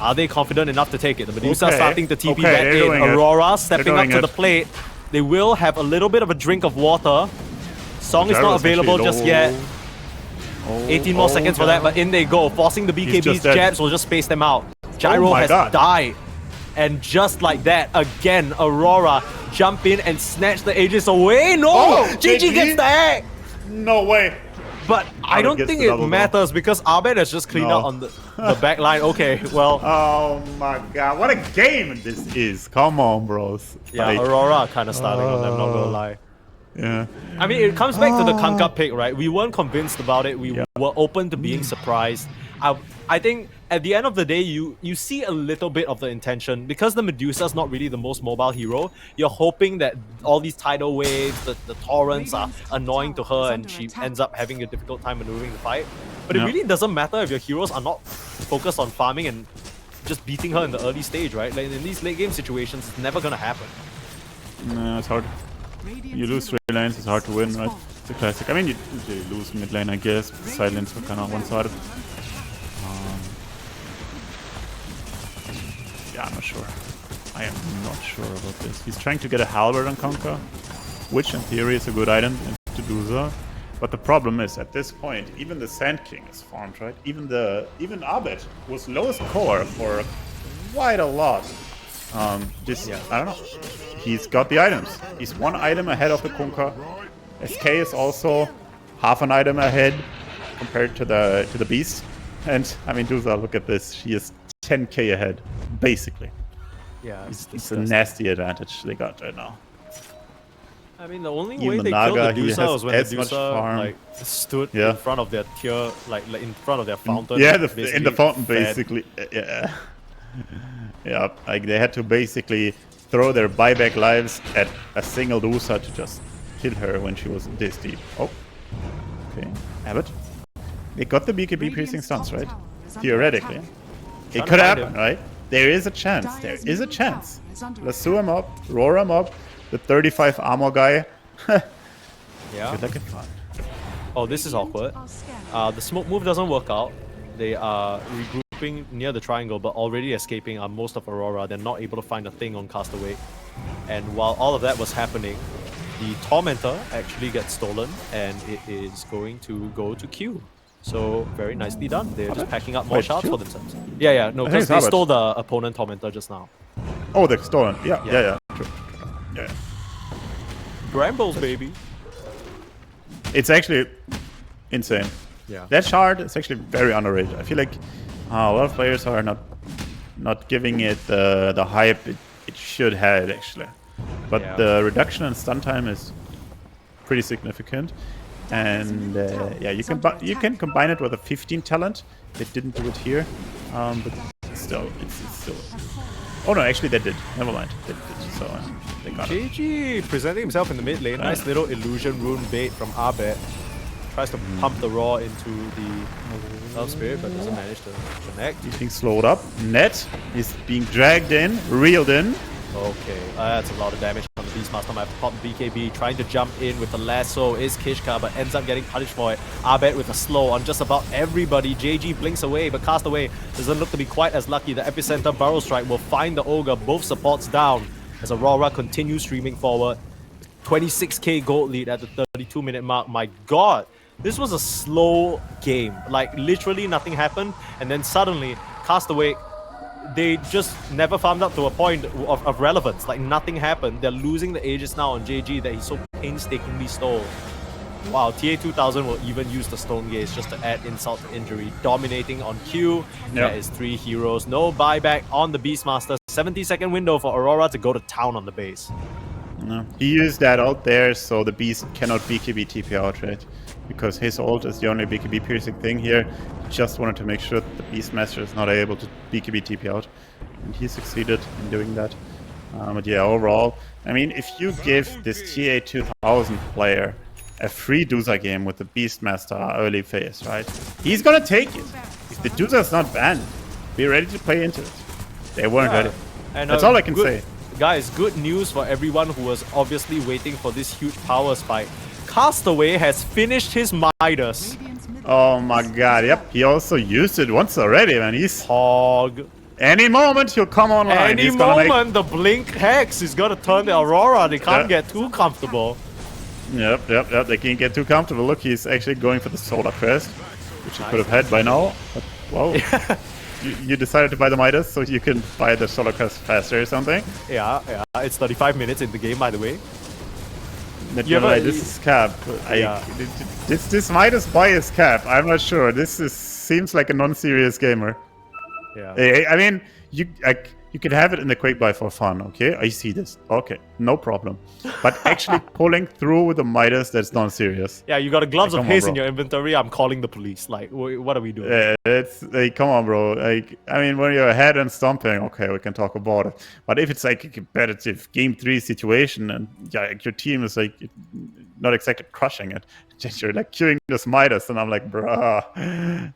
Are they confident enough to take it? The Medusa starting to TP back in. Aurora stepping up to the plate. They will have a little bit of a drink of water. Song is not available just yet. 18 more seconds for that, but in they go. Forcing the BKB's jabs will just space them out. Gyro has died. And just like that, again, Aurora jump in and snatch the Aegis away. No! GG gets the egg! No way. But I don't think it matters because Abed has just cleaned out on the back line. Okay, well. Oh my god, what a game this is. Come on, bros. Yeah, like, Aurora kind of starting on them, not gonna lie. Yeah. I mean, it comes back to the Kanka pick, right? We weren't convinced about it. We were open to being surprised. I think at the end of the day, you see a little bit of the intention. Because the Medusa's not really the most mobile hero, you're hoping that all these tidal waves, the torrents are annoying to her and she ends up having a difficult time maneuvering the fight. But it really doesn't matter if your heroes are not focused on farming and just beating her in the early stage, right? Like in these late game situations, it's never gonna happen. No, it's hard. You lose 3 lanes, it's hard to win, right? It's a classic. I mean, you lose mid lane, I guess. Side lanes are kind of one-sided. Yeah, I'm not sure. I am not sure about this. He's trying to get a halberd on Conquer, which in theory is a good item to do so. But the problem is, at this point, even the Sand King is farmed, right? Even Abed was lowest core for quite a lot. I don't know. He's got the items. He's 1 item ahead of the Kunkka. SK is also half an item ahead compared to the Beast. And I mean, Dusa, look at this. She is 10k ahead, basically. Yeah, It's a disgusting. nasty advantage they got right now. I mean, the only Even way the they killed the Naga, he Dusa has was when the as much Dusa farm. like stood Yeah. in front of their tier, like in front of their fountain. Yeah, and in the basically fountain, fed. basically. Yeah. Yeah, like they had to basically throw their buyback lives at a single Dusa to just kill her when she was this deep. Oh. Okay. Abbott. They got the BKB piercing stuns, right? Theoretically. It Trying could to find happen, him. right? There is a chance. There Dire's is a middle chance. tower is under Lasso him up, roar him up. The 35 armor guy. Yeah. Good luck and fun. Oh, this is awkward. Are scanned. The smoke move doesn't work out. They are regrouping near the triangle, but already escaping are most of Aurora. They're not able to find a thing on Castawake. And while all of that was happening, the Tormentor actually gets stolen, and it is going to go to Q. So very nicely done. They're just packing up more Wait, shards Q? for themselves. Yeah, no, I think because it's they Albert. stole the opponent Tormentor just now. Oh, they're stolen. Yeah. True. Yeah. Brambles, baby. It's actually insane. Yeah. That shard is actually very underrated. I feel like a lot of players are not giving it the hype it should have actually. But Yeah. the reduction in stun time is pretty significant, and yeah, you can combine it with a 15 talent. They didn't do it here, but still, it's still. Oh no, actually they did. Never mind, they did. So they got it. GG presenting himself in the mid lane. Nice little illusion rune bait from Abed. Tries to pump the raw into the Love Spirit, but doesn't manage to connect. He's being slowed up. Net is being dragged in, reeled in. Okay, that's a lot of damage from the Beastmaster. Might have to pop the BKB, trying to jump in with the lasso is Kishka, but ends up getting punished for it. Abed with a slow on just about everybody. JG blinks away, but Castaway doesn't look to be quite as lucky. The Epicenter Burrow Strike will find the Ogre, both supports down, as Aurora continues streaming forward. 26k gold lead at the 32-minute mark. My god, this was a slow game. Like, literally nothing happened, and then suddenly, Castaway, they just never farmed up to a point of relevance. Like, nothing happened. They're losing the Aegis now on JG that he so painstakingly stole. Wow, TA2000 will even use the Stone Gaze just to add insult to injury. Dominating on Q. There is 3 heroes. No buyback on the Beastmaster. 70-second window for Aurora to go to town on the base. No. He used that out there so the Beast cannot BKB TP out, right? Because his ult is the only BKB piercing thing here. He just wanted to make sure that the Beastmaster is not able to BKB TP out. And he succeeded in doing that. But yeah, overall, I mean, if you give this TA2000 player a free Dusa game with the Beastmaster early phase, right? He's gonna take it. If the Dusa is not banned, be ready to play into it. They weren't ready. And, That's all I can good- say. Guys, good news for everyone who was obviously waiting for this huge power spike. Castaway has finished his Midas. Radiant's middle Oh my god, yep. He also used it once already, man. He's Hog. any moment he'll come online. Any He's gonna make moment, the Blink Hex is gonna turn the Aurora. They can't Yeah. get too comfortable. Yep. They can't get too comfortable. Look, he's actually going for the Solar Crest, which he could have had by now. But, wow. you decided to buy the Midas so you can buy the Solar Crest faster or something? Yeah. It's 35 minutes in the game, by the way. That You you're ever- right, this is cap. Yeah. This Midas buy is cap. I'm not sure. Seems like a non-serious gamer. Yeah. I mean, you could have it in the quick buy for fun, okay? I see this. Okay, no problem. But actually pulling through with the Midas, that's not serious. Yeah, you got a gloves Like, of come on, haste in bro. your inventory. I'm calling the police. Like, what are we doing? It's like, come on, bro. Like, I mean, when you're ahead and stomping, okay, we can talk about it. But if it's like a competitive game 3 situation and yeah, like, your team is like not exactly crushing it, just you're like queuing this Midas, and I'm like, bruh,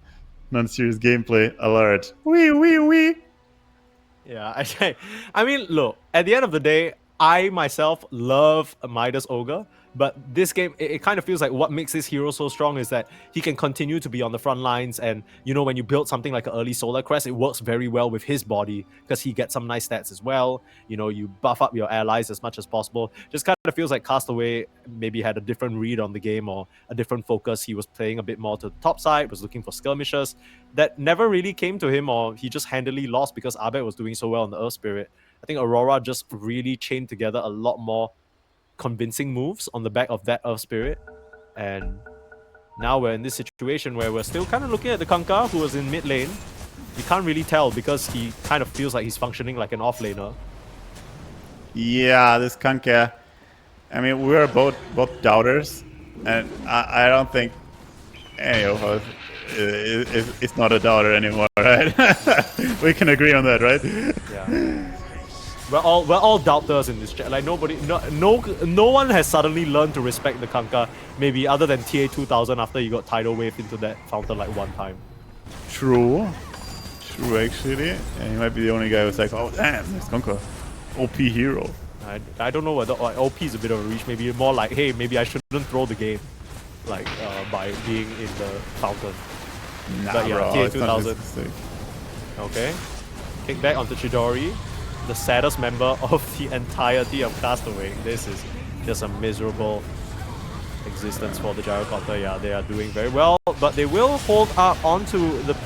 non-serious gameplay alert. Wee. Yeah, I mean, look, at the end of the day, I myself love Midas Ogre, but this game, it kind of feels like what makes this hero so strong is that he can continue to be on the front lines, and, you know, when you build something like an early Solar Crest, it works very well with his body, because he gets some nice stats as well. You know, you buff up your allies as much as possible. Just kind of feels like Castaway maybe had a different read on the game, or a different focus. He was playing a bit more to the top side, was looking for skirmishes. That never really came to him, or he just handily lost because Abed was doing so well in the Earth Spirit. I think Aurora just really chained together a lot more convincing moves on the back of that Earth Spirit. And now we're in this situation where we're still kind of looking at the Kanka, who was in mid lane. you can't really tell because he kind of feels like he's functioning like an offlaner. Yeah, this Kanka. I mean, we're both doubters, and I don't think any of us is not a doubter anymore, right? We can agree on that, right? Yeah. We're all doubters in this chat. Like no one has suddenly learned to respect the Kanka, maybe other than TA 2000 after you got tidal wave into that fountain like one time. True actually. And he might be the only guy who's like, oh damn, this Kanka, OP hero. I don't know whether OP is a bit of a reach. Maybe more like, hey, maybe I shouldn't throw the game, like by being in the fountain. Nah, but yeah, bro, TA it's not 2000. his mistake. Okay, kick back onto Chidori, the saddest member of the entirety of Castawake. This is just a miserable existence for the Gyrocopter. Yeah, they are doing very well, but they will hold up onto the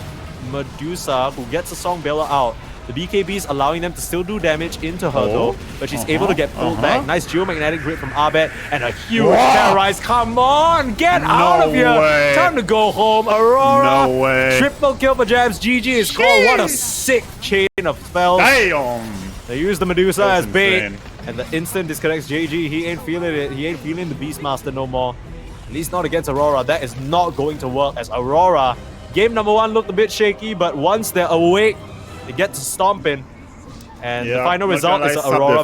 Medusa, who gets a Song Bailer out. The BKBs allowing them to still do damage into her though, but she's able to get pulled back. Nice geomagnetic grip from Abed and a huge terrorize. Come on, get out of here! way. Time to go home, Aurora. No way. Triple kill for Jabs. GG is called. What a sick chain of spells. Damn! They use the Medusa as bait, insane. and the instant disconnects JG. He ain't feeling it. He ain't feeling the Beastmaster no more. At least not against Aurora. That is not going to work, as Aurora, game number 1 looked a bit shaky, but once they're awake, they get to stomping. And the final result is Aurora